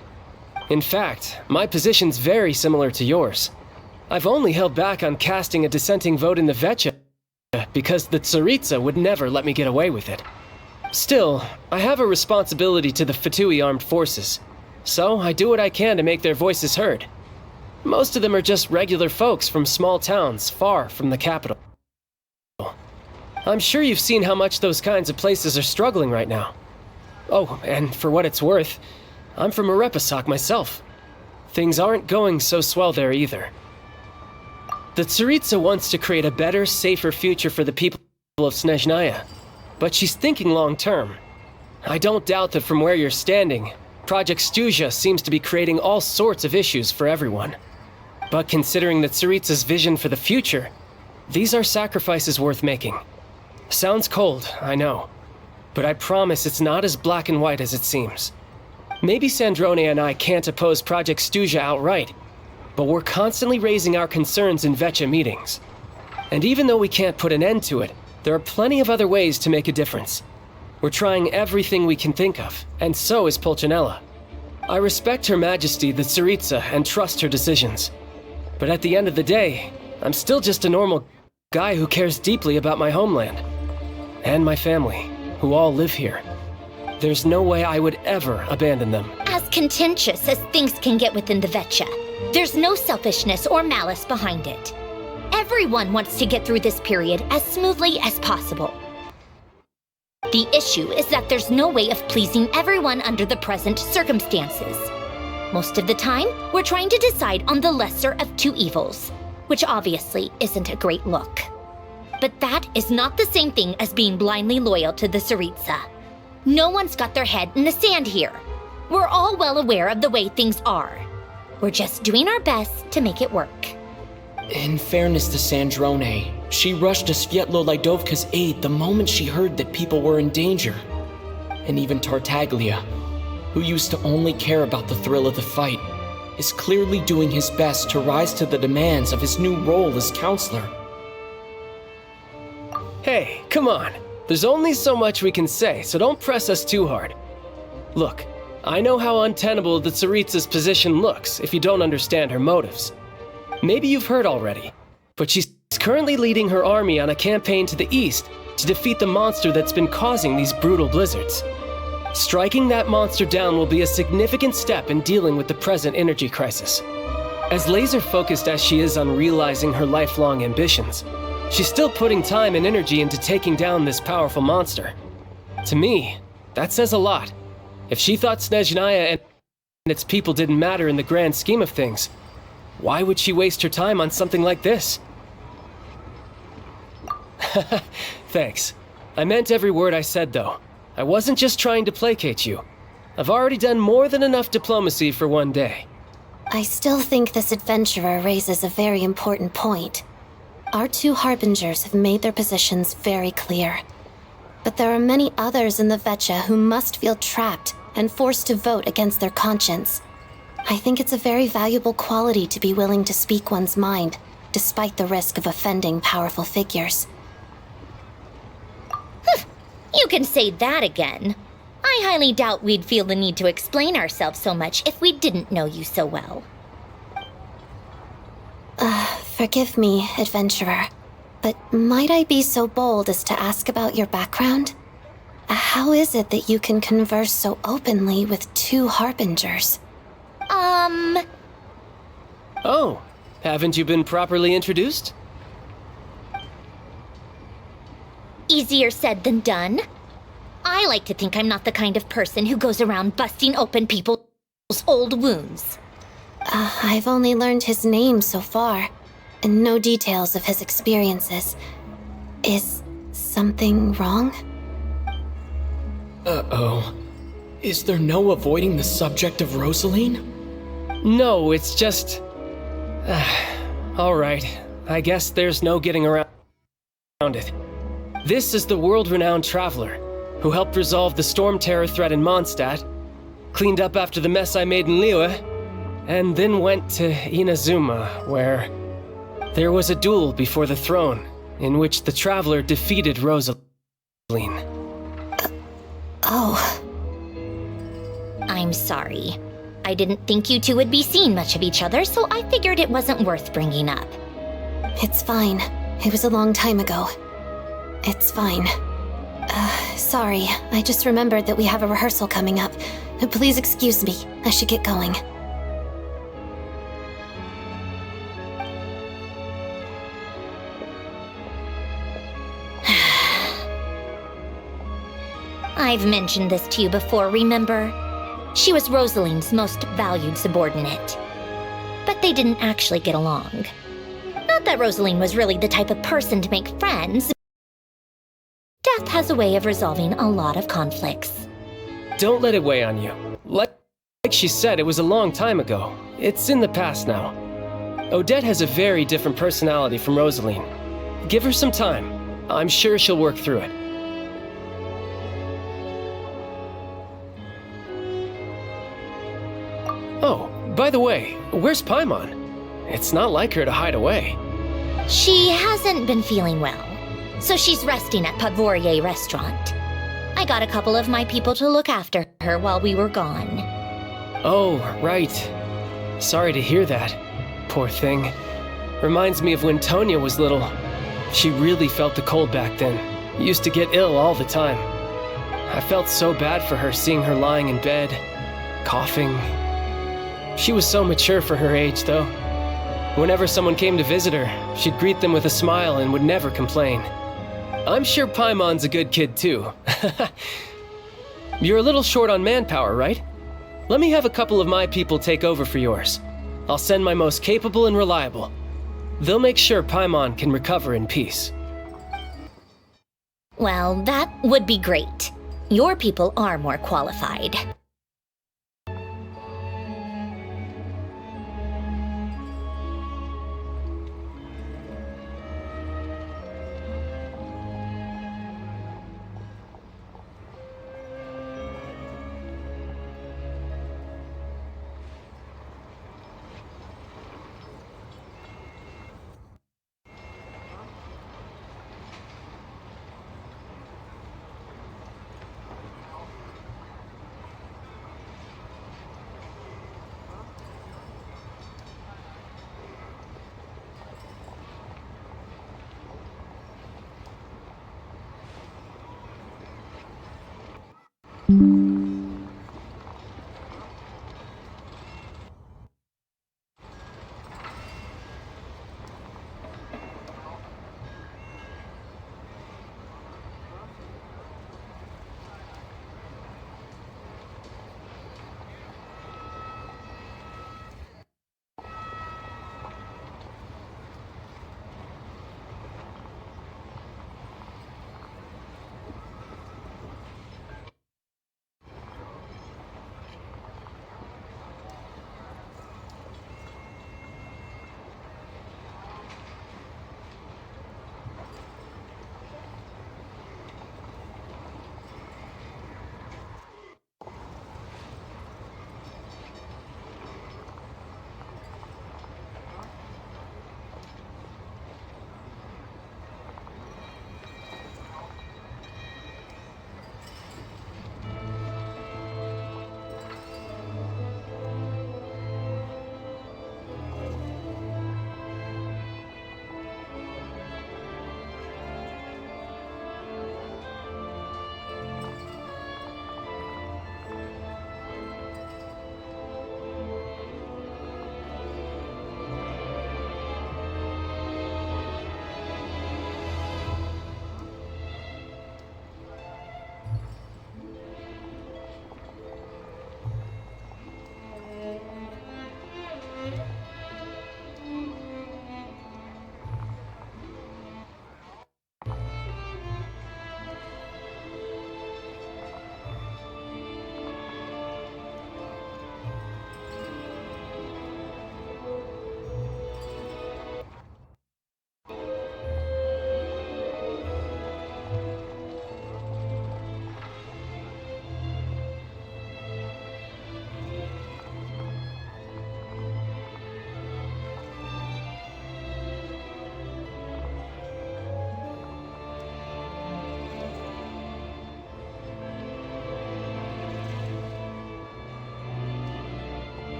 In fact, my position's very similar to yours. I've only held back on casting a dissenting vote in the Vecha because the Tsaritsa would never let me get away with it. Still, I have a responsibility to the Fatui armed forces, so I do what I can to make their voices heard. Most of them are just regular folks from small towns far from the capital. I'm sure you've seen how much those kinds of places are struggling right now. Oh, and for what it's worth, I'm from Arepasak myself. Things aren't going so swell there either. The Tsaritsa wants to create a better, safer future for the people of Snezhnaya, but she's thinking long-term. I don't doubt that from where you're standing, Project Stuja seems to be creating all sorts of issues for everyone. But considering the Tsaritsa's vision for the future, these are sacrifices worth making. Sounds cold, I know, but I promise it's not as black and white as it seems. Maybe Sandrone and I can't oppose Project Stuja outright, but we're constantly raising our concerns in Vecha meetings. And even though we can't put an end to it, there are plenty of other ways to make a difference. We're trying everything we can think of, and so is Pulcinella. I respect Her Majesty the Tsaritsa and trust her decisions. But at the end of the day, I'm still just a normal guy who cares deeply about my homeland. And my family, who all live here. There's no way I would ever abandon them. As contentious as things can get within the Vecha, there's no selfishness or malice behind it. Everyone wants to get through this period as smoothly as possible. The issue is that there's no way of pleasing everyone under the present circumstances. Most of the time, we're trying to decide on the lesser of two evils, which obviously isn't a great look. But that is not the same thing as being blindly loyal to the Tsaritsa. No one's got their head in the sand here. We're all well aware of the way things are. We're just doing our best to make it work. In fairness to Sandrone, she rushed to Sviatlo-Lajdovka's aid the moment she heard that people were in danger. And even Tartaglia, who used to only care about the thrill of the fight, is clearly doing his best to rise to the demands of his new role as counselor. Hey, come on. There's only so much we can say, so don't press us too hard. Look, I know how untenable the Tsaritsa's position looks if you don't understand her motives. Maybe you've heard already, but she's currently leading her army on a campaign to the east to defeat the monster that's been causing these brutal blizzards. Striking that monster down will be a significant step in dealing with the present energy crisis. As laser-focused as she is on realizing her lifelong ambitions, She's still putting time and energy into taking down this powerful monster. To me, that says a lot. If she thought Snezhnaya and its people didn't matter in the grand scheme of things, why would she waste her time on something like this? Thanks. I meant every word I said, though. I wasn't just trying to placate you. I've already done more than enough diplomacy for one day. I still think this adventurer raises a very important point. Our two harbingers have made their positions very clear. But there are many others in the Vetcha who must feel trapped and forced to vote against their conscience. I think it's a very valuable quality to be willing to speak one's mind, despite the risk of offending powerful figures. You can say that again. I highly doubt we'd feel the need to explain ourselves so much if we didn't know you so well. Forgive me, adventurer, but might I be so bold as to ask about your background? How is it that you can converse so openly with two harbingers? Oh, haven't you been properly introduced? Easier said than done. I like to think I'm not the kind of person who goes around busting open people's old wounds. I've only learned his name so far, and no details of his experiences. Is something wrong? Uh-oh. Is there no avoiding the subject of Rosaline? No, it's just... all right. I guess there's no getting around it. This is the world-renowned traveler who helped resolve the storm terror threat in Mondstadt, cleaned up after the mess I made in Liyue, and then went to Inazuma, where there was a duel before the throne in which the traveler defeated Rosaline. Oh. I'm sorry. I didn't think you two would be seeing much of each other, so I figured it wasn't worth bringing up. It's fine. It was a long time ago. It's fine. Sorry, I just remembered that we have a rehearsal coming up. Please excuse me, I should get going. I've mentioned this to you before, remember? She was Rosaline's most valued subordinate. But they didn't actually get along. Not that Rosaline was really the type of person to make friends. Death has a way of resolving a lot of conflicts. Don't let it weigh on you. Like she said, it was a long time ago. It's in the past now. Odette has a very different personality from Rosaline. Give her some time. I'm sure she'll work through it. Oh, by the way, where's Paimon? It's not like her to hide away. She hasn't been feeling well, so she's resting at Podvorier restaurant. I got a couple of my people to look after her while we were gone. Oh, right. Sorry to hear that. Poor thing. Reminds me of when Tonya was little. She really felt the cold back then. Used to get ill all the time. I felt so bad for her seeing her lying in bed, coughing. She was so mature for her age, though. Whenever someone came to visit her, she'd greet them with a smile and would never complain. I'm sure Paimon's a good kid, too. You're a little short on manpower, right? Let me have a couple of my people take over for yours. I'll send my most capable and reliable. They'll make sure Paimon can recover in peace. Well, that would be great. Your people are more qualified.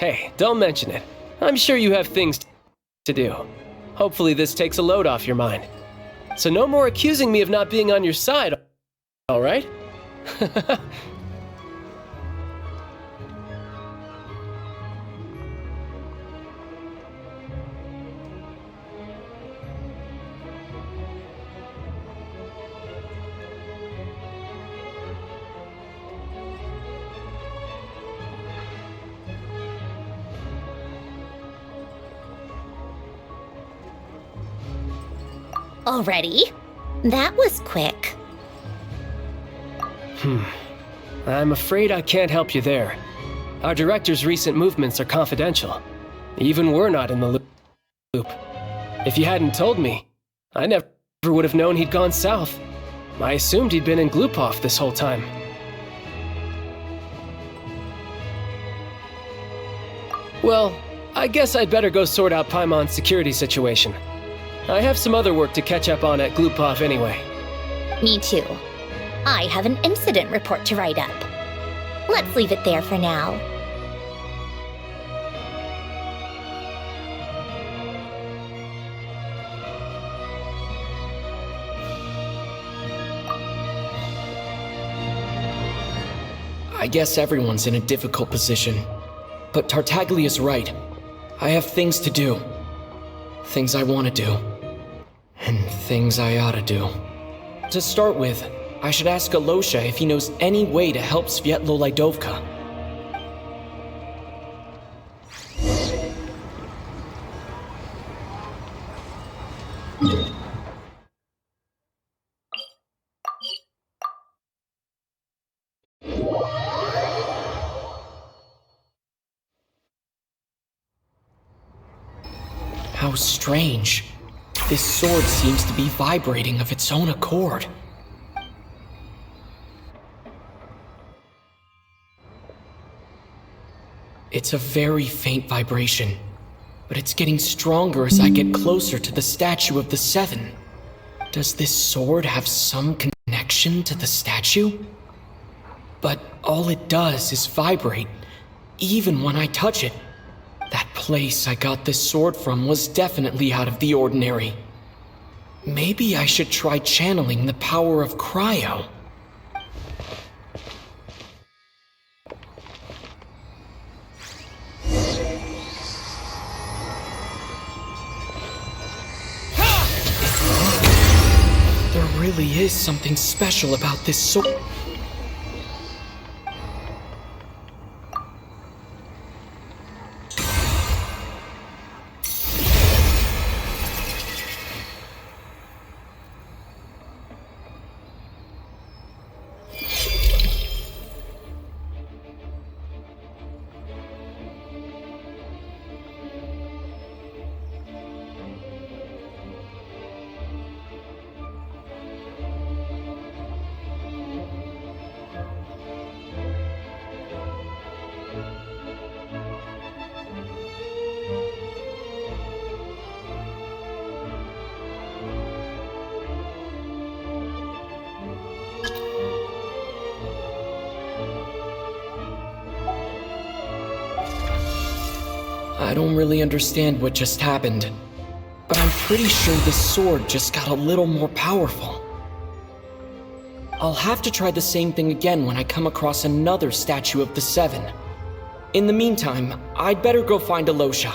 Hey, don't mention it. I'm sure you have things to do. Hopefully this takes a load off your mind. So no more accusing me of not being on your side, all right? Already? That was quick. I'm afraid I can't help you there. Our director's recent movements are confidential. Even we're not in the loop. If you hadn't told me, I never would have known he'd gone south. I assumed he'd been in Glupov this whole time. Well, I guess I'd better go sort out Paimon's security situation. I have some other work to catch up on at Glupov anyway. Me too. I have an incident report to write up. Let's leave it there for now. I guess everyone's in a difficult position. But Tartaglia's right. I have things to do. Things I want to do. And things I ought to do. To start with, I should ask Alosha if he knows any way to help Svietlo Lydovka. How strange. This sword seems to be vibrating of its own accord. It's a very faint vibration, but it's getting stronger as I get closer to the statue of the Seven. Does this sword have some connection to the statue? But all it does is vibrate, even when I touch it. That place I got this sword from was definitely out of the ordinary. Maybe I should try channeling the power of cryo. There really is something special about this sword. I don't really understand what just happened, but I'm pretty sure this sword just got a little more powerful. I'll have to try the same thing again when I come across another statue of the Seven. In the meantime, I'd better go find Alosha.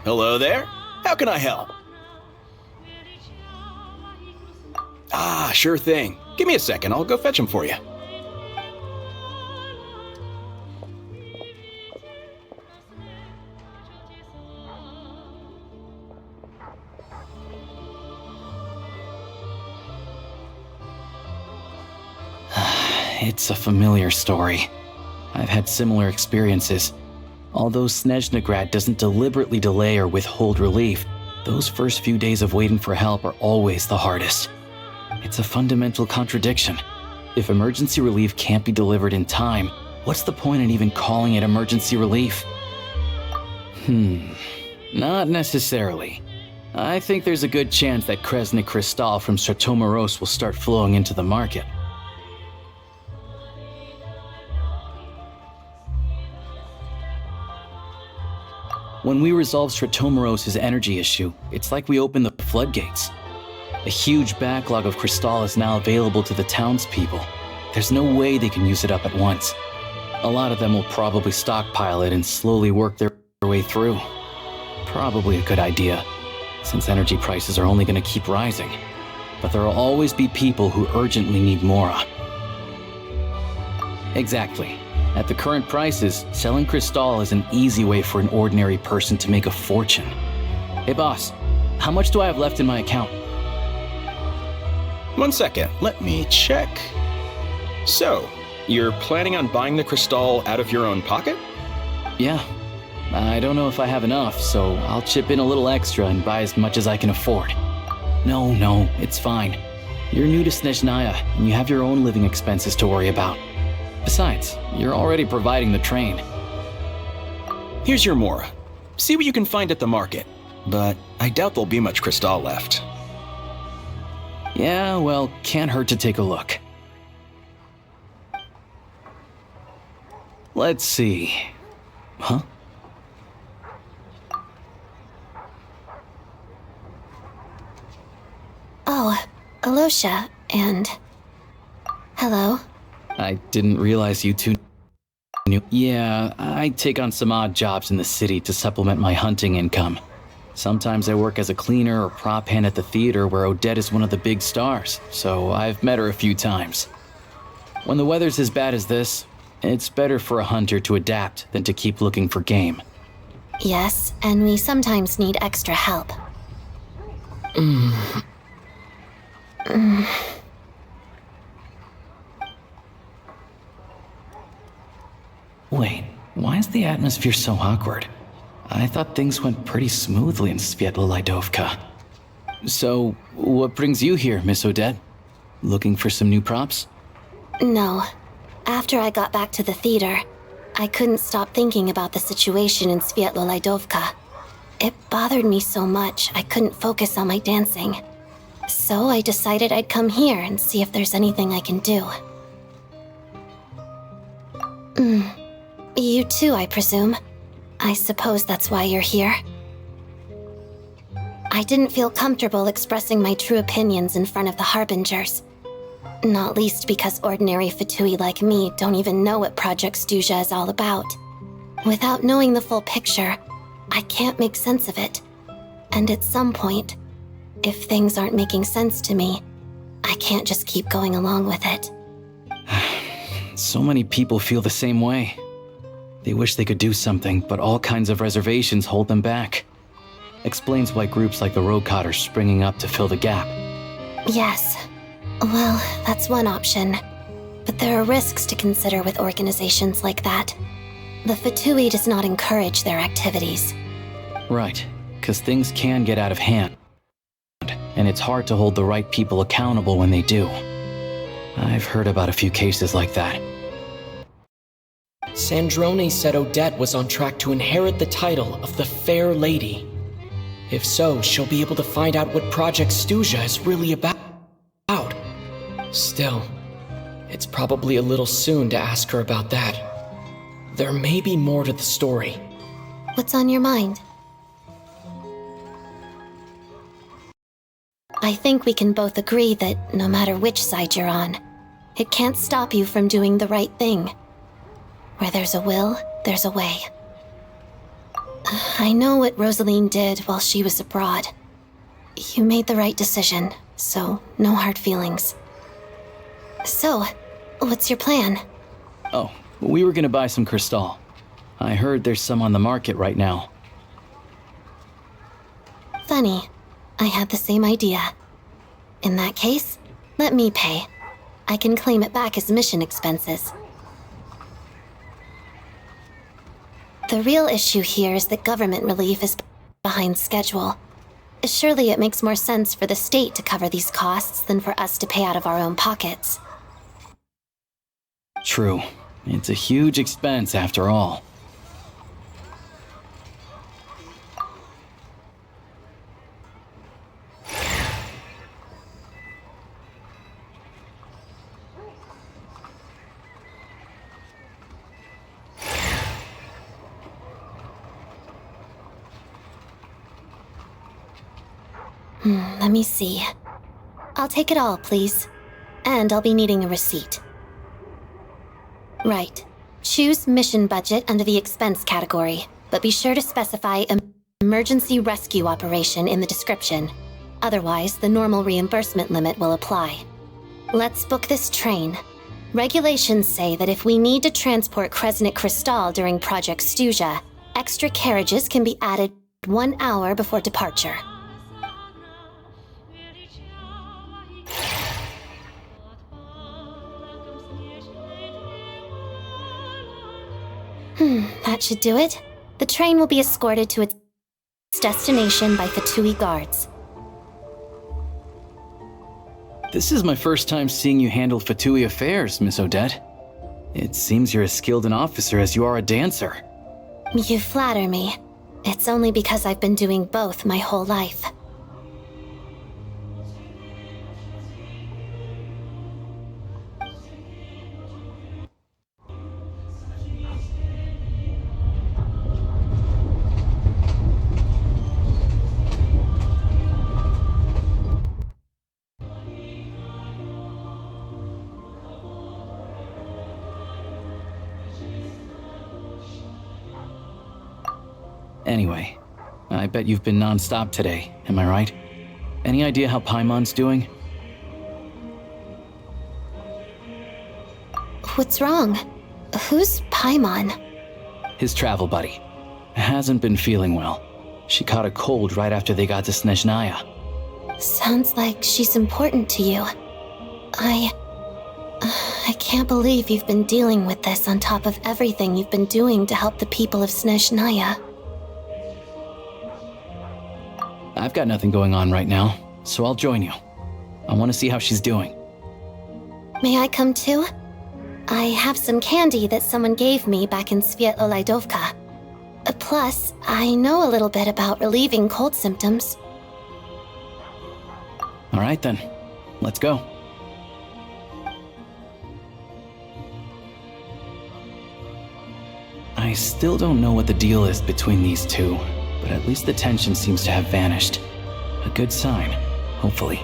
Hello there. How can I help? Ah, sure thing. Give me a second. I'll go fetch him for you. It's a familiar story. I've had similar experiences. Although Snezhnegrad doesn't deliberately delay or withhold relief, those first few days of waiting for help are always the hardest. It's a fundamental contradiction. If emergency relief can't be delivered in time, what's the point in even calling it emergency relief? Not necessarily. I think there's a good chance that Kresnik Kristall from Stratomoros will start flowing into the market. When we resolve Stratomoros' energy issue, it's like we open the floodgates. A huge backlog of Kristall is now available to the townspeople. There's no way they can use it up at once. A lot of them will probably stockpile it and slowly work their way through. Probably a good idea, since energy prices are only going to keep rising. But there will always be people who urgently need Mora. Exactly. At the current prices, selling Kristall is an easy way for an ordinary person to make a fortune. Hey boss, how much do I have left in my account? 1 second, let me check. So, you're planning on buying the Kristall out of your own pocket? Yeah. I don't know if I have enough, so I'll chip in a little extra and buy as much as I can afford. No, it's fine. You're new to Snezhnaya, and you have your own living expenses to worry about. Besides, you're already providing the train. Here's your Mora. See what you can find at the market, but I doubt there'll be much Kristall left. Yeah, well, can't hurt to take a look. Let's see. Huh? Oh, Alosha, and... Hello? I didn't realize you two knew. Yeah, I take on some odd jobs in the city to supplement my hunting income. Sometimes I work as a cleaner or prop hand at the theater where Odette is one of the big stars, so I've met her a few times. When the weather's as bad as this, it's better for a hunter to adapt than to keep looking for game. Yes, and we sometimes need extra help. Wait, why is the atmosphere so awkward? I thought things went pretty smoothly in Svietla Lidovka. So, what brings you here, Miss Odette? Looking for some new props? No. After I got back to the theater, I couldn't stop thinking about the situation in Svietla Lidovka. It bothered me so much I couldn't focus on my dancing. So I decided I'd come here and see if there's anything I can do. You too, I presume. I suppose that's why you're here. I didn't feel comfortable expressing my true opinions in front of the Harbingers. Not least because ordinary Fatui like me don't even know what Project Stuja is all about. Without knowing the full picture, I can't make sense of it. And at some point, if things aren't making sense to me, I can't just keep going along with it. So many people feel the same way. They wish they could do something, but all kinds of reservations hold them back. Explains why groups like the Rokot are springing up to fill the gap. Yes. Well, that's one option. But there are risks to consider with organizations like that. The Fatui does not encourage their activities. Right, because things can get out of hand. And it's hard to hold the right people accountable when they do. I've heard about a few cases like that. Sandrone said Odette was on track to inherit the title of the Fair Lady. If so, she'll be able to find out what Project Stuja is really about. Still, it's probably a little soon to ask her about that. There may be more to the story. What's on your mind? I think we can both agree that no matter which side you're on, it can't stop you from doing the right thing. Where there's a will, there's a way. I know what Rosaline did while she was abroad. You made the right decision, so no hard feelings. So, what's your plan? Oh, we were gonna buy some crystal. I heard there's some on the market right now. Funny. I had the same idea. In that case, let me pay. I can claim it back as mission expenses. The real issue here is that government relief is behind schedule. Surely it makes more sense for the state to cover these costs than for us to pay out of our own pockets. True. It's a huge expense after all. Let me see. I'll take it all, please. And I'll be needing a receipt. Right. Choose mission budget under the expense category, but be sure to specify emergency rescue operation in the description. Otherwise, the normal reimbursement limit will apply. Let's book this train. Regulations say that if we need to transport Kresnik Crystal during Project Stuja, extra carriages can be added 1 hour before departure. That should do it. The train will be escorted to its destination by Fatui guards. This is my first time seeing you handle Fatui affairs, Miss Odette. It seems you're as skilled an officer as you are a dancer. You flatter me. It's only because I've been doing both my whole life. Anyway, I bet you've been non-stop today, am I right? Any idea how Paimon's doing? What's wrong? Who's Paimon? His travel buddy. Hasn't been feeling well. She caught a cold right after they got to Snezhnaya. Sounds like she's important to you. I can't believe you've been dealing with this on top of everything you've been doing to help the people of Snezhnaya. I've got nothing going on right now, so I'll join you. I want to see how she's doing. May I come too? I have some candy that someone gave me back in Sviet Olaydovka. Plus, I know a little bit about relieving cold symptoms. All right then, let's go. I still don't know what the deal is between these two, but at least the tension seems to have vanished. A good sign, hopefully.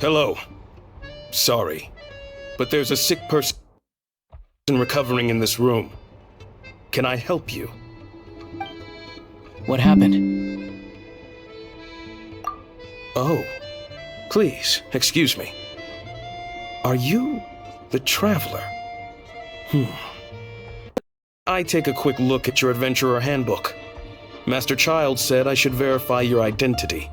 Hello. Sorry. but there's a sick person recovering in this room. Can I help you? What happened? Oh, please, excuse me. Are you the Traveler? I take a quick look at your Adventurer Handbook. Master Child said I should verify your identity.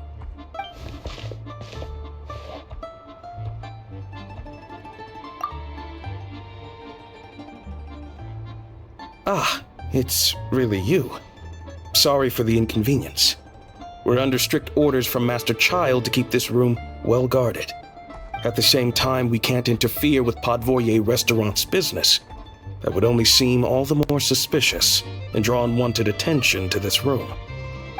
Ah, it's really you. Sorry for the inconvenience. We're under strict orders from Master Child to keep this room well guarded. At the same time, we can't interfere with Podvoye Restaurant's business. That would only seem all the more suspicious and draw unwanted attention to this room.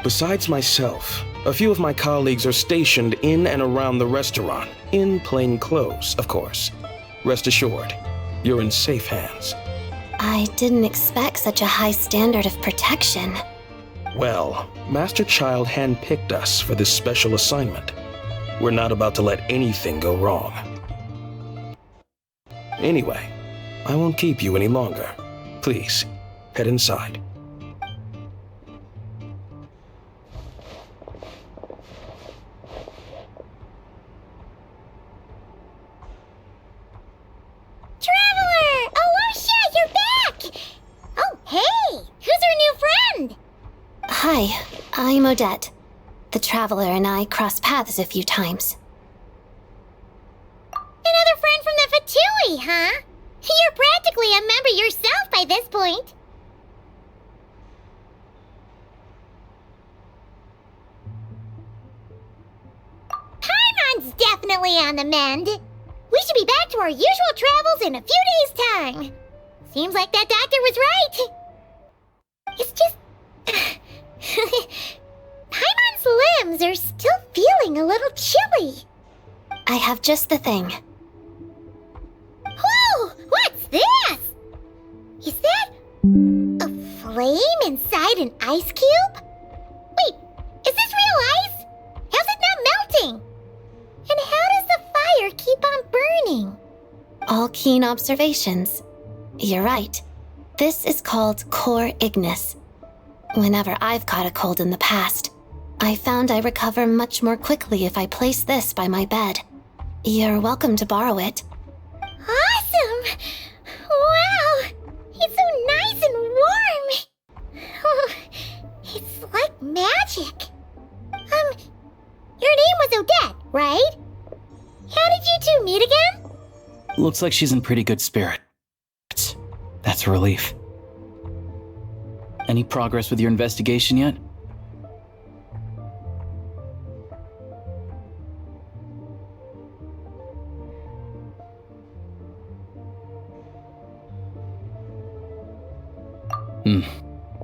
Besides myself, a few of my colleagues are stationed in and around the restaurant, in plain clothes, of course. Rest assured, you're in safe hands. I didn't expect such a high standard of protection. Well, Master Child handpicked us for this special assignment. We're not about to let anything go wrong. Anyway, I won't keep you any longer. Please, head inside. Traveler! Alusha, you're back! Oh, hey! Who's our new friend? Hi, I'm Odette. The Traveler and I crossed paths a few times. Another friend from the Fatui, huh? You're practically a member yourself by this point. Paimon's definitely on the mend. We should be back to our usual travels in a few days' time. Seems like that doctor was right. It's just... Paimon's limbs are still feeling a little chilly. I have just the thing. Whoa! What's this? Is that a flame inside an ice cube? Wait, is this real ice? How's it not melting? And how does the fire keep on burning? All keen observations. You're right. This is called core ignis. Whenever I've caught a cold in the past, I found I recover much more quickly if I place this by my bed. You're welcome to borrow it. Awesome! Wow! It's so nice and warm! Oh, it's like magic. Your name was Odette, right? How did you two meet again? Looks like she's in pretty good spirits. That's a relief. Any progress with your investigation yet?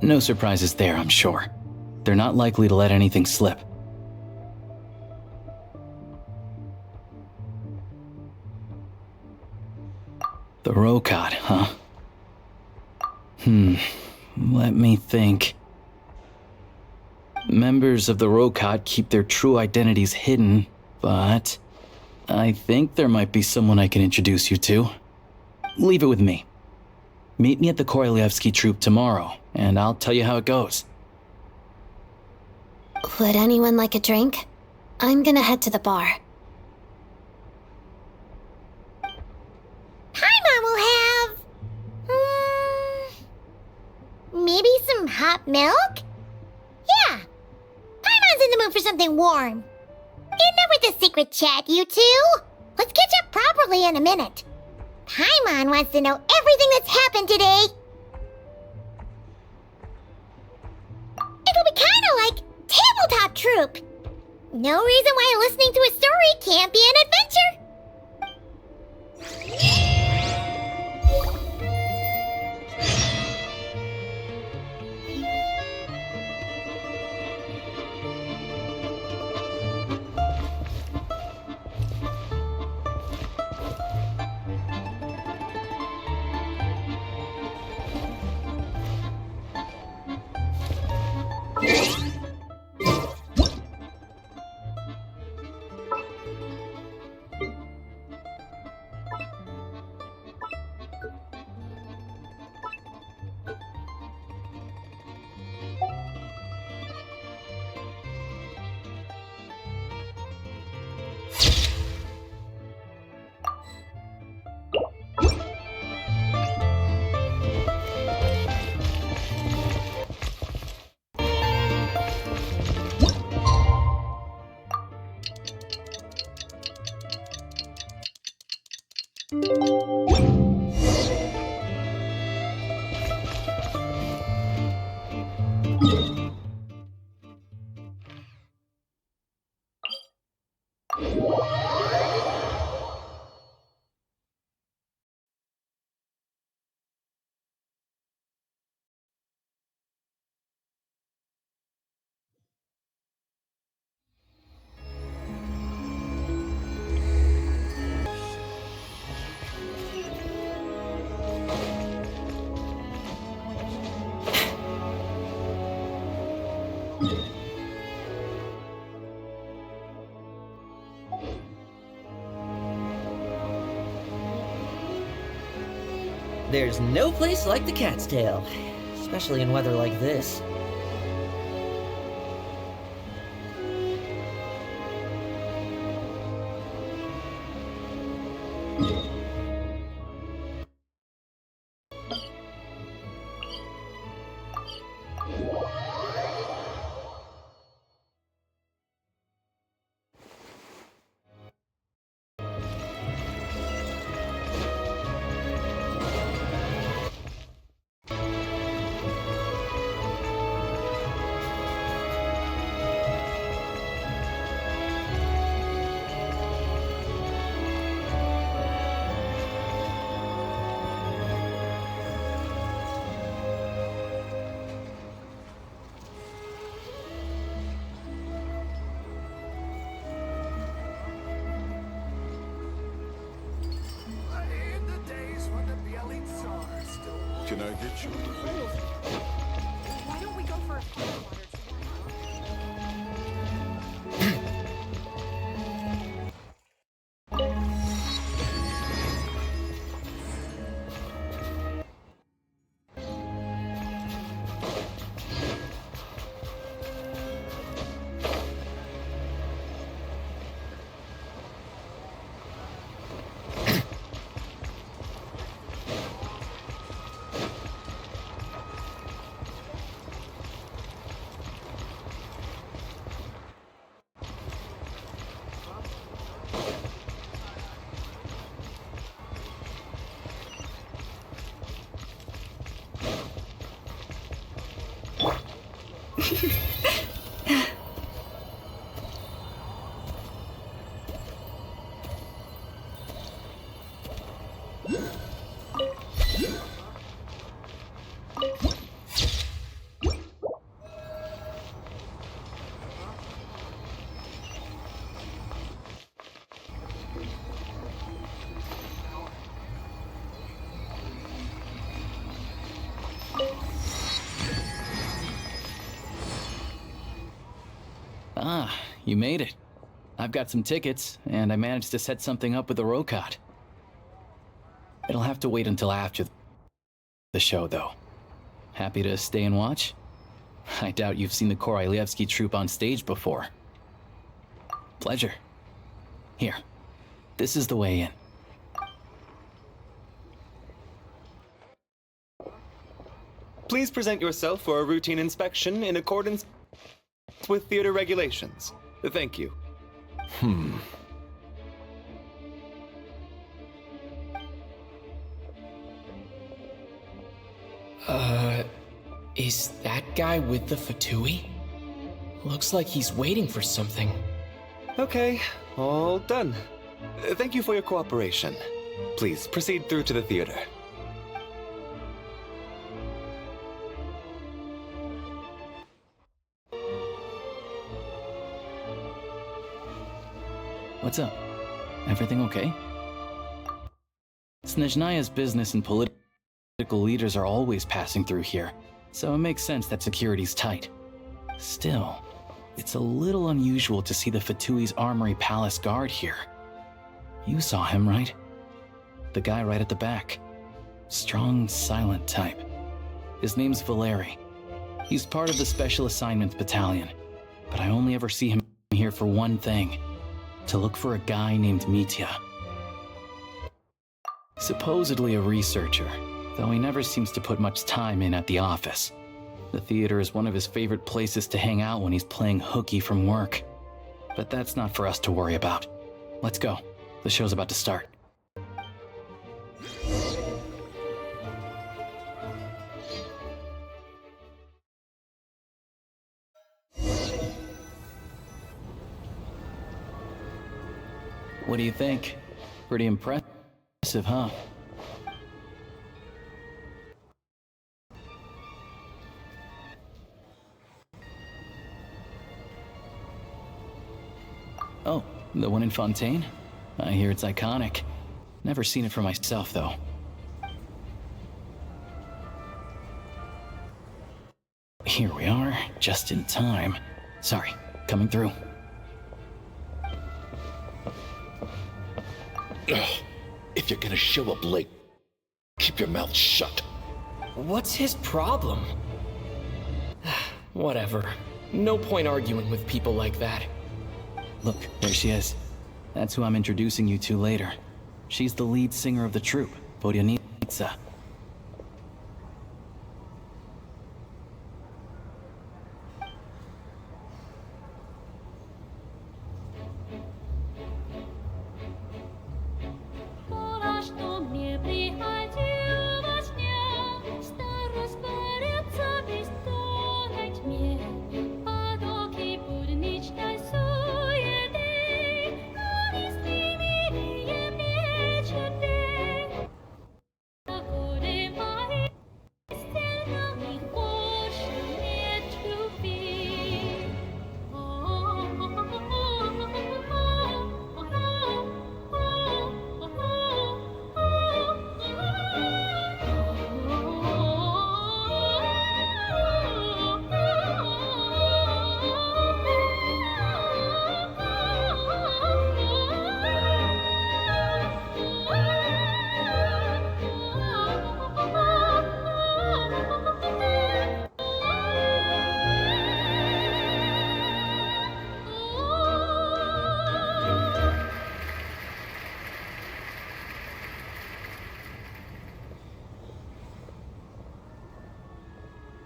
No surprises there, I'm sure. They're not likely to let anything slip. The Rokot, huh? Let me think. Members of the Rokot keep their true identities hidden, but I think there might be someone I can introduce you to. Leave it with me. Meet me at the Korolyevsky Troop tomorrow, and I'll tell you how it goes. Would anyone like a drink? I'm gonna head to the bar. Paimon will have... maybe some hot milk? Yeah. Paimon's in the mood for something warm. Enough with the secret chat, you two. Let's catch up properly in a minute. Paimon wants to know everything that's happened today. It'll be kinda like Tabletop Troop. No reason why listening to a story can't be an adventure. There's no place like the Cat's Tail, especially in weather like this. Can I get you? Why don't we go for a Ah, you made it. I've got some tickets, and I managed to set something up with the Rokot. It'll have to wait until after the show, though. Happy to stay and watch? I doubt you've seen the Korolyevsky troupe on stage before. Pleasure. Here, this is the way in. Please present yourself for a routine inspection in accordance with theater regulations. Thank you. Is that guy with the Fatui? Looks like he's waiting for something. Okay, all done. Thank you for your cooperation. Please proceed through to the theater. What's up? Everything okay? Snezhnaya's business and political leaders are always passing through here, so it makes sense that security's tight. Still, it's a little unusual to see the Fatui's Armory Palace guard here. You saw him, right? The guy right at the back. Strong, silent type. His name's Valeri. He's part of the Special Assignments Battalion, but I only ever see him here for one thing. To look for a guy named Mitya. Supposedly a researcher, though he never seems to put much time in at the office. The theater is one of his favorite places to hang out when he's playing hooky from work. But that's not for us to worry about. Let's go. The show's about to start. What do you think? Pretty impressive, huh? Oh, the one in Fontaine? I hear it's iconic. Never seen it for myself, though. Here we are, just in time. Sorry, coming through. If you're gonna show up late, keep your mouth shut. What's his problem? Whatever. No point arguing with people like that. Look, there she is. That's who I'm introducing you to later. She's the lead singer of the troupe, Vodyanitsa.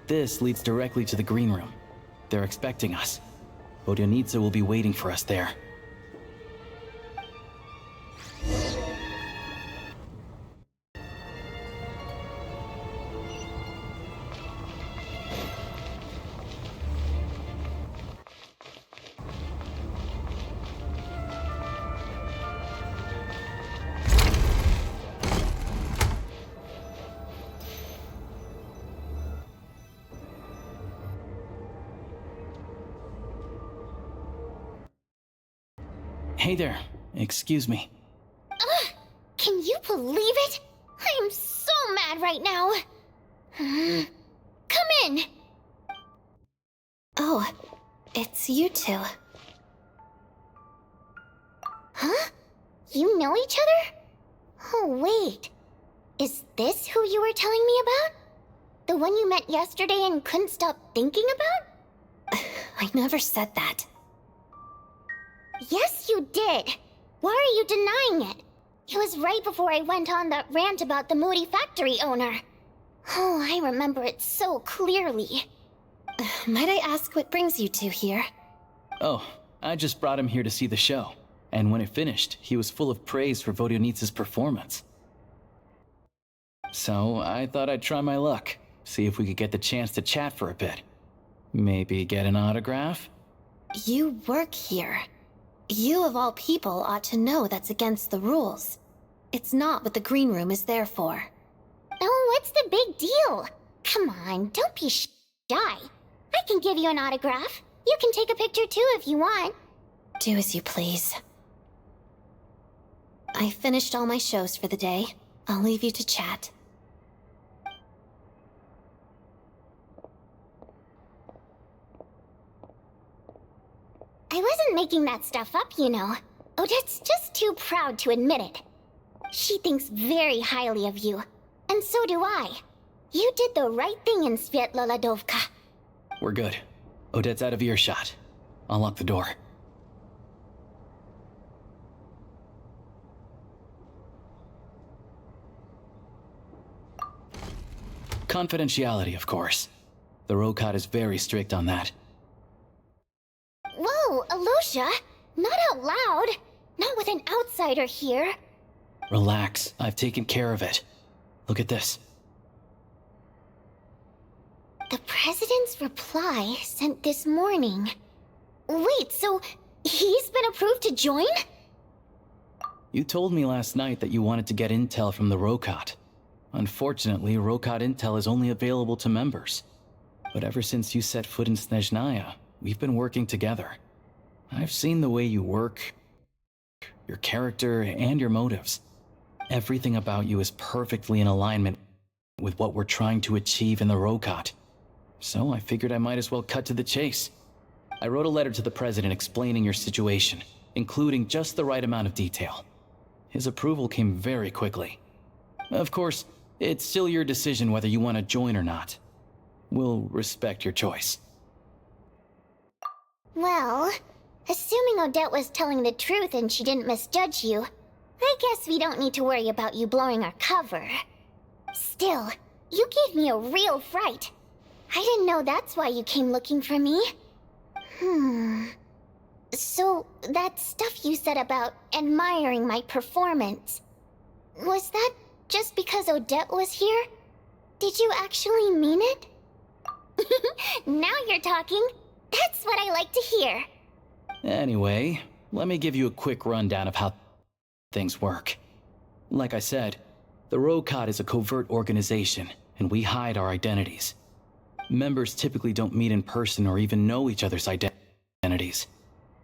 This leads directly to the green room. They're expecting us. Vodyanitsa will be waiting for us there. Hey there. Excuse me. Can you believe it? I am so mad right now. Come in. Oh, it's you two. Huh? You know each other? Oh, wait. Is this who you were telling me about? The one you met yesterday and couldn't stop thinking about? I never said that. Yes, you did. Why are you denying it? It was right before I went on that rant about the moody factory owner. Oh, I remember it so clearly. Might I ask what brings you two here? Oh, I just brought him here to see the show. And when it finished, he was full of praise for Vodyanitsa's performance. So I thought I'd try my luck, see if we could get the chance to chat for a bit. Maybe get an autograph? You work here. You of all people ought to know that's against the rules. It's not what the green room is there for. Oh, what's the big deal? Come on, don't be shy. I can give you an autograph. You can take a picture too if you want. Do as you please. I finished all my shows for the day. I'll leave you to chat. I wasn't making that stuff up, you know. Odette's just too proud to admit it. She thinks very highly of you, and so do I. You did the right thing in Svietloladovka. We're good. Odette's out of earshot. I'll lock the door. Confidentiality, of course. The Rokot is very strict on that. Whoa, Alosha! Not out loud! Not with an outsider here! Relax, I've taken care of it. Look at this. The President's reply sent this morning. Wait, so he's been approved to join? You told me last night that you wanted to get intel from the Rokot. Unfortunately, Rokot intel is only available to members. But ever since you set foot in Snezhnaya, we've been working together. I've seen the way you work, your character, and your motives. Everything about you is perfectly in alignment with what we're trying to achieve in the Rokot. So I figured I might as well cut to the chase. I wrote a letter to the President explaining your situation, including just the right amount of detail. His approval came very quickly. Of course, It's still your decision whether you want to join or not. We'll respect your choice. Well, assuming Odette was telling the truth and she didn't misjudge you, I guess we don't need to worry about you blowing our cover. Still, you gave me a real fright. I didn't know that's why you came looking for me. So, that stuff you said about admiring my performance, was that just because Odette was here? Did you actually mean it? Now you're talking. That's what I like to hear. Anyway, let me give you a quick rundown of how things work. Like I said, the Rokot is a covert organization, and we hide our identities. Members typically don't meet in person or even know each other's identities.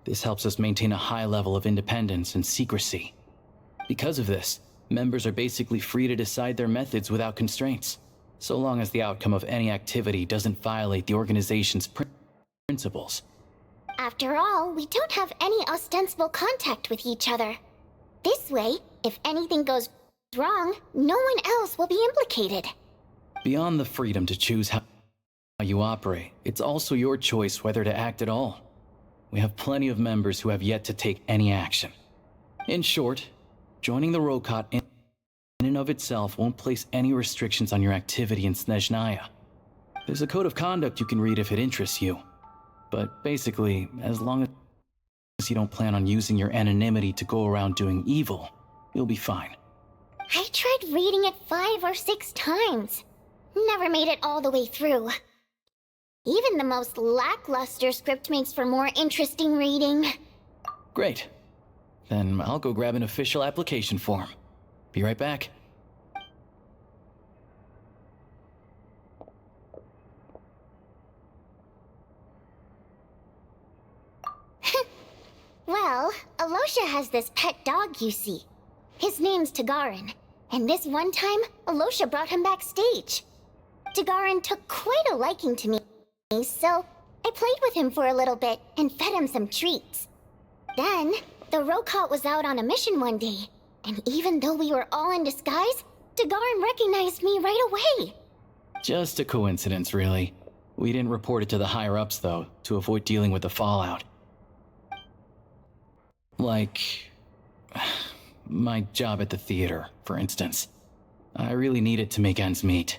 This helps us maintain a high level of independence and secrecy. Because of this, members are basically free to decide their methods without constraints, so long as the outcome of any activity doesn't violate the organization's principles. After all, we don't have any ostensible contact with each other. This way, if anything goes wrong, no one else will be implicated. Beyond the freedom to choose how you operate, it's also your choice whether to act at all. We have plenty of members who have yet to take any action. In short, joining the Rokot in and of itself won't place any restrictions on your activity in Snezhnaya. There's a code of conduct you can read if it interests you. But basically, as long as you don't plan on using your anonymity to go around doing evil, you'll be fine. I tried reading it 5 or 6 times. Never made it all the way through. Even the most lackluster script makes for more interesting reading. Great. Then I'll go grab an official application form. Be right back. Well, Alosha has this pet dog, you see. His name's Tagarin, and this one time, Alosha brought him backstage. Tagarin took quite a liking to me, so I played with him for a little bit and fed him some treats. Then, the Rokot was out on a mission one day, and even though we were all in disguise, Tagarin recognized me right away. Just a coincidence, really. We didn't report it to the higher-ups, though, to avoid dealing with the fallout. Like, my job at the theater, for instance. I really needed to make ends meet.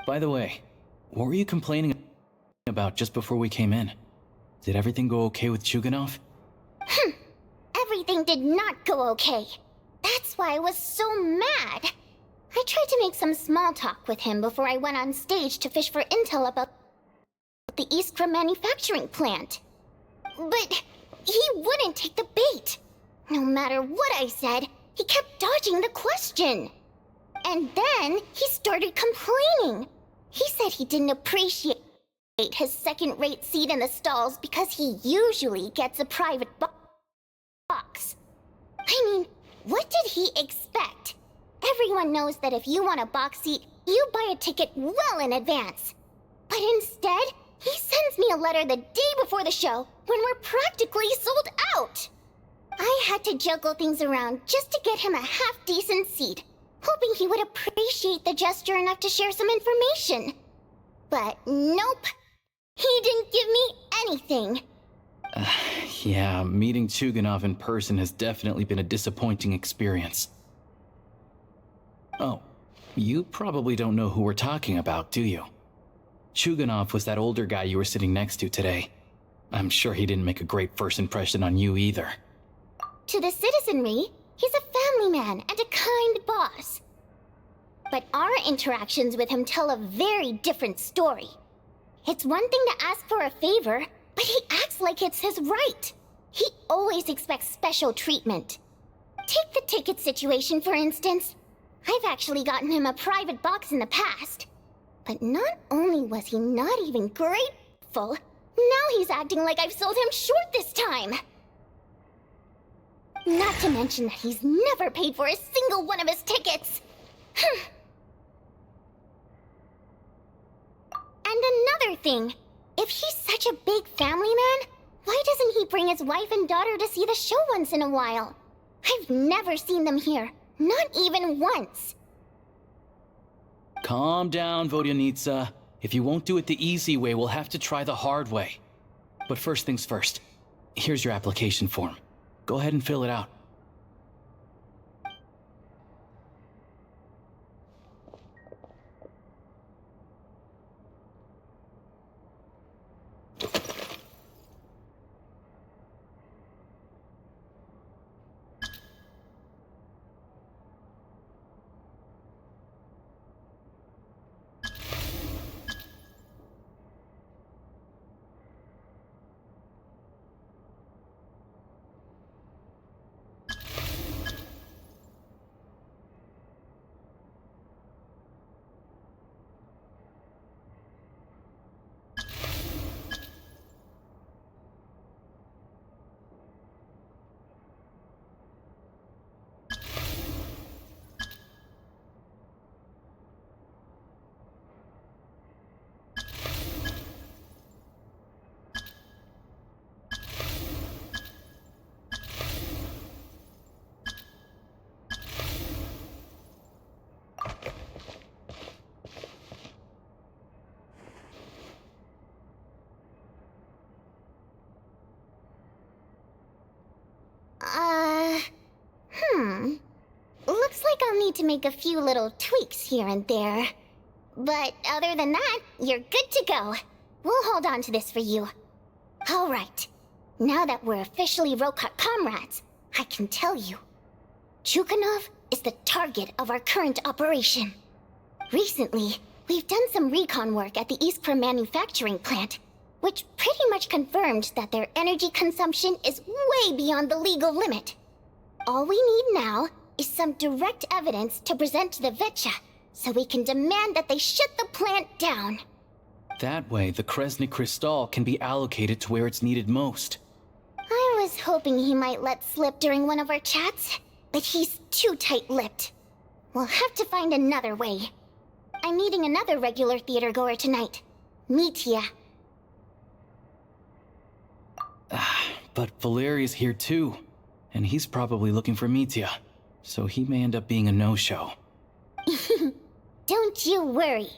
By the way, what were you complaining about just before we came in? Did everything go okay with Chuganov? Everything did not go okay. That's why I was so mad. I tried to make some small talk with him before I went on stage to fish for intel about the Iskra manufacturing plant. But he wouldn't take the bait. No matter what I said, he kept dodging the question. And then he started complaining. He said he didn't appreciate his second-rate seat in the stalls because he usually gets a private box. I mean, what did he expect? Everyone knows that if you want a box seat, you buy a ticket well in advance. But instead, he sends me a letter the day before the show when we're practically sold out. I had to juggle things around just to get him a half-decent seat, hoping he would appreciate the gesture enough to share some information. But nope, he didn't give me anything. Yeah, meeting Chuganov in person has definitely been a disappointing experience. Oh, you probably don't know who we're talking about, do you? Chuganov was that older guy you were sitting next to today. I'm sure he didn't make a great first impression on you either. To the citizenry, he's a family man and a kind boss. But our interactions with him tell a very different story. It's one thing to ask for a favor, but he acts like it's his right. He always expects special treatment. Take the ticket situation, for instance. I've actually gotten him a private box in the past. But not only was he not even grateful, now he's acting like I've sold him short this time. Not to mention that he's never paid for a single one of his tickets. And another thing, if he's such a big family man, why doesn't he bring his wife and daughter to see the show once in a while? I've never seen them here, not even once. Calm down, Vodyanitsa. If you won't do it the easy way, we'll have to try the hard way. But first things first. Here's your application form. Go ahead and fill it out. Looks like I'll need to make a few little tweaks here and there. But other than that, you're good to go. We'll hold on to this for you. Alright. Now that we're officially Rokut comrades, I can tell you. Chukhanov is the target of our current operation. Recently, we've done some recon work at the Iskra manufacturing plant, which pretty much confirmed that their energy consumption is way beyond the legal limit. All we need now is some direct evidence to present to the Vetcha, so we can demand that they shut the plant down. That way, the Kresnik Crystal can be allocated to where it's needed most. I was hoping he might let slip during one of our chats, but he's too tight-lipped. We'll have to find another way. I'm meeting another regular theater goer tonight, Mitya. But Valeria's here too, and he's probably looking for Mitya, so he may end up being a no-show. Don't you worry.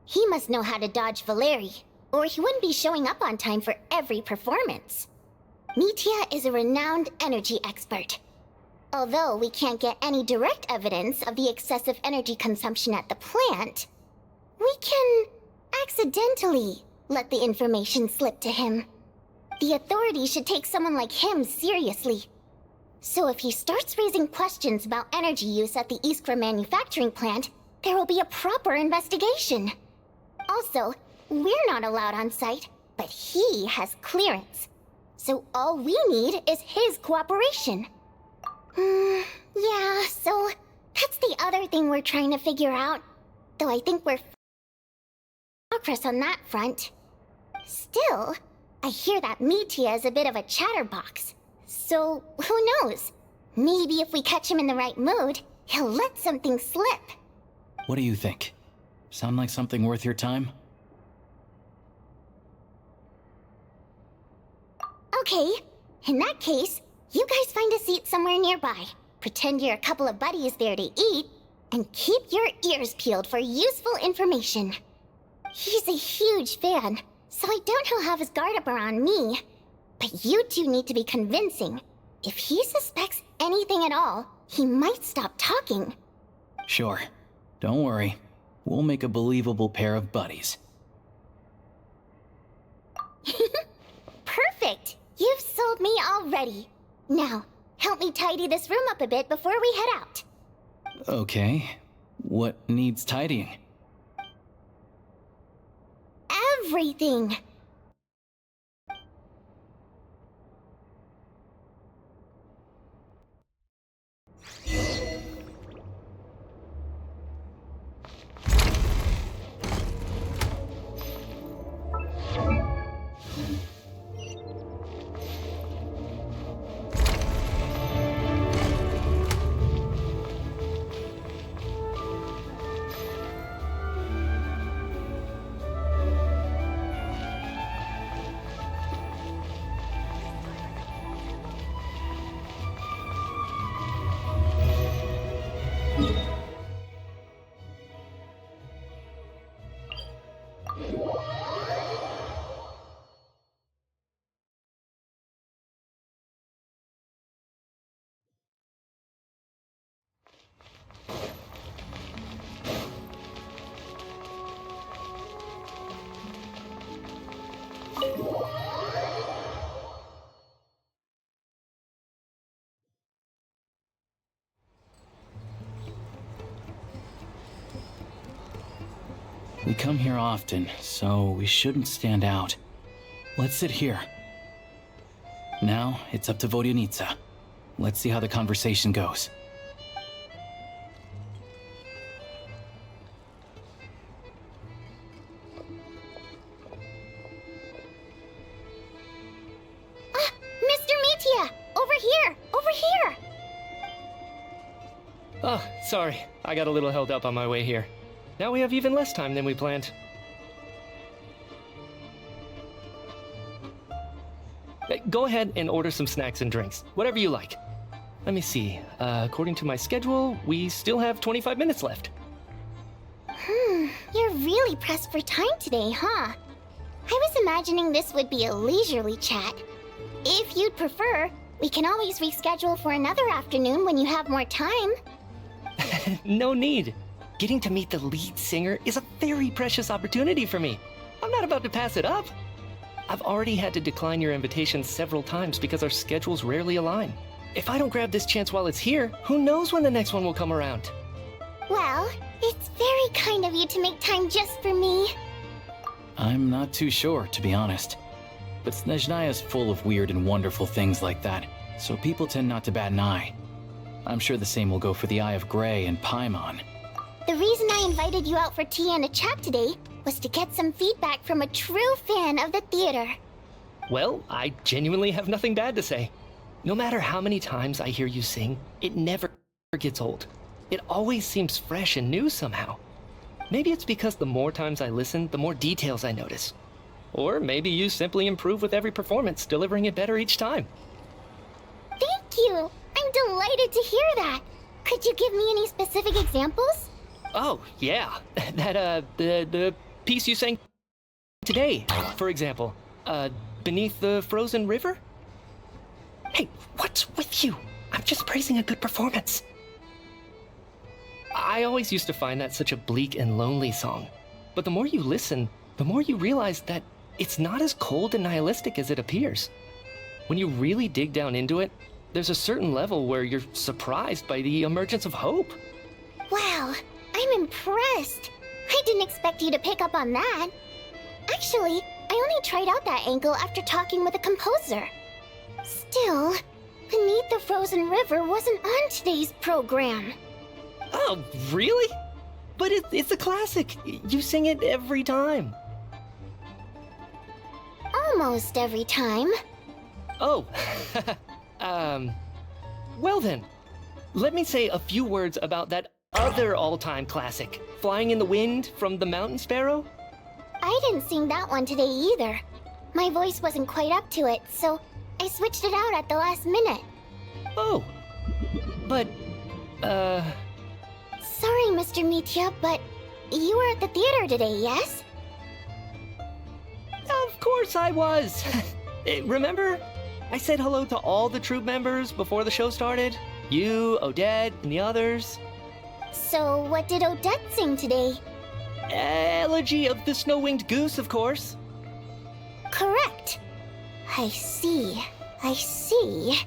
He must know how to dodge Valeri, or he wouldn't be showing up on time for every performance. Mitya is a renowned energy expert. Although we can't get any direct evidence of the excessive energy consumption at the plant, we can accidentally let the information slip to him. The authorities should take someone like him seriously. So if he starts raising questions about energy use at the Iskra manufacturing plant, there will be a proper investigation. Also, we're not allowed on site, but he has clearance. So all we need is his cooperation. Yeah, so that's the other thing we're trying to figure out. Though I think we're progress on that front. Still, I hear that Mitya is a bit of a chatterbox. So, who knows? Maybe if we catch him in the right mood, he'll let something slip. What do you think? Sound like something worth your time? Okay, in that case, you guys find a seat somewhere nearby. Pretend you're a couple of buddies there to eat, and keep your ears peeled for useful information. He's a huge fan, so I doubt he'll have his guard up around me. But you two need to be convincing. If he suspects anything at all, he might stop talking. Sure. Don't worry. We'll make a believable pair of buddies. Perfect! You've sold me already. Now, help me tidy this room up a bit before we head out. Okay. What needs tidying? Everything! We come here often, so we shouldn't stand out. Let's sit here. Now, it's up to Vodyanica. Let's see how the conversation goes. Mr. Mitya! Over here! Over here! Oh, sorry. I got a little held up on my way here. Now we have even less time than we planned. Go ahead and order some snacks and drinks. Whatever you like. Let me see. According to my schedule, we still have 25 minutes left. You're really pressed for time today, huh? I was imagining this would be a leisurely chat. If you'd prefer, we can always reschedule for another afternoon when you have more time. No need. Getting to meet the lead singer is a very precious opportunity for me. I'm not about to pass it up. I've already had to decline your invitation several times because our schedules rarely align. If I don't grab this chance while it's here, who knows when the next one will come around? Well, it's very kind of you to make time just for me. I'm not too sure, to be honest. But Snezhnaya's full of weird and wonderful things like that, so people tend not to bat an eye. I'm sure the same will go for the Eye of Grey and Paimon. The reason I invited you out for tea and a chat today was to get some feedback from a true fan of the theater. Well, I genuinely have nothing bad to say. No matter how many times I hear you sing, it never gets old. It always seems fresh and new somehow. Maybe it's because the more times I listen, the more details I notice. Or maybe you simply improve with every performance, delivering it better each time. Thank you! I'm delighted to hear that! Could you give me any specific examples? Oh, yeah. The piece you sang today, for example. Beneath the Frozen River? Hey, what's with you? I'm just praising a good performance. I always used to find that such a bleak and lonely song. But the more you listen, the more you realize that it's not as cold and nihilistic as it appears. When you really dig down into it, there's a certain level where you're surprised by the emergence of hope. Wow, I'm impressed. I didn't expect you to pick up on that. Actually, I only tried out that angle after talking with a composer. Still, Beneath the Frozen River wasn't on today's program. Oh, really? But it's a classic. You sing it every time. Almost every time. Oh, well then, let me say a few words about that other all-time classic, Flying in the Wind from the Mountain Sparrow. I didn't sing that one today either. My voice wasn't quite up to it, so I switched it out at the last minute. Oh, but, Sorry, Mr. Mitya, but you were at the theater today, yes? Of course I was. Remember? I said hello to all the troupe members before the show started. You, Odette, and the others. So what did Odette sing today? Elegy of the Snow-Winged Goose, of course. Correct. I see. I see.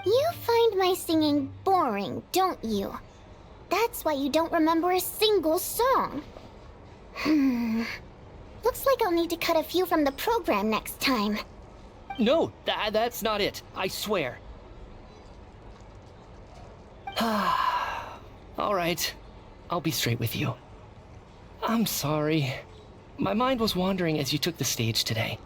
You find my singing boring, don't you? That's why you don't remember a single song. Looks like I'll need to cut a few from the program next time. No, that's not it. I swear. All right. I'll be straight with you. I'm sorry. My mind was wandering as you took the stage today.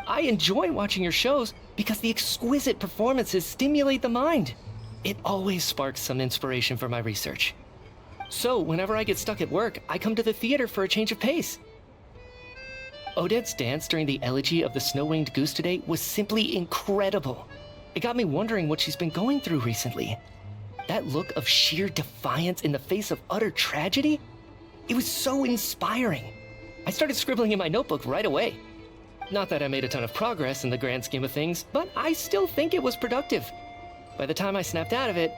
I enjoy watching your shows because the exquisite performances stimulate the mind. It always sparks some inspiration for my research. So, whenever I get stuck at work, I come to the theater for a change of pace. Odette's dance during the Elegy of the Snow-Winged Goose today was simply incredible. It got me wondering what she's been going through recently. That look of sheer defiance in the face of utter tragedy? It was so inspiring. I started scribbling in my notebook right away. Not that I made a ton of progress in the grand scheme of things, but I still think it was productive. By the time I snapped out of it,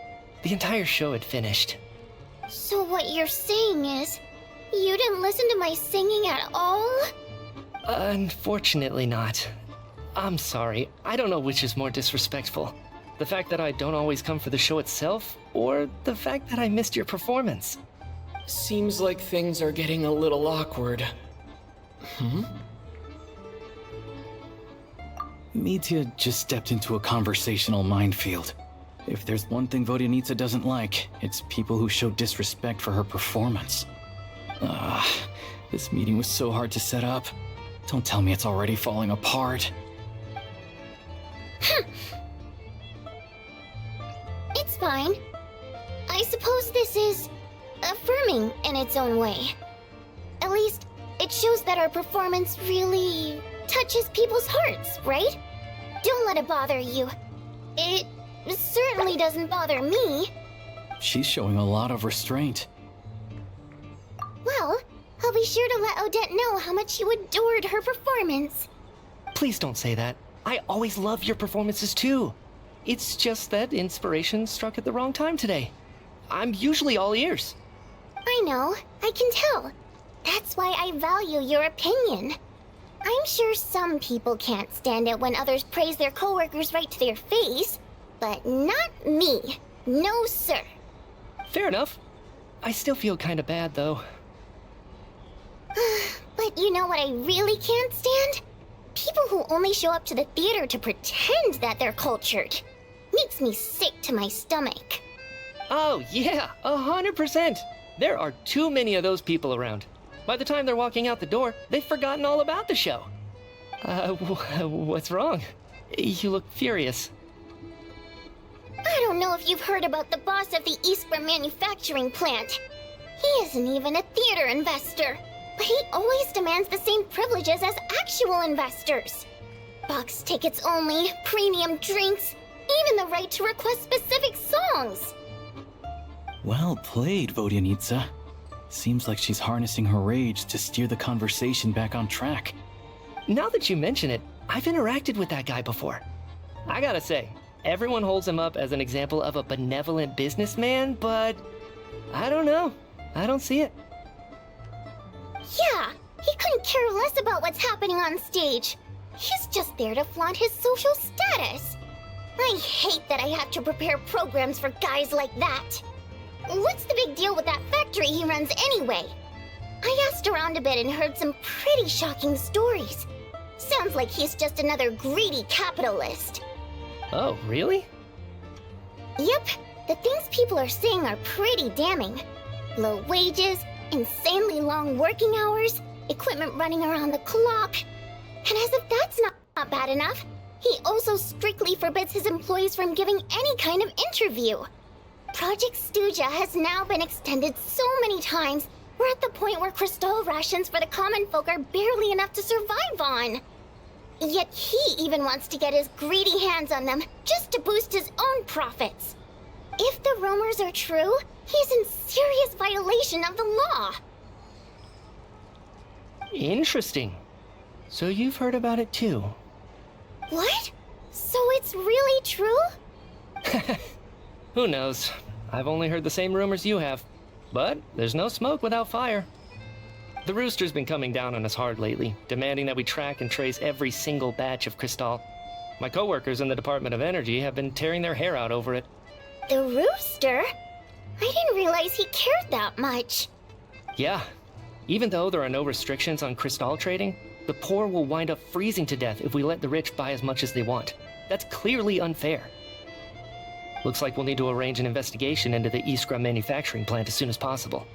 the entire show had finished. So what you're saying is, you didn't listen to my singing at all? Unfortunately not. I'm sorry, I don't know which is more disrespectful. The fact that I don't always come for the show itself, or the fact that I missed your performance. Seems like things are getting a little awkward. Mitya just stepped into a conversational minefield. If there's one thing Vodyanitsa doesn't like, it's people who show disrespect for her performance. This meeting was so hard to set up. Don't tell me it's already falling apart. It's fine. I suppose this is affirming in its own way. At least, it shows that our performance really touches people's hearts, right? Don't let it bother you. It certainly doesn't bother me. She's showing a lot of restraint. Well, I'll be sure to let Odette know how much you adored her performance. Please don't say that. I always love your performances too. It's just that inspiration struck at the wrong time today. I'm usually all ears. I know, I can tell. That's why I value your opinion. I'm sure some people can't stand it when others praise their coworkers right to their face, but not me. No, sir. Fair enough. I still feel kinda bad, though. But you know what I really can't stand? People who only show up to the theater to pretend that they're cultured. Makes me sick to my stomach. Oh, yeah, 100%. There are too many of those people around. By the time they're walking out the door, they've forgotten all about the show. What's wrong? You look furious. I don't know if you've heard about the boss of the Iskra manufacturing plant. He isn't even a theater investor, but he always demands the same privileges as actual investors. Box tickets only, premium drinks, even the right to request specific songs. Well played, Vodyanitsa. Seems like she's harnessing her rage to steer the conversation back on track. Now that you mention it, I've interacted with that guy before. I gotta say, everyone holds him up as an example of a benevolent businessman, but I don't know. I don't see it. Yeah, he couldn't care less about what's happening on stage. He's just there to flaunt his social status. I hate that I have to prepare programs for guys like that. What's the big deal with that factory he runs anyway? I asked around a bit and heard some pretty shocking stories. Sounds like he's just another greedy capitalist. Oh, really? Yep, the things people are saying are pretty damning. Low wages, insanely long working hours, equipment running around the clock. And as if that's not bad enough, he also strictly forbids his employees from giving any kind of interview. Project Stuja has now been extended so many times, we're at the point where crystal rations for the common folk are barely enough to survive on. Yet he even wants to get his greedy hands on them just to boost his own profits. If the rumors are true, he's in serious violation of the law. Interesting. So you've heard about it too. What? So it's really true? Who knows? I've only heard the same rumors you have. But there's no smoke without fire. The Rooster's been coming down on us hard lately, demanding that we track and trace every single batch of Crystal. My coworkers in the Department of Energy have been tearing their hair out over it. The Rooster? I didn't realize he cared that much. Yeah. Even though there are no restrictions on Crystal trading, the poor will wind up freezing to death if we let the rich buy as much as they want. That's clearly unfair. Looks like we'll need to arrange an investigation into the Iskra manufacturing plant as soon as possible.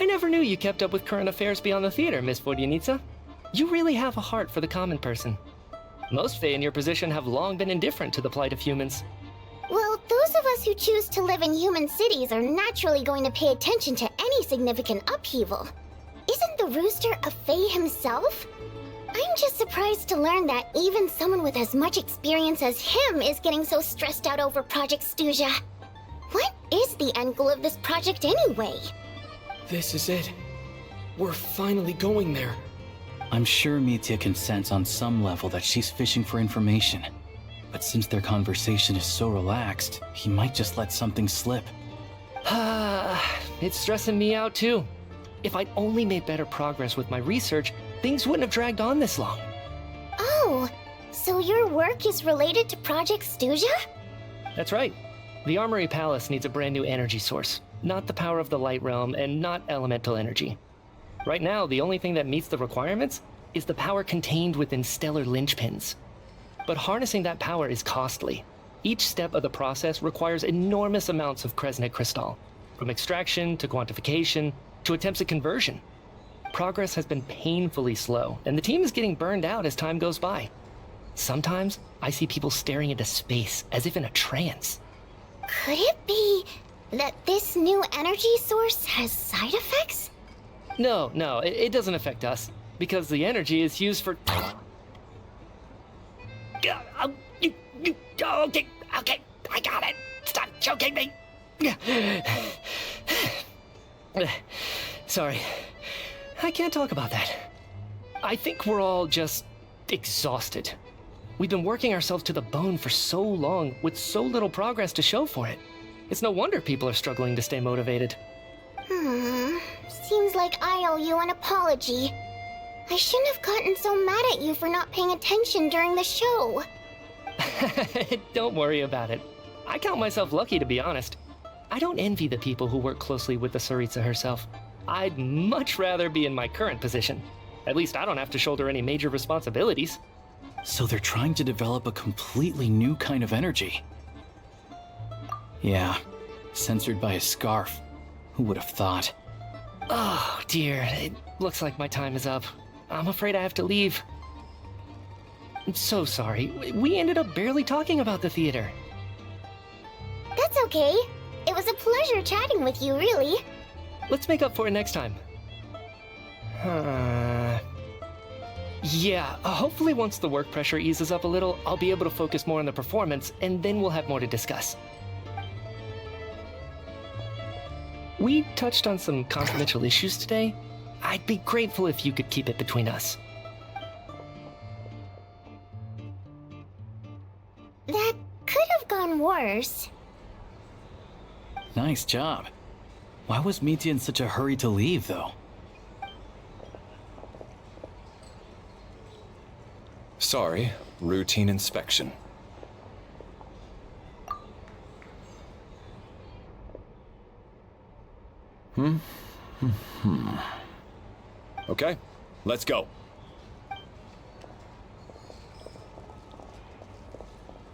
I never knew you kept up with current affairs beyond the theater, Miss Vodyanitsa. You really have a heart for the common person. Most Fae in your position have long been indifferent to the plight of humans. Well, those of us who choose to live in human cities are naturally going to pay attention to any significant upheaval. Isn't the Rooster a Fae himself? I I'm just surprised to learn that even someone with as much experience as him is getting so stressed out over Project Stuja. What is the end goal of this project anyway? This is it. We're finally going there. I'm sure Mitya can sense on some level that she's fishing for information. But since their conversation is so relaxed, he might just let something slip. It's stressing me out too. If I'd only made better progress with my research, things wouldn't have dragged on this long. Oh, so your work is related to Project Stuja? That's right. The Armory Palace needs a brand new energy source. Not the power of the Light Realm and not elemental energy. Right now, the only thing that meets the requirements is the power contained within stellar linchpins. But harnessing that power is costly. Each step of the process requires enormous amounts of Kresnik crystal, from extraction to quantification to attempts at conversion. Progress has been painfully slow, and the team is getting burned out as time goes by. Sometimes, I see people staring into space as if in a trance. Could it be that this new energy source has side effects? No, it doesn't affect us, because the energy is used for... Okay, I got it. Stop choking me. Sorry, I can't talk about that. I think we're all just exhausted. We've been working ourselves to the bone for so long with so little progress to show for it. It's no wonder people are struggling to stay motivated. Seems like I owe you an apology. I shouldn't have gotten so mad at you for not paying attention during the show. Don't worry about it. I count myself lucky, to be honest. I don't envy the people who work closely with the Tsaritsa herself. I'd much rather be in my current position. At least I don't have to shoulder any major responsibilities. So they're trying to develop a completely new kind of energy. Yeah, censored by a scarf. Who would have thought? Oh dear, it looks like my time is up. I'm afraid I have to leave. I'm so sorry. We ended up barely talking about the theater. That's okay. It was a pleasure chatting with you, really. Let's make up for it next time. Yeah, hopefully once the work pressure eases up a little, I'll be able to focus more on the performance, and then we'll have more to discuss. We touched on some confidential issues today. I'd be grateful if you could keep it between us. That could have gone worse. Nice job. Why was Mitya in such a hurry to leave, though? Sorry, routine inspection. Okay, let's go.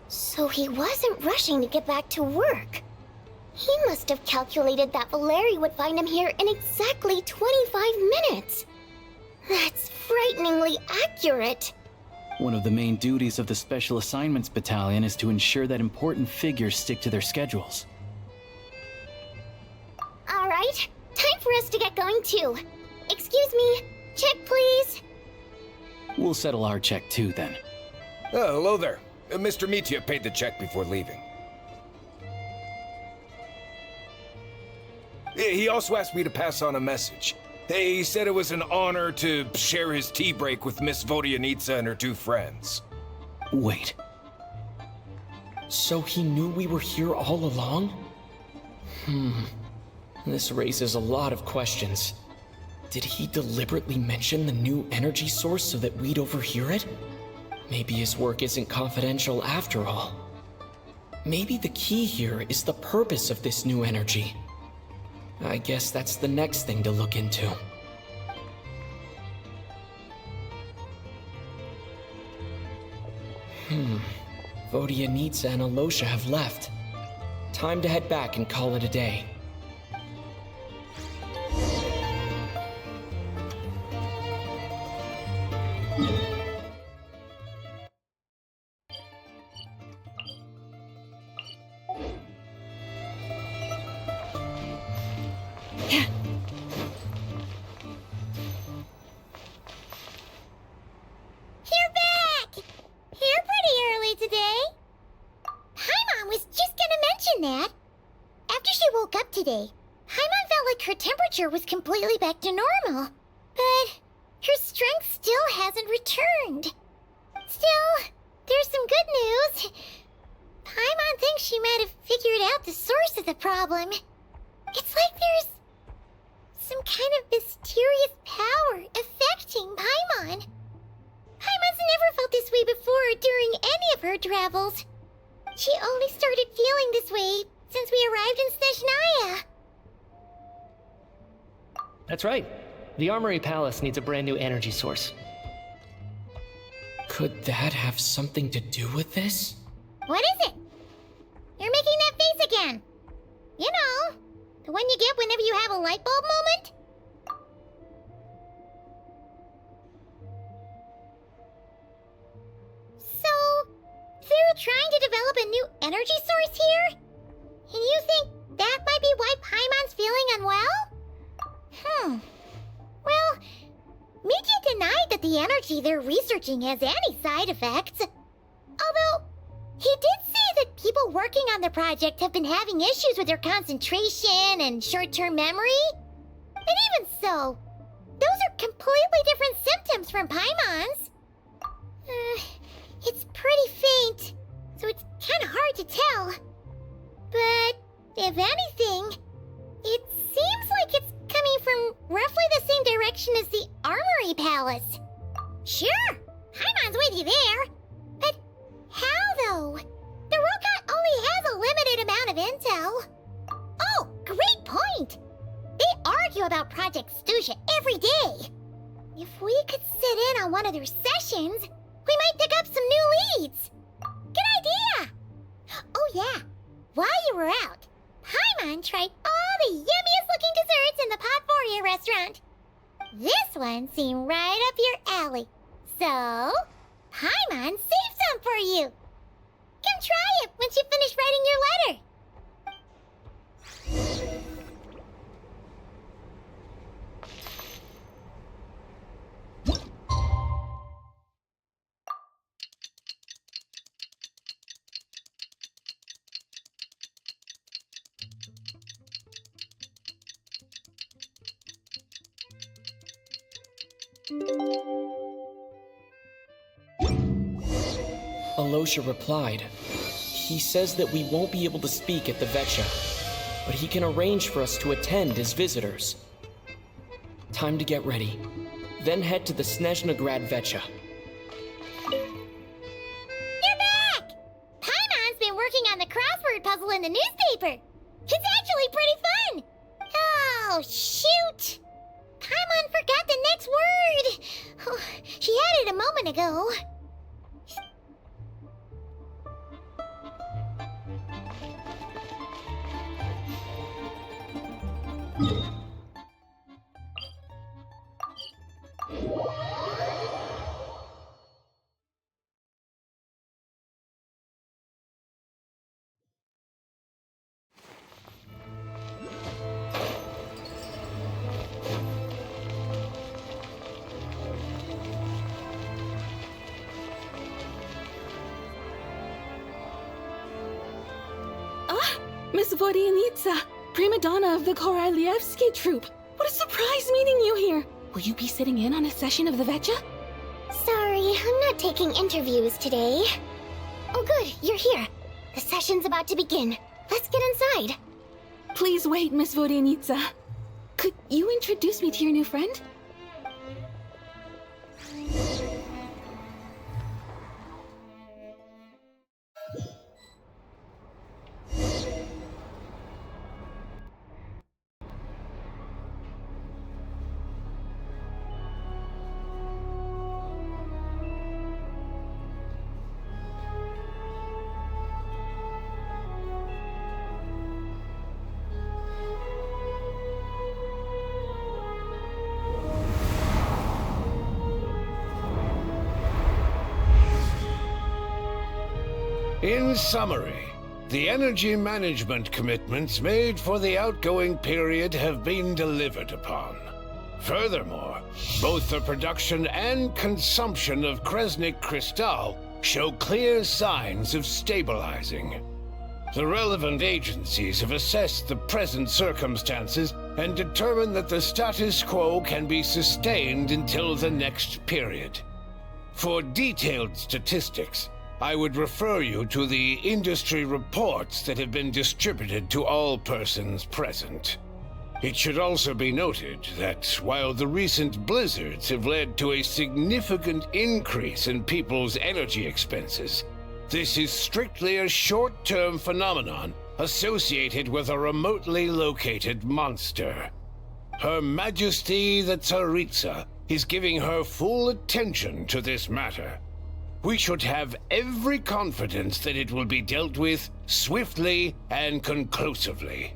So he wasn't rushing to get back to work. He must have calculated that Valeri would find him here in exactly 25 minutes. That's frighteningly accurate. One of the main duties of the Special Assignments Battalion is to ensure that important figures stick to their schedules. All right, time for us to get going too. Excuse me, check please. We'll settle our check too, then. Oh, hello there. Mr. Mitya paid the check before leaving. He also asked me to pass on a message. He said it was an honor to share his tea break with Miss Vodyanitsa and her two friends. Wait. So he knew we were here all along? This raises a lot of questions. Did he deliberately mention the new energy source so that we'd overhear it? Maybe his work isn't confidential after all. Maybe the key here is the purpose of this new energy. I guess that's the next thing to look into. Vodyanitsa and Alosha have left. Time to head back and call it a day. that, after she woke up today, Paimon felt like her temperature was completely back to normal. But her strength still hasn't returned. Still, there's some good news. Paimon thinks she might have figured out the source of the problem. It's like there's some kind of mysterious power affecting Paimon. Paimon's never felt this way before during any of her travels. She only started feeling this way since we arrived in Snezhnaya. That's right. The Armory Palace needs a brand new energy source. Could that have something to do with this? What is it? You're making that face again. You know, the one you get whenever you have a light bulb moment? So, they're trying to develop a new energy source here? And you think that might be why Paimon's feeling unwell? Well, Miki denied that the energy they're researching has any side effects. Although, he did say that people working on the project have been having issues with their concentration and short-term memory. And even so, those are completely different symptoms from Paimon's. It's pretty faint, so it's kind of hard to tell. But, if anything, it seems like it's coming from roughly the same direction as the Armory Palace. Sure, Paimon's with you there. But how, though? The robot only has a limited amount of intel. Oh, great point! They argue about Project Stusha every day. If we could sit in on one of their sessions, we might pick up some new leads. Good idea! Oh yeah, while you were out, Paimon tried all the yummiest looking desserts in the Potforia restaurant. This one seemed right up your alley. So, Paimon saved some for you. Come try it once you finish writing your letter. Alosha replied. He says that we won't be able to speak at the Vetcha, but he can arrange for us to attend as visitors. Time to get ready, then head to the Snezhnagrad Vetcha. You're back! Paimon's been working on the crossword puzzle in the newspaper. It's actually pretty fun. Oh, shoot! Paimon forgot the next word. Oh, she had it a moment ago. Miss Vodyanitsa, prima donna of the Korolievsky troupe. What a surprise meeting you here. Will you be sitting in on a session of the Vetcha? Sorry, I'm not taking interviews today. Oh good, you're here. The session's about to begin. Let's get inside. Please wait, Miss Vodyanitsa. Could you introduce me to your new friend? In summary, the energy management commitments made for the outgoing period have been delivered upon. Furthermore, both the production and consumption of Kresnik Crystal show clear signs of stabilizing. The relevant agencies have assessed the present circumstances and determined that the status quo can be sustained until the next period. For detailed statistics, I would refer you to the industry reports that have been distributed to all persons present. It should also be noted that while the recent blizzards have led to a significant increase in people's energy expenses, this is strictly a short-term phenomenon associated with a remotely located monster. Her Majesty the Tsaritsa is giving her full attention to this matter. We should have every confidence that it will be dealt with swiftly and conclusively.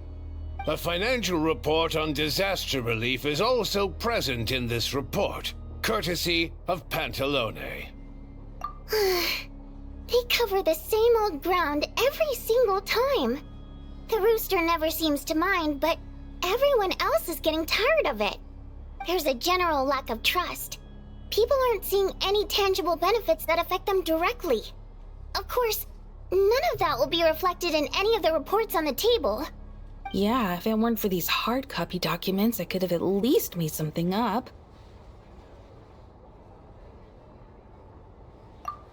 A financial report on disaster relief is also present in this report, courtesy of Pantalone. They cover the same old ground every single time. The rooster never seems to mind, but everyone else is getting tired of it. There's a general lack of trust. People aren't seeing any tangible benefits that affect them directly. Of course, none of that will be reflected in any of the reports on the table. Yeah, if it weren't for these hard copy documents, I could have at least made something up.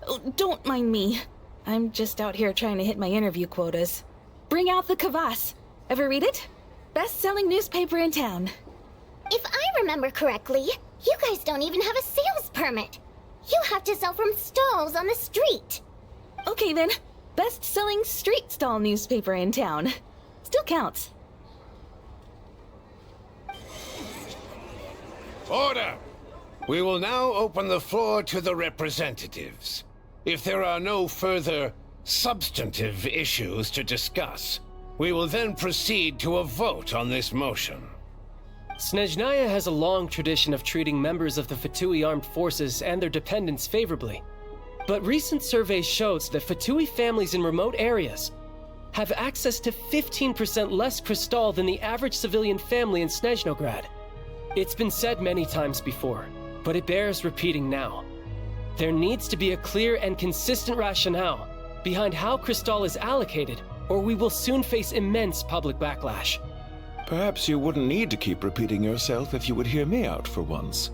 Oh, don't mind me. I'm just out here trying to hit my interview quotas. Bring out the kvass. Ever read it? Best-selling newspaper in town. If I remember correctly, you guys don't even have a sales permit. You have to sell from stalls on the street. Okay then, best-selling street stall newspaper in town. Still counts. Order! We will now open the floor to the representatives. If there are no further substantive issues to discuss, we will then proceed to a vote on this motion. Snezhnaya has a long tradition of treating members of the Fatui armed forces and their dependents favorably. But recent surveys shows that Fatui families in remote areas have access to 15% less crystal than the average civilian family in Snezhnograd. It's been said many times before, but it bears repeating now. There needs to be a clear and consistent rationale behind how crystal is allocated, or we will soon face immense public backlash. Perhaps you wouldn't need to keep repeating yourself if you would hear me out for once.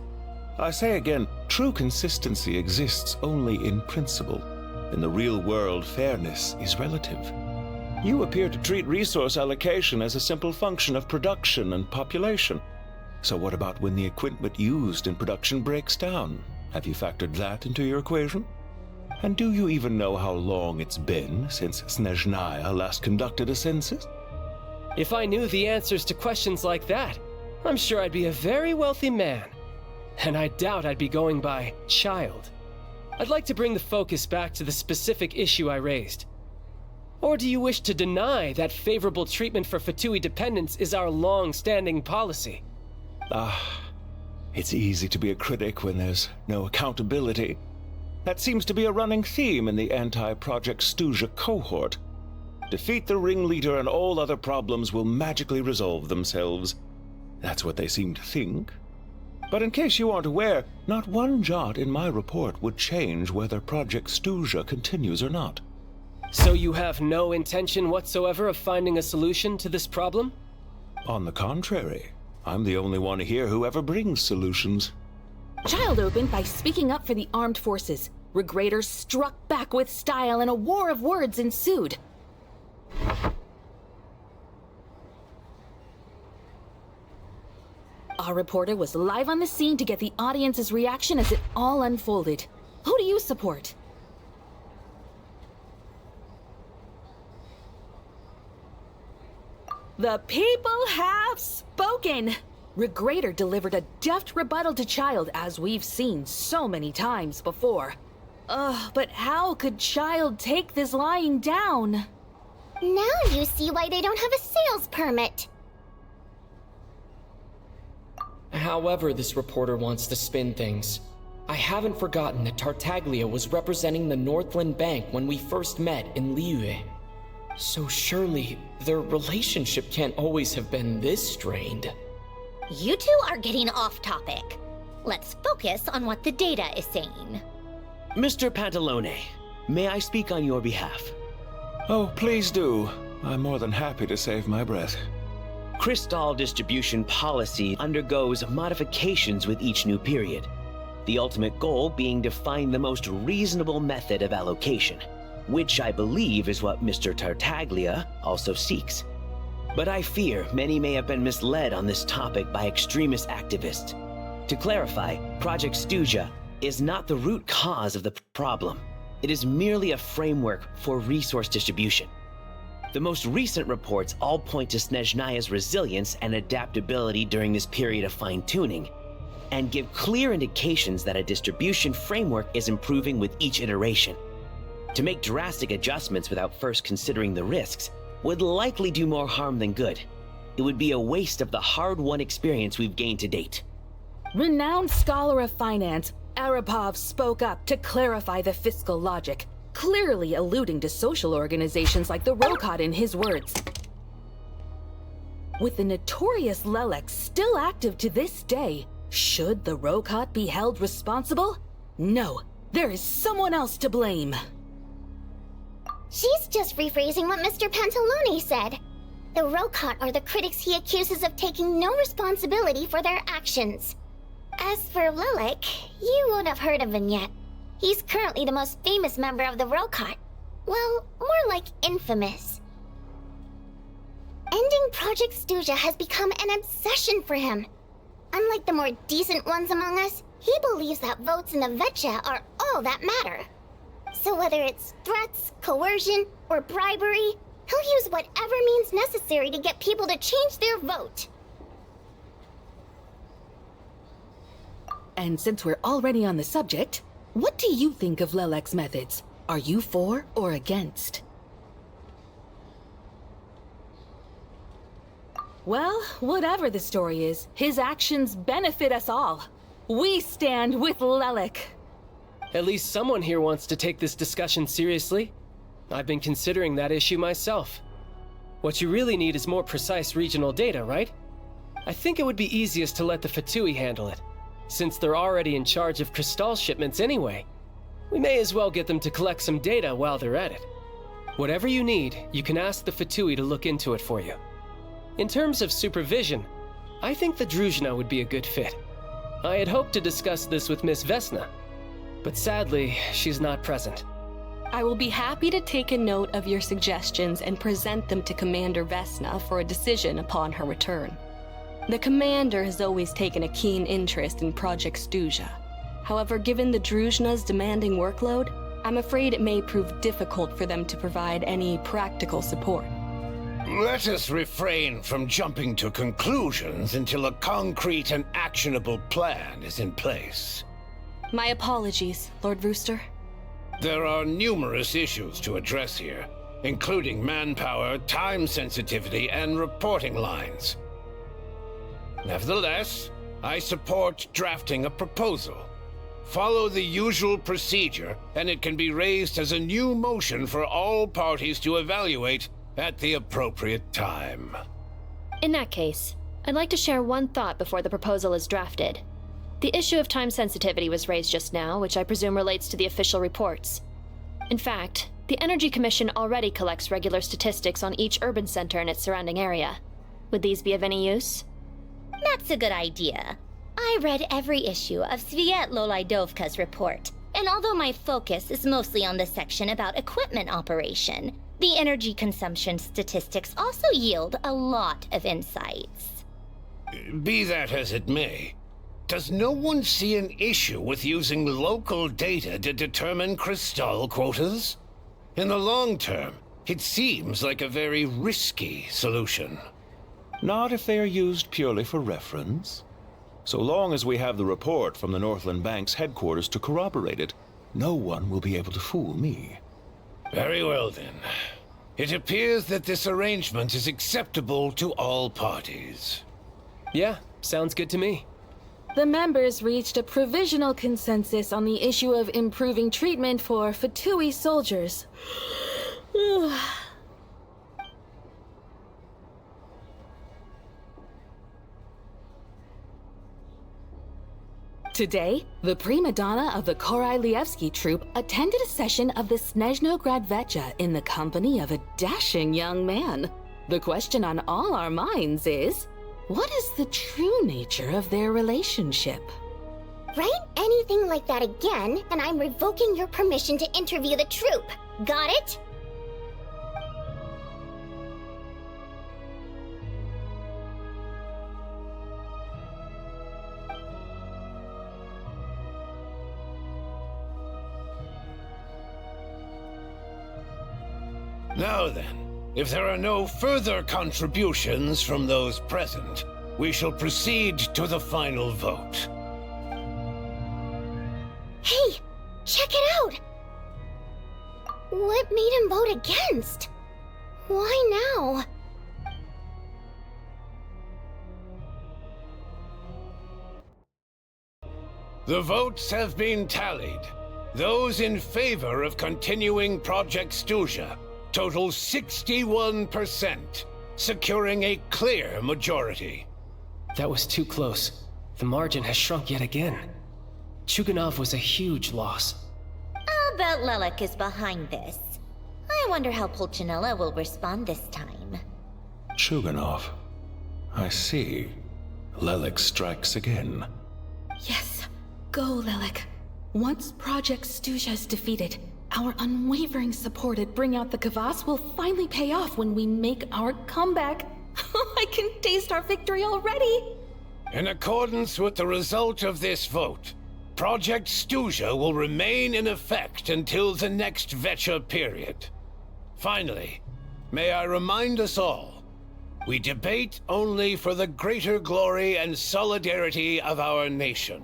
I say again, true consistency exists only in principle. In the real world, fairness is relative. You appear to treat resource allocation as a simple function of production and population. So what about when the equipment used in production breaks down? Have you factored that into your equation? And do you even know how long it's been since Snezhnaya last conducted a census? If I knew the answers to questions like that, I'm sure I'd be a very wealthy man. And I doubt I'd be going by child. I'd like to bring the focus back to the specific issue I raised. Or do you wish to deny that favorable treatment for Fatui dependents is our long-standing policy? It's easy to be a critic when there's no accountability. That seems to be a running theme in the anti-Project Stuja cohort. Defeat the ringleader and all other problems will magically resolve themselves. That's what they seem to think. But in case you aren't aware, not one jot in my report would change whether Project Stuja continues or not. So you have no intention whatsoever of finding a solution to this problem? On the contrary, I'm the only one here who ever brings solutions. Child opened by speaking up for the armed forces. Regrator struck back with style and a war of words ensued. Our reporter was live on the scene to get the audience's reaction as it all unfolded. Who do you support? The people have spoken! Regrator delivered a deft rebuttal to Child, as we've seen so many times before. But how could Child take this lying down? Now you see why they don't have a sales permit. However this reporter wants to spin things, I haven't forgotten that Tartaglia was representing the Northland Bank when we first met in Liyue. So surely, their relationship can't always have been this strained. You two are getting off topic. Let's focus on what the data is saying. Mr. Pantalone, may I speak on your behalf? Oh, please do. I'm more than happy to save my breath. Crystal distribution policy undergoes modifications with each new period. The ultimate goal being to find the most reasonable method of allocation, which I believe is what Mr. Tartaglia also seeks. But I fear many may have been misled on this topic by extremist activists. To clarify, Project Stuja is not the root cause of the problem. It is merely a framework for resource distribution. The most recent reports all point to Snezhnaya's resilience and adaptability during this period of fine-tuning, and give clear indications that a distribution framework is improving with each iteration. To make drastic adjustments without first considering the risks would likely do more harm than good. It would be a waste of the hard-won experience we've gained to date. Renowned scholar of finance, Arapov spoke up to clarify the fiscal logic, clearly alluding to social organizations like the Rokot in his words. With the notorious Lelek still active to this day, should the Rokot be held responsible? No, there is someone else to blame. She's just rephrasing what Mr. Pantalone said. The Rokot are the critics he accuses of taking no responsibility for their actions. As for Lilik, you won't have heard of him yet. He's currently the most famous member of the Rokot. Well, more like infamous. Ending Project Stuja has become an obsession for him. Unlike the more decent ones among us, he believes that votes in the Vetcha are all that matter. So whether it's threats, coercion, or bribery, he'll use whatever means necessary to get people to change their vote. And since we're already on the subject, what do you think of Lelek's methods? Are you for or against? Well, whatever the story is, his actions benefit us all. We stand with Lelek. At least someone here wants to take this discussion seriously. I've been considering that issue myself. What you really need is more precise regional data, right? I think it would be easiest to let the Fatui handle it, since they're already in charge of Crystal shipments anyway. We may as well get them to collect some data while they're at it. Whatever you need, you can ask the Fatui to look into it for you. In terms of supervision, I think the Druzhna would be a good fit. I had hoped to discuss this with Miss Vesna, but sadly, she's not present. I will be happy to take a note of your suggestions and present them to Commander Vesna for a decision upon her return. The Commander has always taken a keen interest in Project Stuja. However, given the Druzhna's demanding workload, I'm afraid it may prove difficult for them to provide any practical support. Let us refrain from jumping to conclusions until a concrete and actionable plan is in place. My apologies, Lord Rooster. There are numerous issues to address here, including manpower, time sensitivity, and reporting lines. Nevertheless, I support drafting a proposal. Follow the usual procedure, and it can be raised as a new motion for all parties to evaluate at the appropriate time. In that case, I'd like to share one thought before the proposal is drafted. The issue of time sensitivity was raised just now, which I presume relates to the official reports. In fact, the Energy Commission already collects regular statistics on each urban center and its surrounding area. Would these be of any use? That's a good idea. I read every issue of Svietlolaidovka's report, and although my focus is mostly on the section about equipment operation, the energy consumption statistics also yield a lot of insights. Be that as it may, does no one see an issue with using local data to determine Crystal quotas? In the long term, it seems like a very risky solution. Not if they are used purely for reference. So long as we have the report from the Northland Bank's headquarters to corroborate it, no one will be able to fool me. Very well then. It appears that this arrangement is acceptable to all parties. Yeah, sounds good to me. The members reached a provisional consensus on the issue of improving treatment for Fatui soldiers. Today, the prima donna of the Korylevsky troupe attended a session of the Snezhnograd Vecha in the company of a dashing young man. The question on all our minds is, what is the true nature of their relationship? Write anything like that again, and I'm revoking your permission to interview the troupe. Got it? Now then, if there are no further contributions from those present, we shall proceed to the final vote. Hey, check it out! What made him vote against? Why now? The votes have been tallied. Those in favor of continuing Project Stuja total 61%, securing a clear majority. That was too close. The margin has shrunk yet again. Chuganov was a huge loss. I'll bet Lelek is behind this. I wonder how Pulcinella will respond this time. Chuganov. I see. Lelek strikes again. Yes, go, Lelek. Once Project Stuja is defeated, our unwavering support at Bring Out the Kvass will finally pay off when we make our comeback. I can taste our victory already! In accordance with the result of this vote, Project Stuja will remain in effect until the next Vecha period. Finally, may I remind us all, we debate only for the greater glory and solidarity of our nation.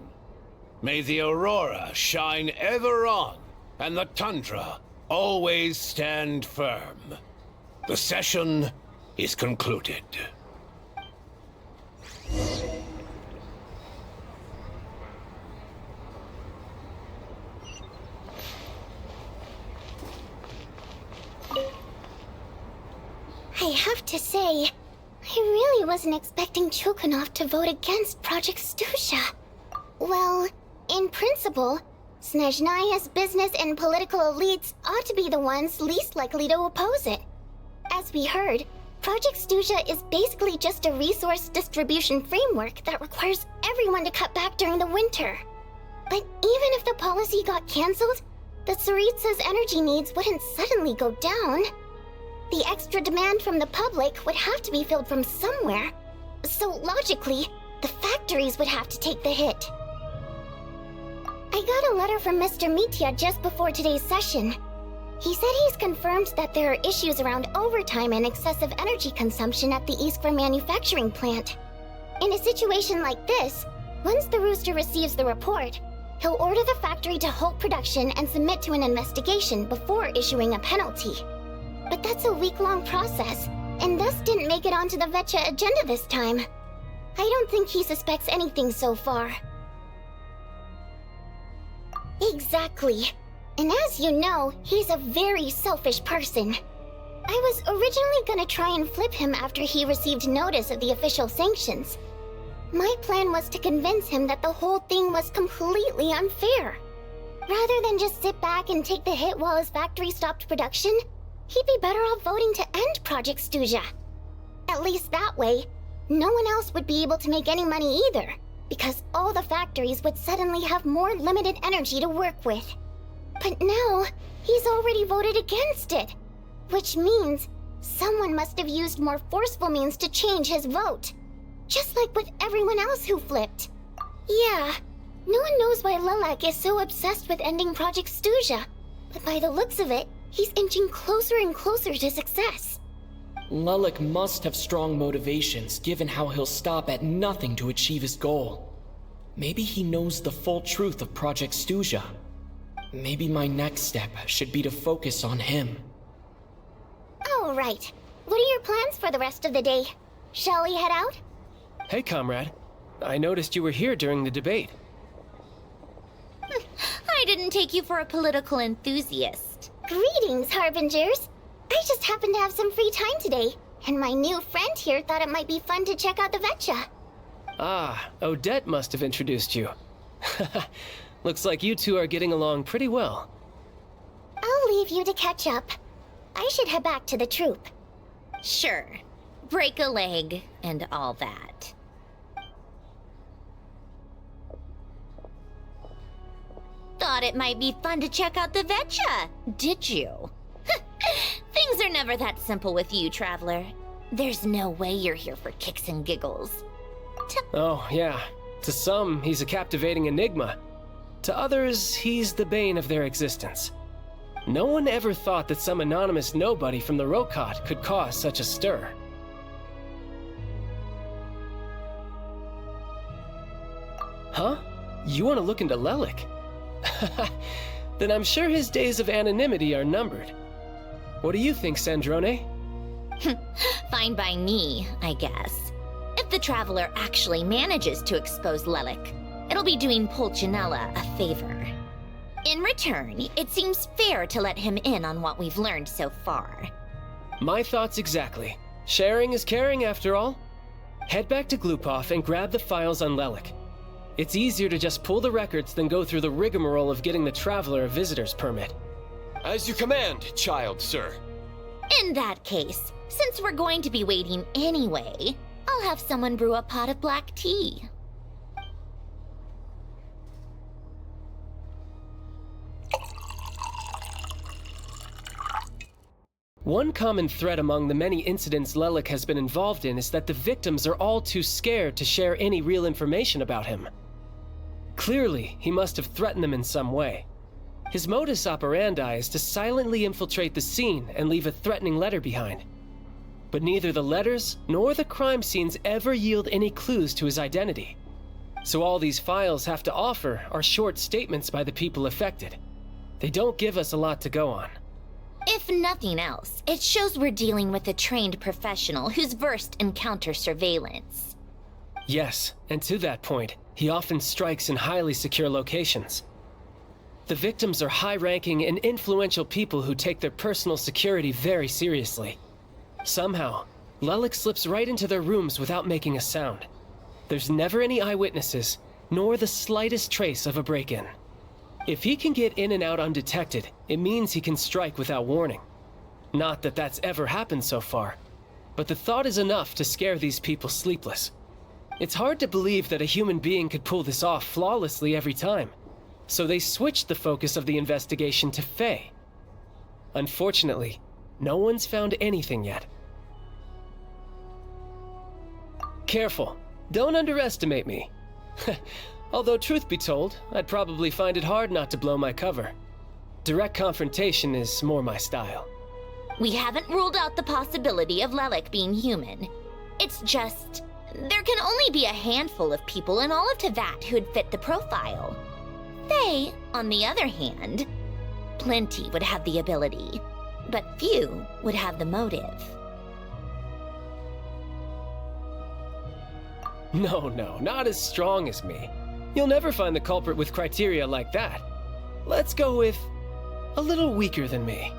May the aurora shine ever on, and the tundra always stand firm. The session is concluded. I have to say, I really wasn't expecting Chuganov to vote against Project Stuja. Well, in principle, Snezhnaya's business and political elites ought to be the ones least likely to oppose it. As we heard, Project Stuja is basically just a resource distribution framework that requires everyone to cut back during the winter. But even if the policy got cancelled, the Tsaritsa's energy needs wouldn't suddenly go down. The extra demand from the public would have to be filled from somewhere. So logically, the factories would have to take the hit. I got a letter from Mr. Mitya just before today's session. He said he's confirmed that there are issues around overtime and excessive energy consumption at the Iskra manufacturing plant. In a situation like this, once the Rooster receives the report, he'll order the factory to halt production and submit to an investigation before issuing a penalty. But that's a week-long process, and thus didn't make it onto the Vecha agenda this time. I don't think he suspects anything so far. Exactly. And as you know, he's a very selfish person. I was originally gonna try and flip him after he received notice of the official sanctions. My plan was to convince him that the whole thing was completely unfair. Rather than just sit back and take the hit while his factory stopped production, he'd be better off voting to end Project Stuja. At least that way, no one else would be able to make any money either, because all the factories would suddenly have more limited energy to work with. But now, he's already voted against it, which means someone must have used more forceful means to change his vote. Just like with everyone else who flipped. Yeah, no one knows why Lelek is so obsessed with ending Project Stuja, but by the looks of it, he's inching closer and closer to success. Lelek must have strong motivations, given how he'll stop at nothing to achieve his goal. Maybe he knows the full truth of Project Stuja. Maybe my next step should be to focus on him. All right. What are your plans for the rest of the day? Shall we head out? Hey, comrade. I noticed you were here during the debate. I didn't take you for a political enthusiast. Greetings, Harbingers. I just happened to have some free time today, and my new friend here thought it might be fun to check out the Vecha. Ah, Odette must have introduced you. Looks like you two are getting along pretty well. I'll leave you to catch up. I should head back to the troop. Sure. Break a leg and all that. Thought it might be fun to check out the Vetcha, did you? Things are never that simple with you, Traveler. There's no way you're here for kicks and giggles. Oh, yeah. To some, he's a captivating enigma. To others, he's the bane of their existence. No one ever thought that some anonymous nobody from the Rokot could cause such a stir. Huh? You want to look into Lelik? Then I'm sure his days of anonymity are numbered. What do you think, Sandrone? Fine by me, I guess. If the Traveler actually manages to expose Lelik, it'll be doing Pulcinella a favor. In return, it seems fair to let him in on what we've learned so far. My thoughts exactly. Sharing is caring, after all. Head back to Glupov and grab the files on Lelik. It's easier to just pull the records than go through the rigmarole of getting the Traveler a visitor's permit. As you command, child, sir. In that case, since we're going to be waiting anyway, I'll have someone brew a pot of black tea. One common thread among the many incidents Lelik has been involved in is that the victims are all too scared to share any real information about him. Clearly, he must have threatened them in some way. His modus operandi is to silently infiltrate the scene and leave a threatening letter behind. But neither the letters nor the crime scenes ever yield any clues to his identity. So all these files have to offer are short statements by the people affected. They don't give us a lot to go on. If nothing else, it shows we're dealing with a trained professional who's versed in counter-surveillance. Yes, and to that point, he often strikes in highly secure locations. The victims are high-ranking and influential people who take their personal security very seriously. Somehow, Lelik slips right into their rooms without making a sound. There's never any eyewitnesses, nor the slightest trace of a break-in. If he can get in and out undetected, it means he can strike without warning. Not that that's ever happened so far, but the thought is enough to scare these people sleepless. It's hard to believe that a human being could pull this off flawlessly every time, so they switched the focus of the investigation to Faye. Unfortunately, no one's found anything yet. Careful, don't underestimate me. Although truth be told, I'd probably find it hard not to blow my cover. Direct confrontation is more my style. We haven't ruled out the possibility of Lelik being human. It's just, there can only be a handful of people in all of Teyvat who'd fit the profile. Faye, on the other hand, plenty would have the ability, but few would have the motive. No, not as strong as me. You'll never find the culprit with criteria like that. Let's go with a little weaker than me.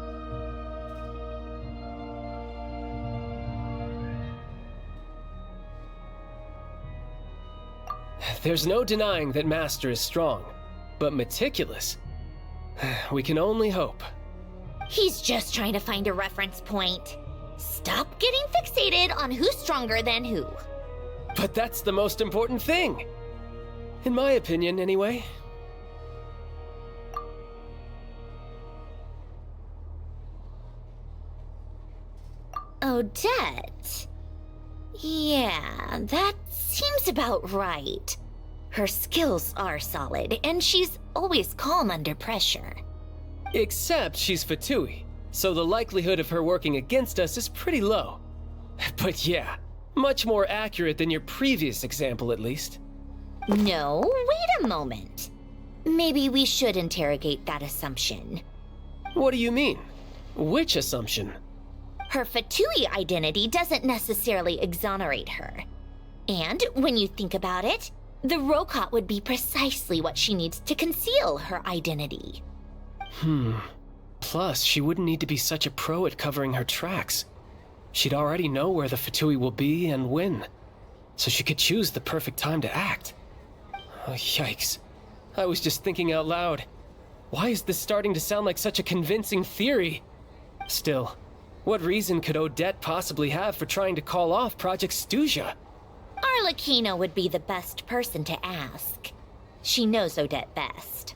There's no denying that Master is strong, but meticulous. We can only hope. He's just trying to find a reference point. Stop getting fixated on who's stronger than who. But that's the most important thing. In my opinion, anyway. Odette? Yeah, that seems about right. Her skills are solid, and she's always calm under pressure. Except she's Fatui, so the likelihood of her working against us is pretty low. But yeah, much more accurate than your previous example, at least. No, wait a moment. Maybe we should interrogate that assumption. What do you mean? Which assumption? Her Fatui identity doesn't necessarily exonerate her. And when you think about it, the Rokot would be precisely what she needs to conceal her identity. Plus, she wouldn't need to be such a pro at covering her tracks. She'd already know where the Fatui will be and when, so she could choose the perfect time to act. Oh, yikes. I was just thinking out loud. Why is this starting to sound like such a convincing theory? Still, what reason could Odette possibly have for trying to call off Project Stuja? Arlecchino would be the best person to ask. She knows Odette best.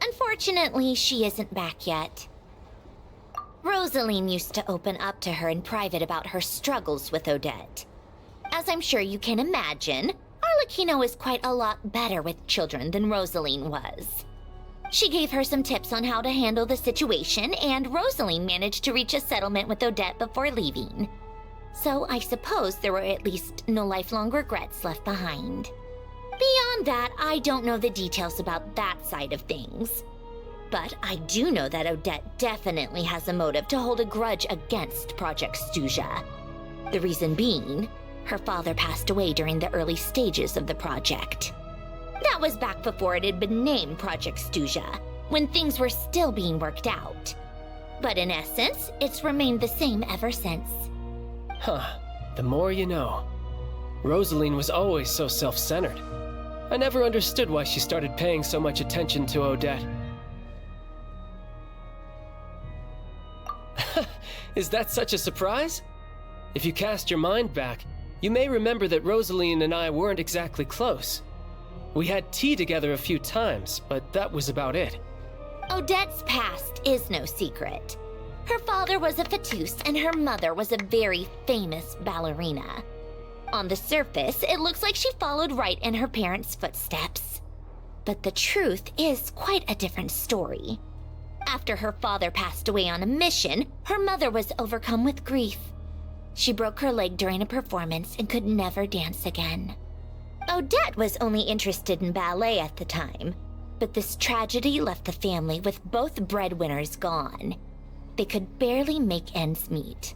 Unfortunately, she isn't back yet. Rosaline used to open up to her in private about her struggles with Odette. As I'm sure you can imagine, Arlecchino is quite a lot better with children than Rosaline was. She gave her some tips on how to handle the situation, and Rosaline managed to reach a settlement with Odette before leaving. So I suppose there were at least no lifelong regrets left behind. Beyond that, I don't know the details about that side of things. But I do know that Odette definitely has a motive to hold a grudge against Project Stuja. The reason being, her father passed away during the early stages of the project. That was back before it had been named Project Stuja, when things were still being worked out. But in essence, it's remained the same ever since. Huh, the more you know. Rosaline was always so self-centered. I never understood why she started paying so much attention to Odette. Is that such a surprise? If you cast your mind back, you may remember that Rosaline and I weren't exactly close. We had tea together a few times, but that was about it. Odette's past is no secret. Her father was a fatus and her mother was a very famous ballerina. On the surface, it looks like she followed right in her parents' footsteps. But the truth is quite a different story. After her father passed away on a mission, her mother was overcome with grief. She broke her leg during a performance and could never dance again. Odette was only interested in ballet at the time, but this tragedy left the family with both breadwinners gone. They could barely make ends meet.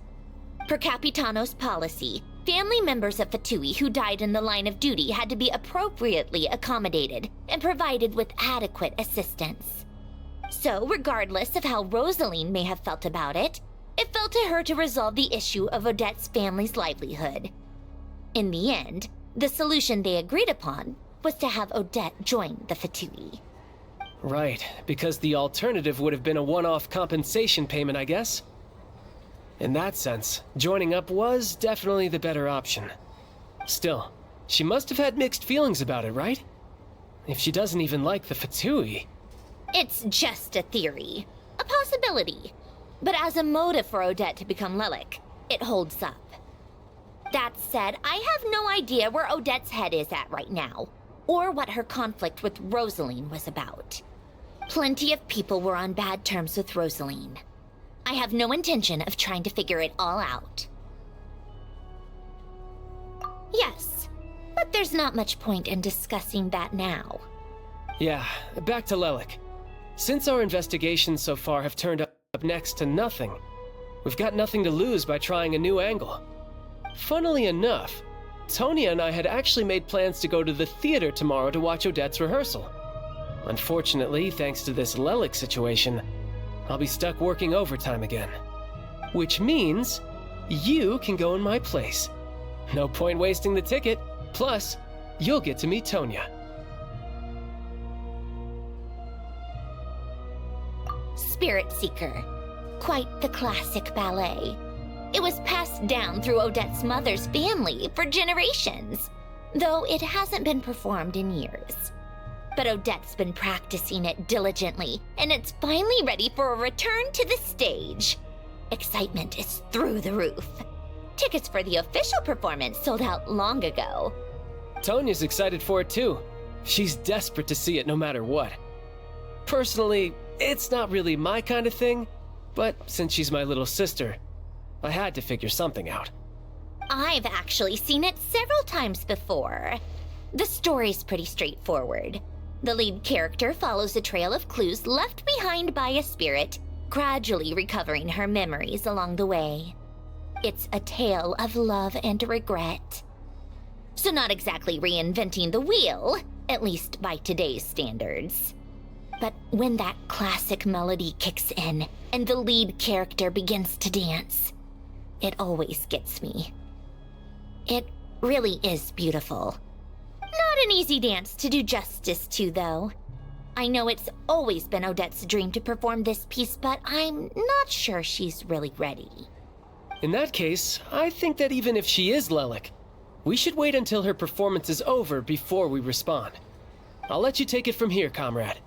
Per Capitano's policy, family members of Fatui who died in the line of duty had to be appropriately accommodated and provided with adequate assistance. So, regardless of how Rosaline may have felt about it, it fell to her to resolve the issue of Odette's family's livelihood. In the end, the solution they agreed upon was to have Odette join the Fatui. Right, because the alternative would have been a one-off compensation payment, I guess. In that sense, joining up was definitely the better option. Still, she must have had mixed feelings about it, right? If she doesn't even like the Fatui. It's just a theory, a possibility. But as a motive for Odette to become Lelik, it holds up. That said, I have no idea where Odette's head is at right now, or what her conflict with Rosaline was about. Plenty of people were on bad terms with Rosaline. I have no intention of trying to figure it all out. Yes, but there's not much point in discussing that now. Yeah, back to Lelik. Since our investigations so far have turned up next to nothing, we've got nothing to lose by trying a new angle. Funnily enough, Tonya and I had actually made plans to go to the theater tomorrow to watch Odette's rehearsal. Unfortunately, thanks to this Lelik situation, I'll be stuck working overtime again. Which means you can go in my place. No point wasting the ticket, plus you'll get to meet Tonya. Spirit Seeker. Quite the classic ballet. It was passed down through Odette's mother's family for generations, though it hasn't been performed in years. But Odette's been practicing it diligently, and it's finally ready for a return to the stage. Excitement is through the roof. Tickets for the official performance sold out long ago. Tonya's excited for it too. She's desperate to see it no matter what. Personally, it's not really my kind of thing, but since she's my little sister, I had to figure something out. I've actually seen it several times before. The story's pretty straightforward. The lead character follows a trail of clues left behind by a spirit, gradually recovering her memories along the way. It's a tale of love and regret. So not exactly reinventing the wheel, at least by today's standards. But when that classic melody kicks in and the lead character begins to dance, it always gets me. It really is beautiful. Not an easy dance to do justice to, though. I know it's always been Odette's dream to perform this piece, but I'm not sure she's really ready. In that case, I think that even if she is Lelik, we should wait until her performance is over before we respond. I'll let you take it from here, comrade.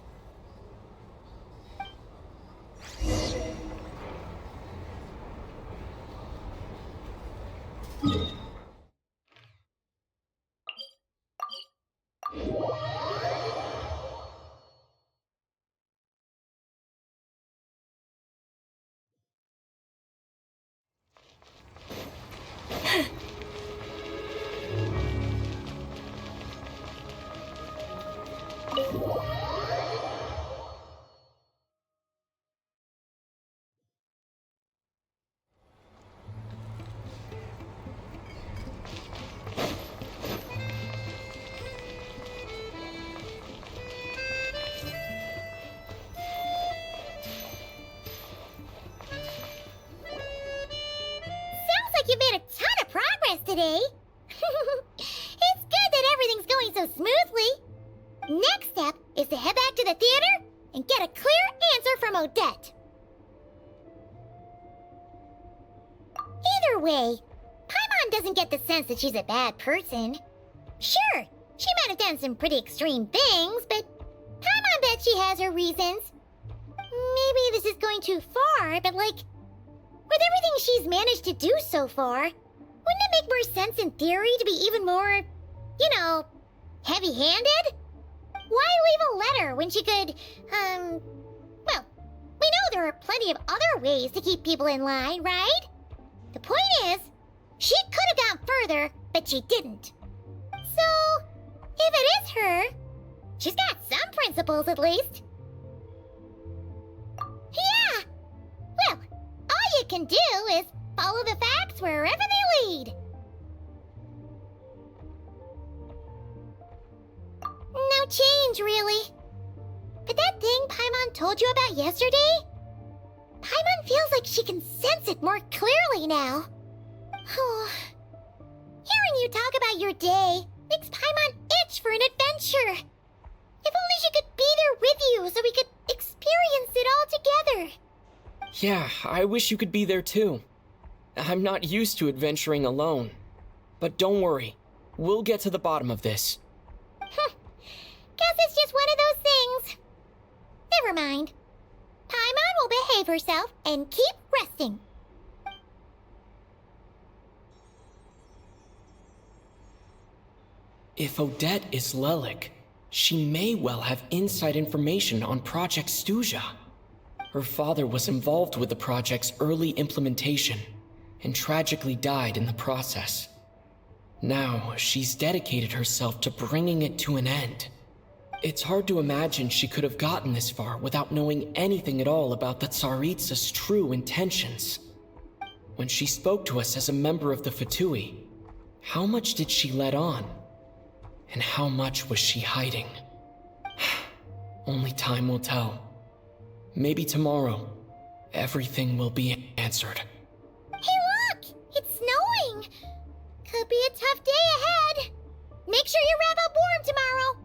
You've made a ton of progress today. It's good that everything's going so smoothly. Next step is to head back to the theater and get a clear answer from Odette. Either way, Paimon doesn't get the sense that she's a bad person. Sure, she might have done some pretty extreme things, but Paimon bets she has her reasons. Maybe this is going too far, but like, with everything she's managed to do so far, wouldn't it make more sense in theory to be even more, you know, heavy-handed? Why leave a letter when she could, well, we know there are plenty of other ways to keep people in line, right? The point is, she could have gone further, but she didn't. So, if it is her, she's got some principles at least. Yeah! Well, all you can do is follow the facts wherever they lead. No change, really. But that thing Paimon told you about yesterday? Paimon feels like she can sense it more clearly now. Hearing you talk about your day makes Paimon itch for an adventure. If only she could be there with you so we could experience it all together. Yeah, I wish you could be there too. I'm not used to adventuring alone. But don't worry, we'll get to the bottom of this. Guess it's just one of those things. Never mind. Paimon will behave herself and keep resting. If Odette is Lelik, she may well have inside information on Project Stuja. Her father was involved with the project's early implementation and tragically died in the process. Now, she's dedicated herself to bringing it to an end. It's hard to imagine she could have gotten this far without knowing anything at all about the Tsaritsa's true intentions. When she spoke to us as a member of the Fatui, how much did she let on? And how much was she hiding? Only time will tell. Maybe tomorrow, everything will be answered. Hey look! It's snowing! Could be a tough day ahead. Make sure you wrap up warm tomorrow.